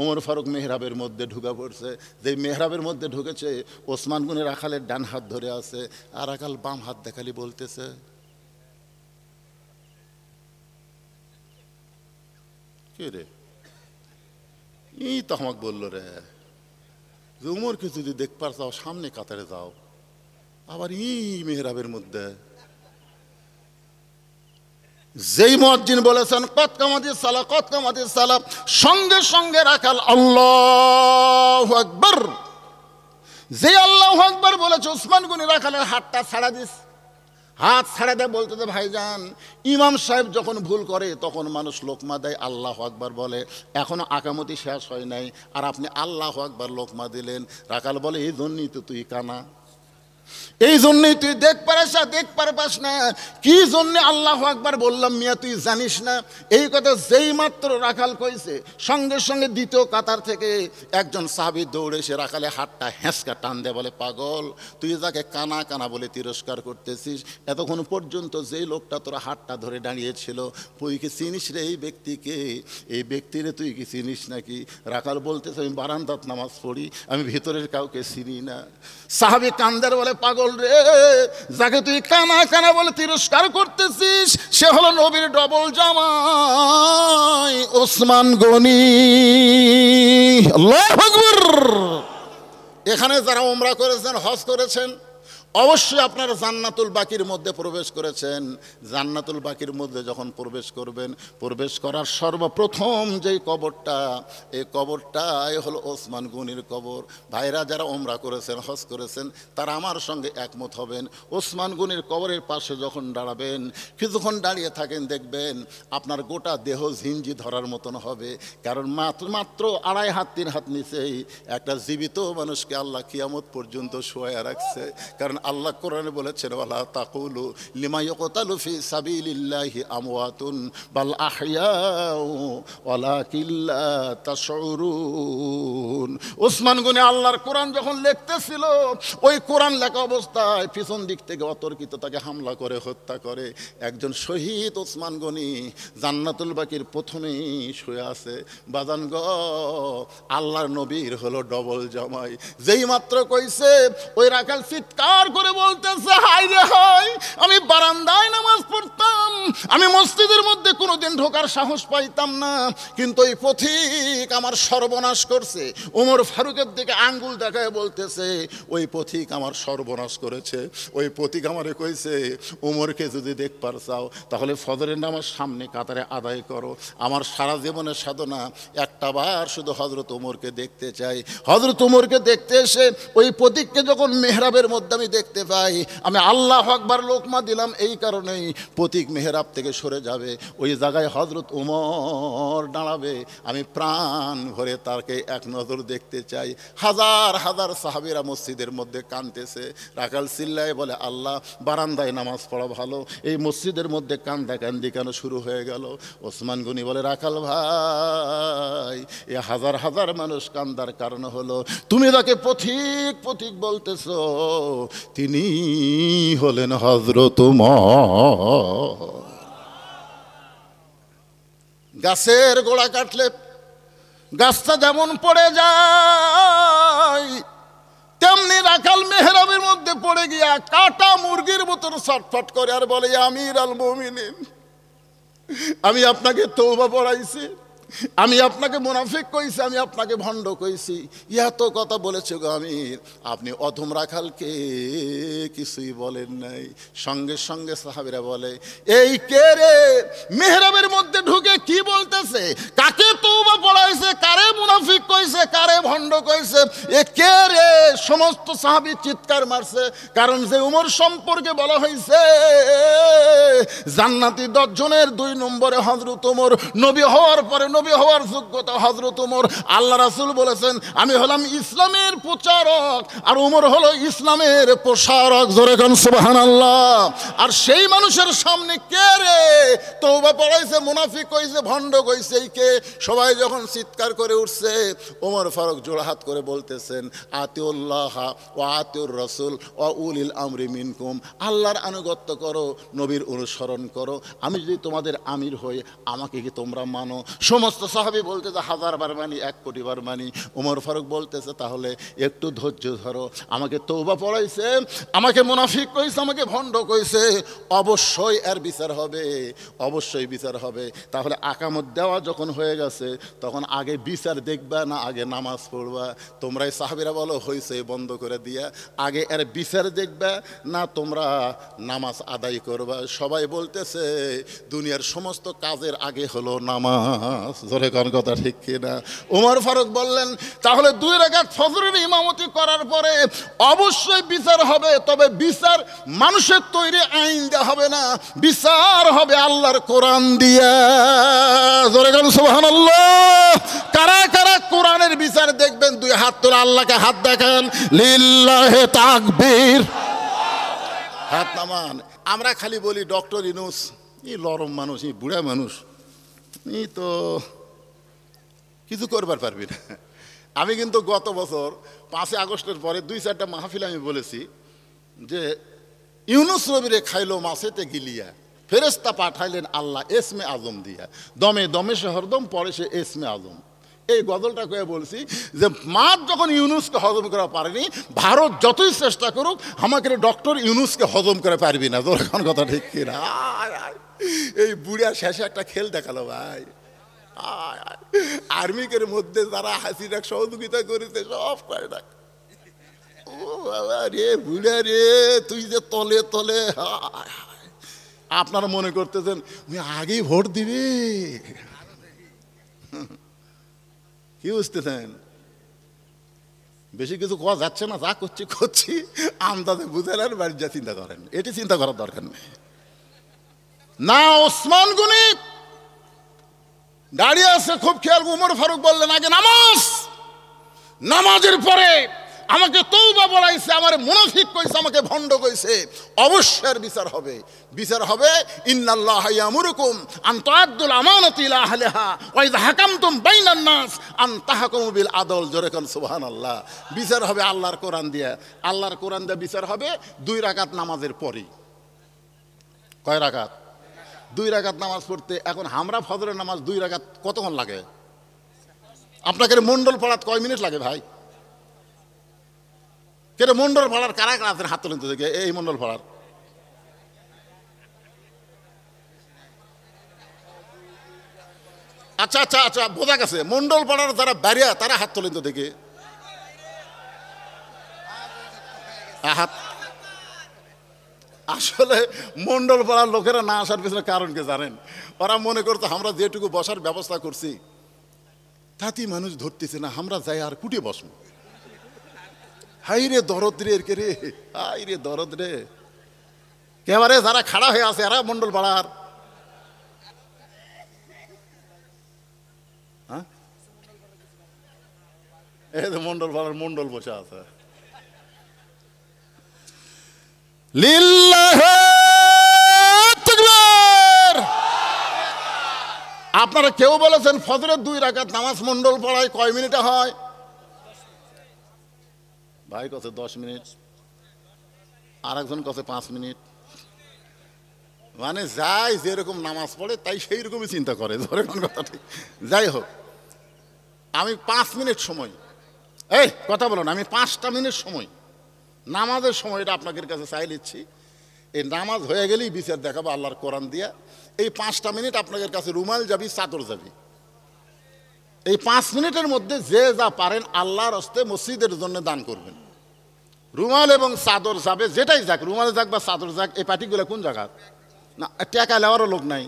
ওমর ফারুক মেহরাবের মধ্যে ঢুকে পড়ছে। যেই মেহরাবের মধ্যে ঢুকেছে, ওসমান গনি রাখালের ডান হাত ধরে আছে, আর রাখাল বাম হাত দেখালি বলতেছে, কে রে? এই তো আমাকে বললো রে যে উমরকে যদি দেখবার চাও সামনে কাতারে যাও, আবার মেহরাবের মধ্যে। যেই মুয়াজ্জিন বলেছেন কদ কামাতিস সালাহ, কদ কামাতিস সালাহ, সঙ্গে সঙ্গে রাখাল আল্লাহু আকবার। যে আল্লাহু আকবার বলেছে, ওসমান গনি রাখালের হাতটা ছাড়া দিস। হাত ছাড়া দেয় বলতে, ভাইজান ইমাম সাহেব যখন ভুল করে তখন মানুষ লোকমা দেয়, আল্লাহু আকবার বলে, এখনো আকামতি শেষ হয় নাই আর আপনি আল্লাহু আকবার লোকমা দিলেন। রাখাল বলে, এই জন্যই তো তুই কানা, এই জন্যই তুই দেখবার পাস না। কি জন্যে আল্লাহু আকবার বললাম মিয়া, তুই জানিস না? এই কথা যেই মাত্র রাখাল কইছে, সঙ্গে সঙ্গে দ্বিতীয় কাতার থেকে একজন সাহাবী দৌড়ে এসে রাখালে হাতটা হেঁচকা টান দেয়, বলে, পাগল, তুই যাকে কানা কানা বলে তিরস্কার করতেছিস, এতক্ষণ পর্যন্ত যেই লোকটা তোর হাতটা ধরে দাঁড়িয়েছিল, তুই কি চিনিস রে এই ব্যক্তিকে? এই ব্যক্তিরে তুই কি চিনিস নাকি? রাখাল বলতেছে, আমি বারান্দাত নামাজ পড়ি, আমি ভিতরের কাউকে চিনি না। সাহাবী কান্দার বলে, পাগল রে, যাকে তুই কানা কানা বলে তিরস্কার করতেছিস সে হলো নবীর ডবল জামাই ওসমান গনি। আল্লাহু আকবার। এখানে যারা উমরা করেছেন, হজ করেছেন, অবশ্যই আপনারা জান্নাতুল বাকির মধ্যে প্রবেশ করেছেন। জান্নাতুল বাকির মধ্যে যখন প্রবেশ করবেন, প্রবেশ করার সর্বপ্রথম যেই কবরটা, এই কবরটাই হলো ওসমান গনির কবর। ভাইরা যারা উমরা করেছেন, হজ করেছেন, তারা আমার সঙ্গে একমত হবেন। ওসমান গনির কবরের পাশে যখন দাঁড়াবেন, কিছুক্ষণ দাঁড়িয়ে থাকেন, দেখবেন আপনার গোটা দেহ ঝিঞ্জি ধরার মতন হবে। কারণ মাত্র 2.5 হাত 3 হাত নিচেই একটা জীবিত মানুষকে আল্লাহ কিয়ামত পর্যন্ত শোয়া রাখছে। কারণ আল্লাহ কোরআনে বলেছেন, ওয়ালা তাকুলু লিমা ইউকতালু ফি সাবিলিল্লাহি আমওয়াতুন বাল আহইয়াউ ওয়ালাকিন লা তাশউরুন। ওসমান গনি আল্লাহর কোরআন যখন লিখতেছিল, ওই কোরআন লেখা অবস্থায় পিছন দিক থেকে অতর্কিত তাকে হামলা করে হত্যা করে একজন শহীদ ওসমান গনি জান্নাতুল বাকির প্রথমেই শুয়ে আছে। বাজান গো, আল্লাহর নবীর হলো ডবল জামাই। যেই মাত্র কইছে, ওই রাখাল চিৎকার করে বলতেছে, হাই রে হাই, আমি বারান্দায় নামাজ পড়তাম, আমি মসজিদের মধ্যে কোনোদিন ঢোকার সাহস পাইতাম না, কিন্তু ওই পথিক আমার সর্বনাশ করছে। ওমর ফারুকের দিকে আঙ্গুল দেখায় বলতেছে, ওই পথিক আমার সর্বনাশ করেছে। ওই পথিক আমারে কইছে, ওমরকে যদি দেখবার চাও তাহলে ফজরের নামাজ সামনে কাতারে আদায় করো। আমার সারা জীবনের সাধনা একটা বার শুধু হযরত ওমরকে দেখতে চাই। হযরত ওমরকে দেখতে এসে ওই পথিককে যখন মেহরাবের মধ্যে আমি দেখতে পাই, আমি আল্লাহু আকবার লোকমা দিলাম, এই কারণেই পথিক মেহরাব থেকে সরে যাবে, ওই জায়গায় হযরত ওমর দাঁড়াবে, আমি প্রাণ ভরে তাকে এক নজর দেখতে চাই। হাজার হাজার সাহাবীরা মসজিদের মধ্যে কাঁদতেছে। রাখাল চিল্লায় বলে, আল্লাহ, বারান্দায় নামাজ পড়া ভালো, এই মসজিদের মধ্যে কান্দাকান্দি কেন শুরু হয়ে গেল? ওসমান গনি বলে, রাখাল ভাই, এ হাজার হাজার মানুষ কান্দার কারণ হলো তুমি তাকে পথিক পথিক বলতেছো, তিনি হলেন হযরত ওমর। গাছের গোড়া কাটলে গাছটা যেমন পড়ে যায়, তেমনি রাখাল মেহরাবের মধ্যে পড়ে গিয়া কাটা মুরগির মতন ছটফট করে আর বলে, আমির আল মুমিনিন, আমি আপনাকে তওবা পড়াইছি, আমি আপনাকে মুনাফিক কইছি, আমি আপনাকে ভণ্ড কইছি, এত কথা বলেছে গো আমির, আপনি অধম রাখালকে কিছুই বলেন নাই। সঙ্গে সঙ্গে সাহাবীরা বলে, এই কে রে মেহরাবের মধ্যে ঢুকে কি বলতেছে? কাকে তওবা পড়াইছে? কারে মুনাফিক কইছে? কারে ভণ্ড কইছে? এ কে রে? সমস্ত সাহাবী চিৎকার মারছে। কারণ যে উমর সম্পর্কে বলা হয়েছে জান্নাতি 10 জনের 2 নম্বরে হযরত ওমর, নবী হওয়ার পরে নবী হওয়ার যোগ্যতা হযরত ওমর। আল্লাহ রাসূল বলেছেন, আমি হলাম ইসলামের প্রচারক আর ওমর হলো ইসলামের প্রসারক। জোরে কোন সুবহানাল্লাহ। আর সেই মানুষের সামনে কে রে তওবা পড়াইছে, মুনাফিক কইছে, ভণ্ড কইছে, এই কে? সবাই যখন চিৎকার করে উঠছে, ওমর ফারুক জোড়হাত করে বলতেছেন, আতিউল্লাহ ওয়া আতিউর রাসূল ওয়া উলিল আমরি মিনকুম, আল্লাহর আনুগত্য করো, নবীর অনুসরণ করো। আমি যদি তোমাদের আমির হই, আমাকে কি তোমরা মানো? সমস্ত সাহাবী বলতেছে, 1000 বার মানি, 1 কোটি বার মানি। ওমর ফারুক বলতেছে, তাহলে একটু ধৈর্য ধরো, আমাকে তওবা পড়াইছে, আমাকে মুনাফিক কইছে, আমাকে ভণ্ড কইছে, অবশ্যই এর বিচার হবে, অবশ্যই বিচার হবে। তাহলে আকামত দেওয়া যখন হয়ে গেছে, তখন আগে বিচার দেখবা না আগে নামাজ পড়বা? তোমরাই সাহাবীরা বলো, হইছে বন্ধ করে দিয়া, আগে এর বিচার দেখবা না তোমরা নামাজ আদায় করবা? সবাই বলতেছে, দুনিয়ার সমস্ত কাজের আগে হলো নামাজ। জোরে কোন কথা ঠিক কিনা? ওমর ফারুক বললেন, তাহলে 2 রাকাত ফজরের ইমামতি করার পরে অবশ্যই বিচার হবে, তবে বিচার মানুষের তৈরি আইন দেওয়া হবে না, বিচার হবে আল্লাহর কোরআন দিয়া। জোরে কোন সুবহানাল্লাহ। কারা কারা কোরআনের বিচার দেখবেন? 2 হাত তুলে আল্লাহকে হাত দেখান, লিল্লাহি তাকবীর। হাত নামান। আমরা খালি বলি ডক্টর ইউনূস, এই লরম মানুষ, এই বুড়া মানুষ, এই তো কিছু করবার পারবি না। আমি কিন্তু গত বছর 5 আগস্টের পরে 2-4টা মাহফিল আমি বলেছি যে ইউনূস নবীরে খাইলো মাছেতে গিলিয়া, ফেরেশতা পাঠাইলেন আল্লাহ এসমে আজম দিয়া, দমে দমে সে হরদম পরে সে এসমে আজম। এই গজলটা কয়ে বলছি যে মাছ যখন ইউনুসকে হজম করা পারেনি, ভারত যতই চেষ্টা করুক আমাকে ডক্টর ইউনুসকে হজম করে পারবি না। তোর এখন কথা ঠিক কিনা? এই বুড়া শেষে একটা খেল দেখালো ভাই। আর্মিকের মধ্যে যারা হাসিনাক সহযোগিতা করেছে সব কয় না, ও বাবা রে বুড়া রে, তুই যে তলে তলে। আপনারা মনে করতেছেন তুই আগেই ভোট দিবি, কি বুঝতেছেন? বেশি কিছু কোয়া যাচ্ছে না, যা করছি করছি আন্দাজে বুঝেন আর বাড়ি যা চিন্তা করেন, এটি চিন্তা করার দরকার নেই। না ওসমান গনি দাঁড়িয়ে আছে, খুব খেয়াল। উমর ফারুক বললেন আগে নামাজ, নামাজের পরে আমাকে তওবা বলাইছে, আমার মুনাফিক কইছে, আমাকে ভণ্ড কইছে, অবশ্যই বিচার হবে। বিচার হবে ইন্নাল্লাহা ইয়ামুরুকুম আন তুআদ্দুল আমানাতি ইলা আহলিহা ওয়া ইযা হাকামতুম বাইনান নাস আন তাহকুমু বিল আদল। জোরে কোন সুবহানাল্লাহ। বিচার হবে আল্লাহর কোরআন দিয়ে, আল্লাহর কোরআন দিয়ে বিচার হবে 2 রাকাত নামাজের পরেই। কয় রাকাত? 2 রাকাত নামাজ পড়তে এখন আমরা ফজরের নামাজ 2 রাকাত কতক্ষণ লাগে? আপনাকে মন্ডল পড়াতে কয় মিনিট লাগে ভাই? কেন মন্ডল পাড়ার কারা কারা আছেন হাত তোলেন তো দেখে। এই মন্ডল পাড়ার আচ্ছা আচ্ছা আচ্ছা বোঝা গেছে। মন্ডল পাড়ার যারা বাড়িয়া তারা হাত তোলেন তো দেখে। হাত আসলে মন্ডল পাড়ার লোকেরা না আসার পিছনে কারণ কে জানেন? ওরা মনে করতো আমরা যেটুকু বসার ব্যবস্থা করছি তাতেই মানুষ ধরতেছে না, আমরা যাই আর কুটে বসবো। হাই রে দরদ রে, কে রে, হাই রে দরদ রে। এবারে যারা খাড়া হয়ে আছে এরা মন্ডল পাড়ার। হ্যাঁ, এই যে মন্ডল পাড়ার মন্ডল বসে আছে। লিল্লাহি তাকবীর। আপনারা কেউ বলেছেন ফজরের 2 রাকাত নামাজ মন্ডল পাড়ায় কয় মিনিটে হয়? ভাই কছে 10 মিনিট, আর একজন কছে 5 মিনিট। মানে যাই যেরকম নামাজ পড়ে তাই সেই রকমই চিন্তা করে। ধরে কোন কথা ঠিক। যাই হোক, আমি 5 মিনিট সময়, এই কথা বলো না, আমি 5টা মিনিট সময় নামাজের সময়টা আপনাদের কাছে চাই নিচ্ছি। এই নামাজ হয়ে গেলেই বিচার দেখাবো আল্লাহর কোরআন দিয়া। এই 5টা মিনিট আপনাদের কাছে রুমাল যাবি, চাদর যাবি। এই 5 মিনিটের মধ্যে যে যা পারেন আল্লাহর হস্তে মসজিদের জন্য দান করবেন। রুমাল এবং চাদর যাবে, যেটাই যাক, রুমালে যাক বা চাদর যাক। এই পার্টিগুলো কোন জায়গা না টাকা নেওয়ারও লোক নাই।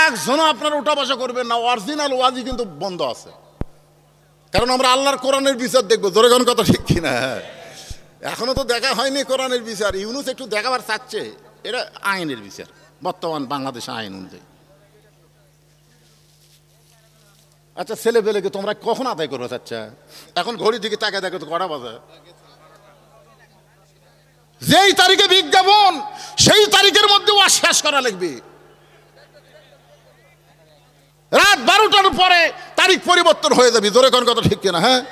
একজনও আপনারা উঠা বসা করবেন না। অরিজিনাল ওয়াজি কিন্তু বন্ধ আছে, কারণ আমরা আল্লাহর কোরআনের বিচার দেখবো। জোরে কোন কথা ঠিক কিনা? এখনো তো দেখা হয়নি কোরআনের বিচার। ইউনুস একটু দেখাবার চাচ্ছে, এটা আইনের বিচার বর্তমান বাংলাদেশ আইন অনুযায়ী। আচ্ছা ছেলে পেলেকে তোমরা কখন আদায় করবে? চাচ্ছা এখন ঘড়ির দিকে তাকে দেখো তো কটা বাজে। যেই তারিখে বিজ্ঞাপন সেই তারিখের মধ্যে ওয়া শেষ করা লাগবে। রাত 12টার পরে তারিখ পরিবর্তন হয়ে যাবে। জোরে কোন কথা ঠিক কিনা? হ্যাঁ,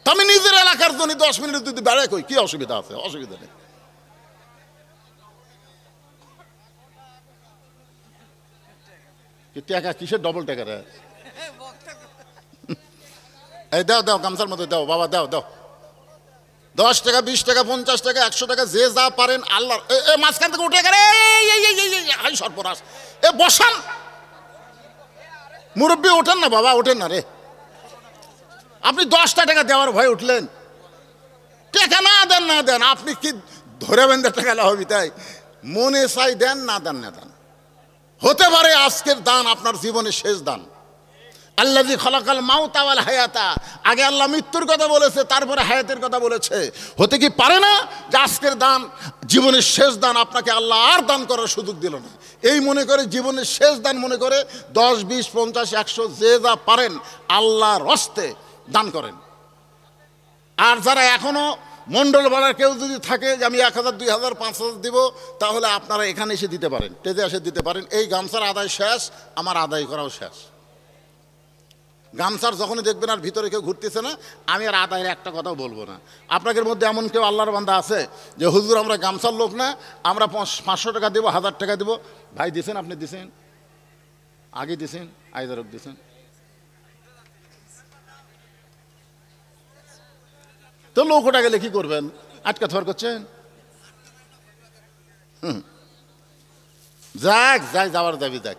আমি নিজের এলাকার জন্য 10 মিনিট যদি বেড়াই কই, কি অসুবিধা আছে? অসুবিধা নেই। টাকা কিসের ডবল টাকা রে? এই দাও দাও, গামছার মধ্যে দাও বাবা, দাও দাও। 10 টাকা, 20 টাকা, 50 টাকা, 100 টাকা, যে যা পারেন আল্লাহর। মাঝখান থেকে উঠে গেলে এই সর্বনাশ। বসান, মুরব্বী ওঠেন না বাবা, ওঠেন না রে। আপনি 10টা টাকা দেওয়ার ভয় উঠলেন। টাকা না দেন, না দেন, আপনি কি ধরে বেঁধে টাকা লাভবি? তাই মনে চাই দেন, না দেন না দেন। হতে পারে আজকের দান আপনার জীবনের শেষ দান। আল্লাযী খালাকাল মাউতা ওয়াল হায়াতা, আগে আল্লাহ মৃত্যুর কথা বলেছে, তারপরে হায়াতের কথা বলেছে। হতে কি পারে না যে আজকের দান জীবনের শেষ দান, আপনাকে আল্লাহ আর দান করার সুযোগ দিল না। এই মনে করে জীবনের শেষ দান মনে করে 10, 20, 50, 100 যে যা পারেন আল্লাহর হস্তে দান করেন। আর যারা এখনো মন্ডল ভাড়ার কেউ যদি থাকে যে আমি 1000, 2000, 5000 দিব, তাহলে আপনারা এখানে এসে দিতে পারেন, টেজে এসে দিতে পারেন। এই গামছার আদায় শেষ, আমার আদায় করাও শেষ। গামছার যখনই দেখবেন আর ভিতরে কেউ ঘুরতেছে না, আমি আর আদায়ের একটা কথাও বলবো না। আপনাদের মধ্যে এমন কেউ আল্লাহর বান্দা আছে যে হুজুর আমরা গামছার লোক না, আমরা 500 টাকা দেবো, 1000 টাকা দেবো? ভাই দিছেন? আপনি দিছেন? আগে দিছেন? আইদারক দিছেন? তো লোক ওটা গেলে কি করবেন? আটকা থর করছেন? যাক যাক, যাওয়ার দাবি যাক।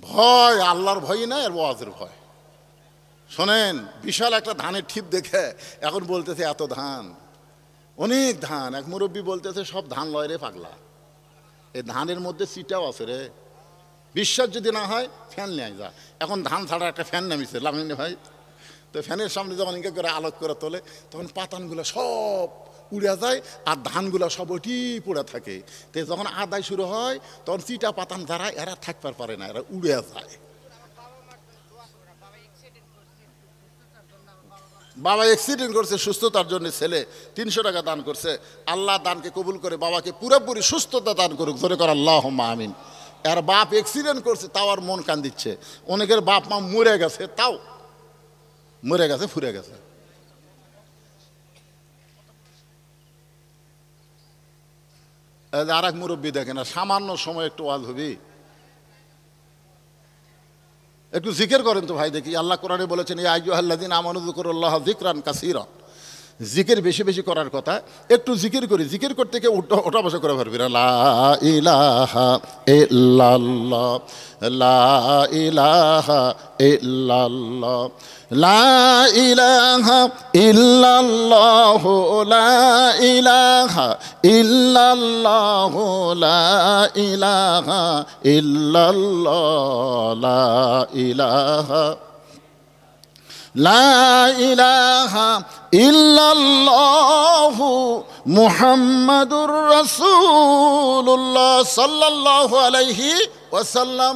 ভয়, আল্লাহর ভয় নাই আর ওয়াজের ভয়। শোনেন, বিশাল একটা ধানের ঠিপ দেখে এখন বলতেছে এত ধান, অনেক ধান। এক মুরব্বী বলতেছে সব ধান লয় রে পাগলা, এই ধানের মধ্যে চিটাও আছে রে। বিশ্বাস যদি না হয় ফ্যান নিয়ে যা, এখন ধান ছাড়া একটা ফ্যান নামিছে লামিনে ভাই। তো ফ্যানের সামনে যখন ইনকে করে আলোক করে তোলে, তখন পাতানগুলো সব উড়ে যায় আর ধানগুলো সব ওটি পড়ে থাকে। তো যখন আদায় শুরু হয় তখন চিটা পাতান যারা, এরা থাকতে পারে না, এরা উড়ে যায়। বাবা অ্যাক্সিডেন্ট করছে, সুস্থতার জন্য ছেলে 300 টাকা দান করছে। আল্লাহ দানকে কবুল করে বাবাকে পুরোপুরি সুস্থতা দান করুক, জোরে করে আল্লাহুম্মা আমিন। এর বাপ অ্যাক্সিডেন্ট করছে, তাও আর মন কান্দিচ্ছে। অনেকের বাপ মা মরে গেছে, তাও মরে গেছে, ফুরে গেছে। আর এক মুরব্বী দেখে না, সামান্য সময় একটু ওয়াজ হবি, একটু জিকির করেন তো ভাই দেখি। আল্লাহ কোরআনে বলেছেন ইয়া আইয়ুহাল্লাযীনা আমানু যিকুরুল্লাহ যিকরান কাসীরা, জিকির বেশি বেশি করার কথা। একটু জিকির করি, জিকির করতে গিয়ে ওঠা বসা করে পারবি না। লা ইলাহা ইল্লাল্লাহ, লা ইলাহা ইল্লাল্লাহ, লা ইলাহা ইল্লাল্লাহ, লা ইলাহা ইল্লাল্লাহ, লা ইলাহা ইল্লাল্লাহ, লা ইলাহা লা ইলাহা ইল্লাল্লাহু মুহাম্মাদুর রাসূলুল্লাহ সাল্লাল্লাহু আলাইহি ওয়াসাল্লাম।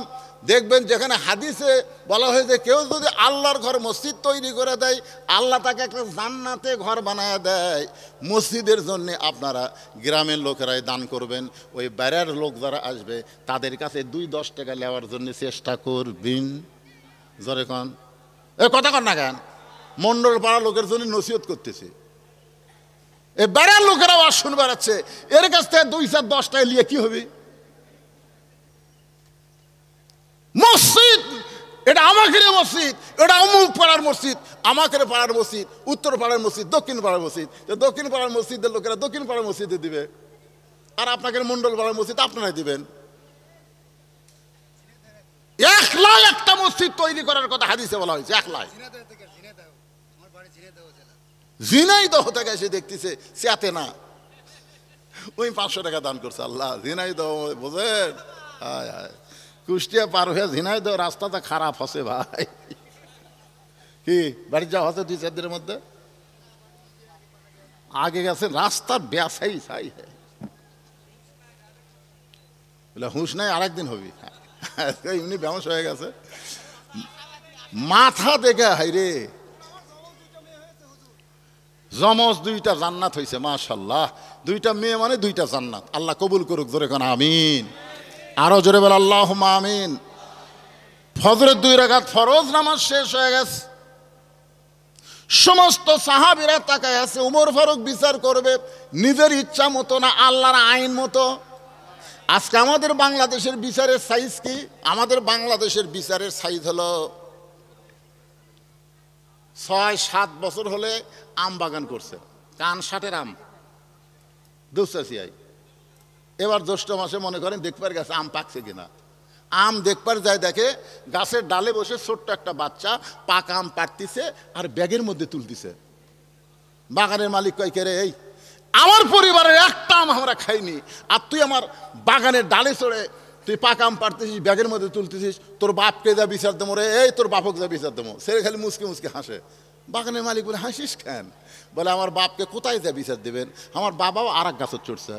দেখবেন যেখানে হাদিসে বলা হয়েছে কেউ যদি আল্লাহর ঘর মসজিদ তৈরি করে দেয়, আল্লাহ তাকে একটা জান্নাতে ঘর বানায় দেয়। মসজিদের জন্যে আপনারা গ্রামের লোকেরাই দান করবেন। ওই বাইরের লোক যারা আসবে তাদের কাছে 2-10 টাকা নেওয়ার জন্য চেষ্টা করবেন। জোরে কন, এ কথা কন না কেন? মন্ডল পাড়া লোকের জন্য নসিহত করতেছে, এ বাইরের লোকেরাও আর শুনে বেড়াচ্ছে। এর কাছ থেকে 2-10 টাকা নিয়ে কি হবে? মসজিদ এটা আমাকে মসজিদ, এটা অমুক পাড়ার মসজিদ, আমাকে পাড়ার মসজিদ, উত্তর পাড়ার মসজিদ, দক্ষিণ পাড়ার মসজিদ। দক্ষিণ পাড়ার মসজিদের লোকেরা দক্ষিণ পাড়ার মসজিদে দিবে, আর আপনাকে মন্ডল পাড়ার মসজিদ আপনারাই দিবেন। একলাই একটা মসজিদ তৈরি করার কথা হাদিসে বলা হয়েছে, একলাই। ঝিনাইদহ থেকে এসে দেখতেছে চেয়াতে না, ওই 500 টাকা দান করছে। আল্লাহ, ঝিনাইদহ বোঝেন? কুষ্টিয়া পার হয়ে ঝিনাইদহ রাস্তাটা খারাপ হচ্ছে ভাই। কি বাড়ি যাওয়া হচ্ছে 2-4 দিনের মধ্যে? আগে গেছেন, রাস্তার ব্যাসাই চাই হুঁশ নাই, আরেকদিন হবি। এমনি ব্যামস হয়ে গেছে, মাথা দেখে হাই রে। জমজ 2টা জান্নাত হয়েছে, মাশাআল্লাহ। 2টা মেয়ে মানে 2টা জান্নাত। আল্লাহ কবুল করুক, জোরে কোন আমিন। আরো জোরে বল আল্লাহুম্মা আমিন। ফজরের 2 রাকাত ফরজ নামাজ শেষ হয়ে গেছে। সমস্ত সাহাবীরা তাকায় আছে, উমর ফারুক বিচার করবে নিজের ইচ্ছা মতো না আল্লাহর আইন মতো। আজকে আমাদের বাংলাদেশের বিচারের সাইজ কি? আমাদের বাংলাদেশের বিচারের সাইজ হলো 6-7 বছর হলে আম বাগান করছে, কান 60-এর আম দুসাসিয়াই। এবার জ্যৈষ্ঠ মাসে মনে করেন দেখবার গেছে আম পাকছে কিনা। আম দেখবার যায়, দেখে গাছের ডালে বসে ছোট্ট একটা বাচ্চা পাকা আম পাড়তিছে আর ব্যাগের মধ্যে তুলতিছে। বাগানের মালিক কয়, কে রে, এই আমার পরিবারের একটা আম আমরা খাইনি, আর তুই আমার বাগানের ডালে চড়ে তুই পাকা আম পাড়তেছিস, ব্যাগের মধ্যে তুলতেছিস, তোর বাপকে যা বিচার দেবো রে, এই তোর বাপকে যা বিচার দেবো। সে খালি মুসকে মুসকে হাসে। বাগানের মালিক বলে, হাসিস কেন? বলে, আমার বাপকে কোথায় যা বিচার দেবেন, আমার বাবাও আর এক গাছের চড়ছে।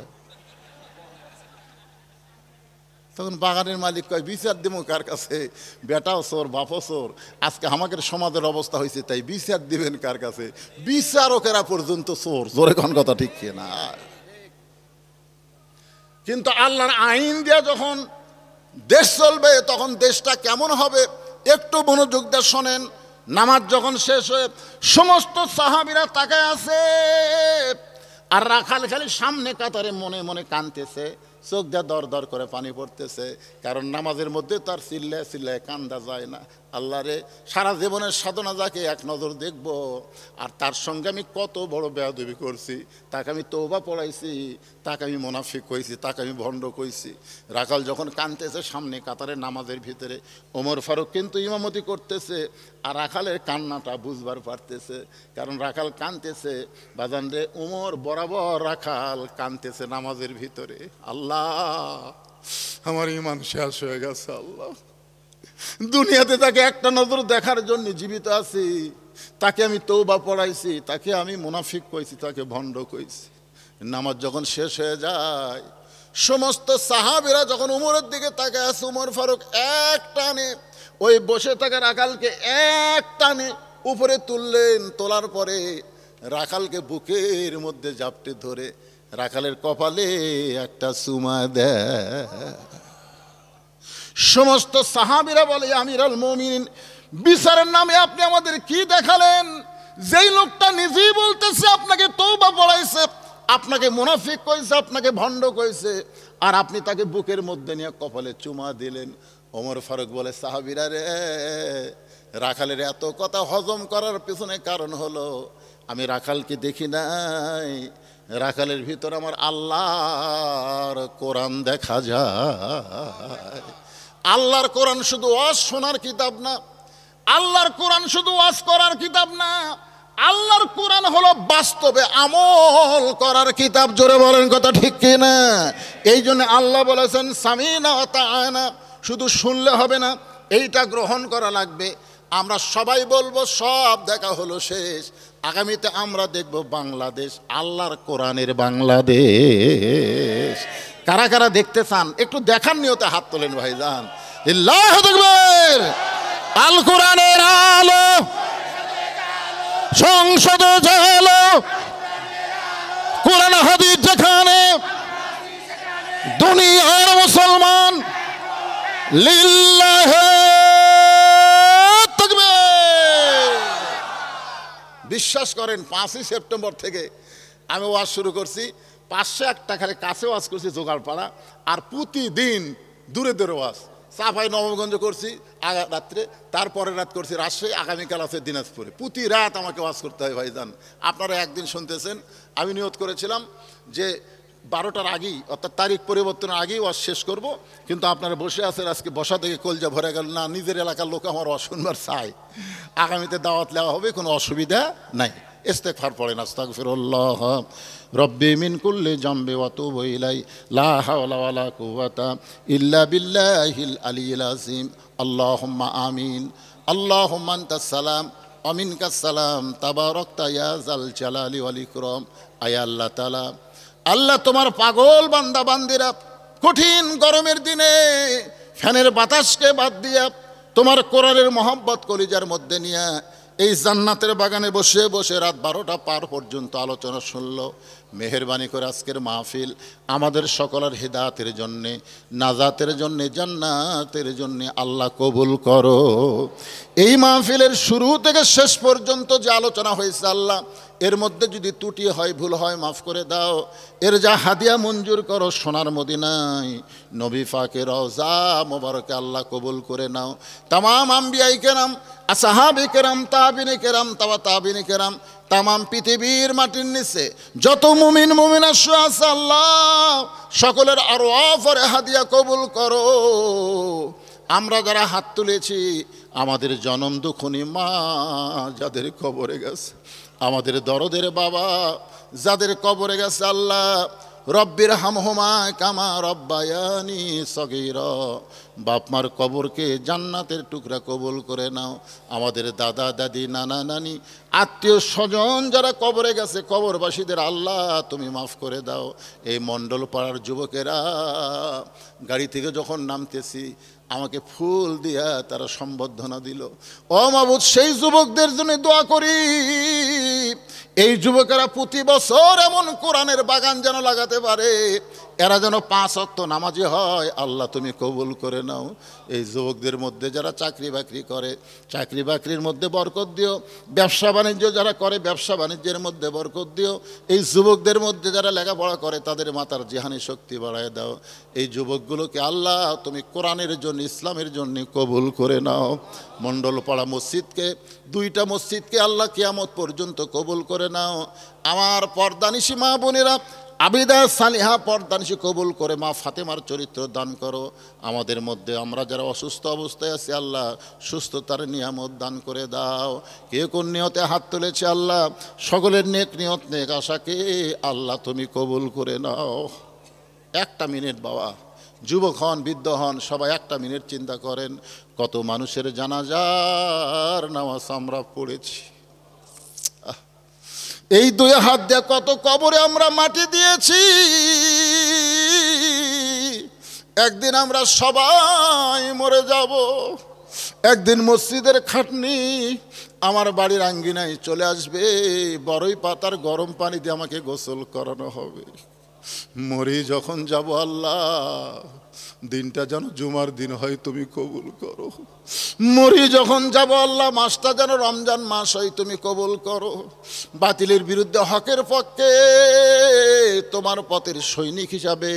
তখন বাগানের মালিক কয়, বিচার দেবো কার কাছে? বেটাও চোর, বাপও চোর। আজকে আমাদের সমাজের অবস্থা হয়েছে তাই, বিচার দিবেন কার কাছে? বিচারকেরা পর্যন্ত চোর। জোরে কোন কথা ঠিক কিনা? কিন্তু আল্লাহর আইন দিয়ে যখন দেশ চলবে তখন দেশটা কেমন হবে একটু মনোযোগ দিয়ে শোনেন। নামাজ যখন শেষ হয়ে সমস্ত সাহাবীরা তাকায় আছে, আর রাখাল খালি সামনে কাতারে মনে মনে কাঁদতেছে, চোখ দিয়ে দর দর করে পানি পড়তেছে। কারণ নামাজের মধ্যে তার চিল্লায় চিল্লায় কান্দা যায় না। আল্লাহ রে, সারা জীবনের সাধনা যাকে এক নজর দেখব, আর তার সঙ্গে আমি কত বড় বেয়াদবি করছি, তাকে আমি তওবা পড়াইছি, তাকে আমি মুনাফিক কইছি, তাকে আমি ভণ্ড কইছি। রাখাল যখন কাঁদতেছে সামনে কাতারে নামাজের ভিতরে, ওমর ফারুক কিন্তু ইমামতি করতেছে, আর রাখালের কান্নাটা বুঝবার পারতেছে। কারণ রাখাল কাঁদতেছে, বাজান রে, ওমর বরাবর রাখাল কাঁদতেছে নামাজের ভিতরে। আল্লাহ, আমার ঈমান শেষ হয়ে গেছে। আল্লাহ, দুনিয়াতে তাকে একটা নজর দেখার জন্য জীবিত আছি, তাকে আমি তওবা পড়াইছি, তাকে আমি মুনাফিক কইছি, তাকে ভণ্ড কইছি। নামাজ যখন শেষ হয়ে যায়, সমস্ত সাহাবীরা যখন উমরের দিকে তাকায় আছে, উমর ফারুক এক টানে ওই বসে থাকা রাখালকে এক টানে উপরে তুললেন। তোলার পরে রাখালকে বুকের মধ্যে জাপটে ধরে রাখালের কপালে একটা চুমা দেয়। সমস্ত সাহাবীরা বলে, আমিরুল মুমিনিন, বিচারের নামে আপনি আমাদের কি দেখালেন? যেই লোকটা নিজেই বলতেছে আপনাকে তওবা পড়াইছে, আপনাকে মুনাফিক কইছে, আপনাকে ভণ্ড কইছে, আর আপনি তাকে বুকের মধ্যে নিয়ে কপালে চুমা দিলেন। ওমর ফারুক বলে, সাহাবীরা রে, রাখালের এত কথা হজম করার পেছনে কারণ হলো আমি রাখালকে দেখি নাই, রাখালের ভিতর আমার আল্লাহর কোরআন দেখা যায়। আল্লাহর কোরআন শুধু ওয়াজ শোনার কিতাব না, আল্লাহর কোরআন শুধু ওয়াজ করার কিতাব না, আল্লাহর কোরআন হলো বাস্তবে আমল করার কিতাব। জোরে বলেন কথা ঠিক কিনা? এই জন্য আল্লাহ বলেছেন সামিনা ওয়া তাআনা, শুধু শুনলে হবে না, এইটা গ্রহণ করা লাগবে। আমরা সবাই বলবো সব দেখা হলো শেষ, আগামীতে আমরা দেখব বাংলাদেশ আল্লাহর কোরআনের বাংলাদেশ। কারা কারা দেখতে চান একটু দেখার নিয়তে হাত তোলেন ভাইজান। আল্লাহু আকবার। আল কোরআনের আলো সংসদে জালো, কোরআন হাদিস যেখানে, দুনিয়ার মুসলমান লিল্লাহি তাকবীর। বিশ্বাস করেন 5ই সেপ্টেম্বর থেকে আমি ওয়াজ শুরু করছি। 501 টাকার কাছে ওয়াজ করছি জোগাড়পাড়া, আর প্রতিদিন দূরে দূরে ওয়াজ। চাপাই নবগঞ্জ করছি রাত্রে, তারপরে রাত করছি রাজশাহী, আগামীকাল আছে দিনাজপুরে। প্রতি রাত আমাকে ওয়াজ করতে হয় ভাইজান। আপনারা একদিন শুনতেছেন, আমি নিয়ত করেছিলাম যে 12টার আগেই, অর্থাৎ তারিখ পরিবর্তনের আগেই ওয়াজ শেষ করব, কিন্তু আপনারা বসে আছেন, আজকে বসা থেকে কলজা ভরে গেল না, নিজের এলাকার লোক আমার ওয়াজ শুনবার চাই। আগামীতে দাওয়াত নেওয়া হবে, কোনো অসুবিধা নাই। ইস্তেগফার পড়েন, আস্তাগফিরুল্লাহ রব্বি মিন কুল্লি জামবি ওয়া তুবু ইলাই, লা হাওলা ওয়ালা কুওয়াতা ইল্লা বিল্লাহিল আলিয়্যিল আযীম। আল্লাহুম্মা আমিন। আল্লাহুম্মা আনতাস সালাম ওয়া মিনকাস সালাম, তাবারাকতা ইয়া যাল জালালি ওয়াল ইকরাম। আয়া আল্লাহ তাআলা, আল্লাহ তোমার পাগল বান্দা বান্দিরা কঠিন গরমের দিনে ফ্যানের বাতাসকে বাদ দিয়া তোমার কোরআনের মহব্বত কলিজার মধ্যে নিয়ে এই জান্নাতের বাগানে বসে বসে রাত 12টা পার পর্যন্ত আলোচনা শুনলো। মেহেরবানি করে আজকের মাহফিল আমাদের সকলের হিদায়াতের জন্যে, নাজাতের জন্যে, জান্নাতের জন্যে আল্লাহ কবুল করো। এই মাহফিলের শুরু থেকে শেষ পর্যন্ত যে আলোচনা হয়েছে আল্লাহ, এর মধ্যে যদি ত্রুটি হয়, ভুল হয়, মাফ করে দাও। এর যা হাদিয়া মঞ্জুর করো সোনার মদিনায় নবী পাকের রওজা মোবারকে আল্লাহ কবুল করে নাও। তামাম আম্বিয়ায়ে কেরাম, আসহাবে কেরাম, তাবিনে কেরাম, তাবিনে কেরাম, তামাম পৃথিবীর মাটির নিচে যত মুমিন মুমিনা আছে আল্লাহ সকলের আরওয়াফের হাদিয়া কবুল করো। আমরা যারা হাত তুলেছি, আমাদের জনম দুঃখনী মা যাদের কবরে গেছে, আমাদের দরদের বাবা যাদের কবরে গেছে আল্লাহ, রব্বির হামহুমা কামা রব্বায়ানি সগীরা, বাপ মার কবরকে জান্নাতের টুকরা কবুল করে নাও। আমাদের দাদা দাদি, নানা নানি, আত্মীয় স্বজন যারা কবরে গেছে, কবরবাসীদের আল্লাহ তুমি মাফ করে দাও। এই মণ্ডল পাড়ার যুবকেরা গাড়ি থেকে যখন নামতেছি আমাকে ফুল দিয়া তারা সম্বর্ধনা দিল। ও মাবুদ, সেই যুবকদের জন্য দোয়া করি, এই যুবকেরা প্রতি বছর এমন কোরআনের বাগান যেন লাগাতে পারে, এরা যেন 5 ওয়াক্ত নামাজি হয়, আল্লাহ তুমি কবুল করে নাও। এই যুবকদের মধ্যে যারা চাকরি বাকরি করে, চাকরি বাকরির মধ্যে বরকত দিও। ব্যবসা বাণিজ্য যারা করে, ব্যবসা বাণিজ্যের মধ্যে বরকত দিও। এই যুবকদের মধ্যে যারা লেখাপড়া করে, তাদের মাথার জিহানি শক্তি বাড়ায় দাও। এই যুবকগুলোকে আল্লাহ তুমি কোরআনের জন্য, ইসলামের জন্য কবুল করে নাও। মণ্ডলপাড়া মসজিদকে, 2টা মসজিদকে আল্লাহ কিয়ামত পর্যন্ত কবুল করে নাও। আমার পর্দানিশী মা বোনেরা, আবিদা সালিহা পর্দানিশী কবুল করে মা ফাতেমার চরিত্র দান করো। আমাদের মধ্যে আমরা যারা অসুস্থ অবস্থায় আছি, আল্লাহ সুস্থতার নিয়ামত দান করে দাও। কে কোন নিয়তে হাত তুলেছে, আল্লাহ সকলের নেক নিয়ত, নেক আশাকে আল্লাহ তুমি কবুল করে নাও। 1টা মিনিট বাবা, যুবক হন, বৃদ্ধ হন, সবাই 1টা মিনিট চিন্তা করেন, কত মানুষের জানাজার নামাজ আমরা পড়েছি। এই 2 হাত দিয়ে কত কবরে আমরা মাটি দিয়েছি। একদিন আমরা সবাই মরে যাব। একদিন মসজিদের খাটনি আমার বাড়ির আঙ্গিনায় চলে আসবে। বড়ই পাতার গরম পানি দিয়ে আমাকে গোসল করানো হবে। মরি যখন যাব, আল্লাহ দিনটা যেন জুমার দিন হয়, তুমি কবুল করো। মরি যখন যাব, আল্লাহ মাসটা যেন রমজান মাস হয়, তুমি কবুল করো। বাতিলের বিরুদ্ধে হকের পক্ষে তোমার পথের সৈনিক হিসাবে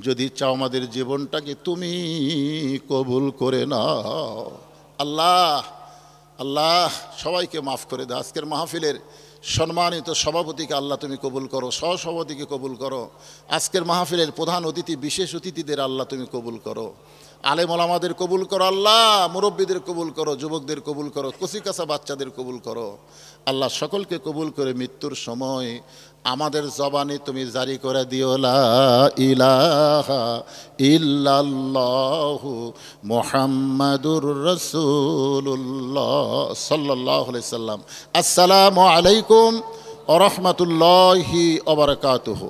যদি চাও, আমাদের জীবনটাকে তুমি কবুল করে নাও। আল্লাহ আল্লাহ সবাইকে মাফ করে দাও। আজকের মাহফিলের সম্মানিত সভাপতিকে আল্লাহ তুমি কবুল করো, সহসভাপতিকে কবুল করো। আজকের মাহফিলের প্রধান অতিথি, বিশেষ অতিথিদের আল্লাহ তুমি কবুল করো। আলেম ওলামাদের কবুল করো আল্লাহ, মুরব্বীদের কবুল করো, যুবকদের কবুল করো, কচিকাঁচা বাচ্চাদের কবুল করো। আল্লাহ সকলকে কবুল করে মৃত্যুর সময় আমাদের জবানে তুমি জারি করে দিও, লা ইলাহা ইল্লাল্লাহু মুহাম্মাদুর রাসূলুল্লাহ সাল্লাল্লাহু আলাইহি সাল্লাম। আসসালামু আলাইকুম ওয়া রাহমাতুল্লাহি ওয়া বারাকাতুহু।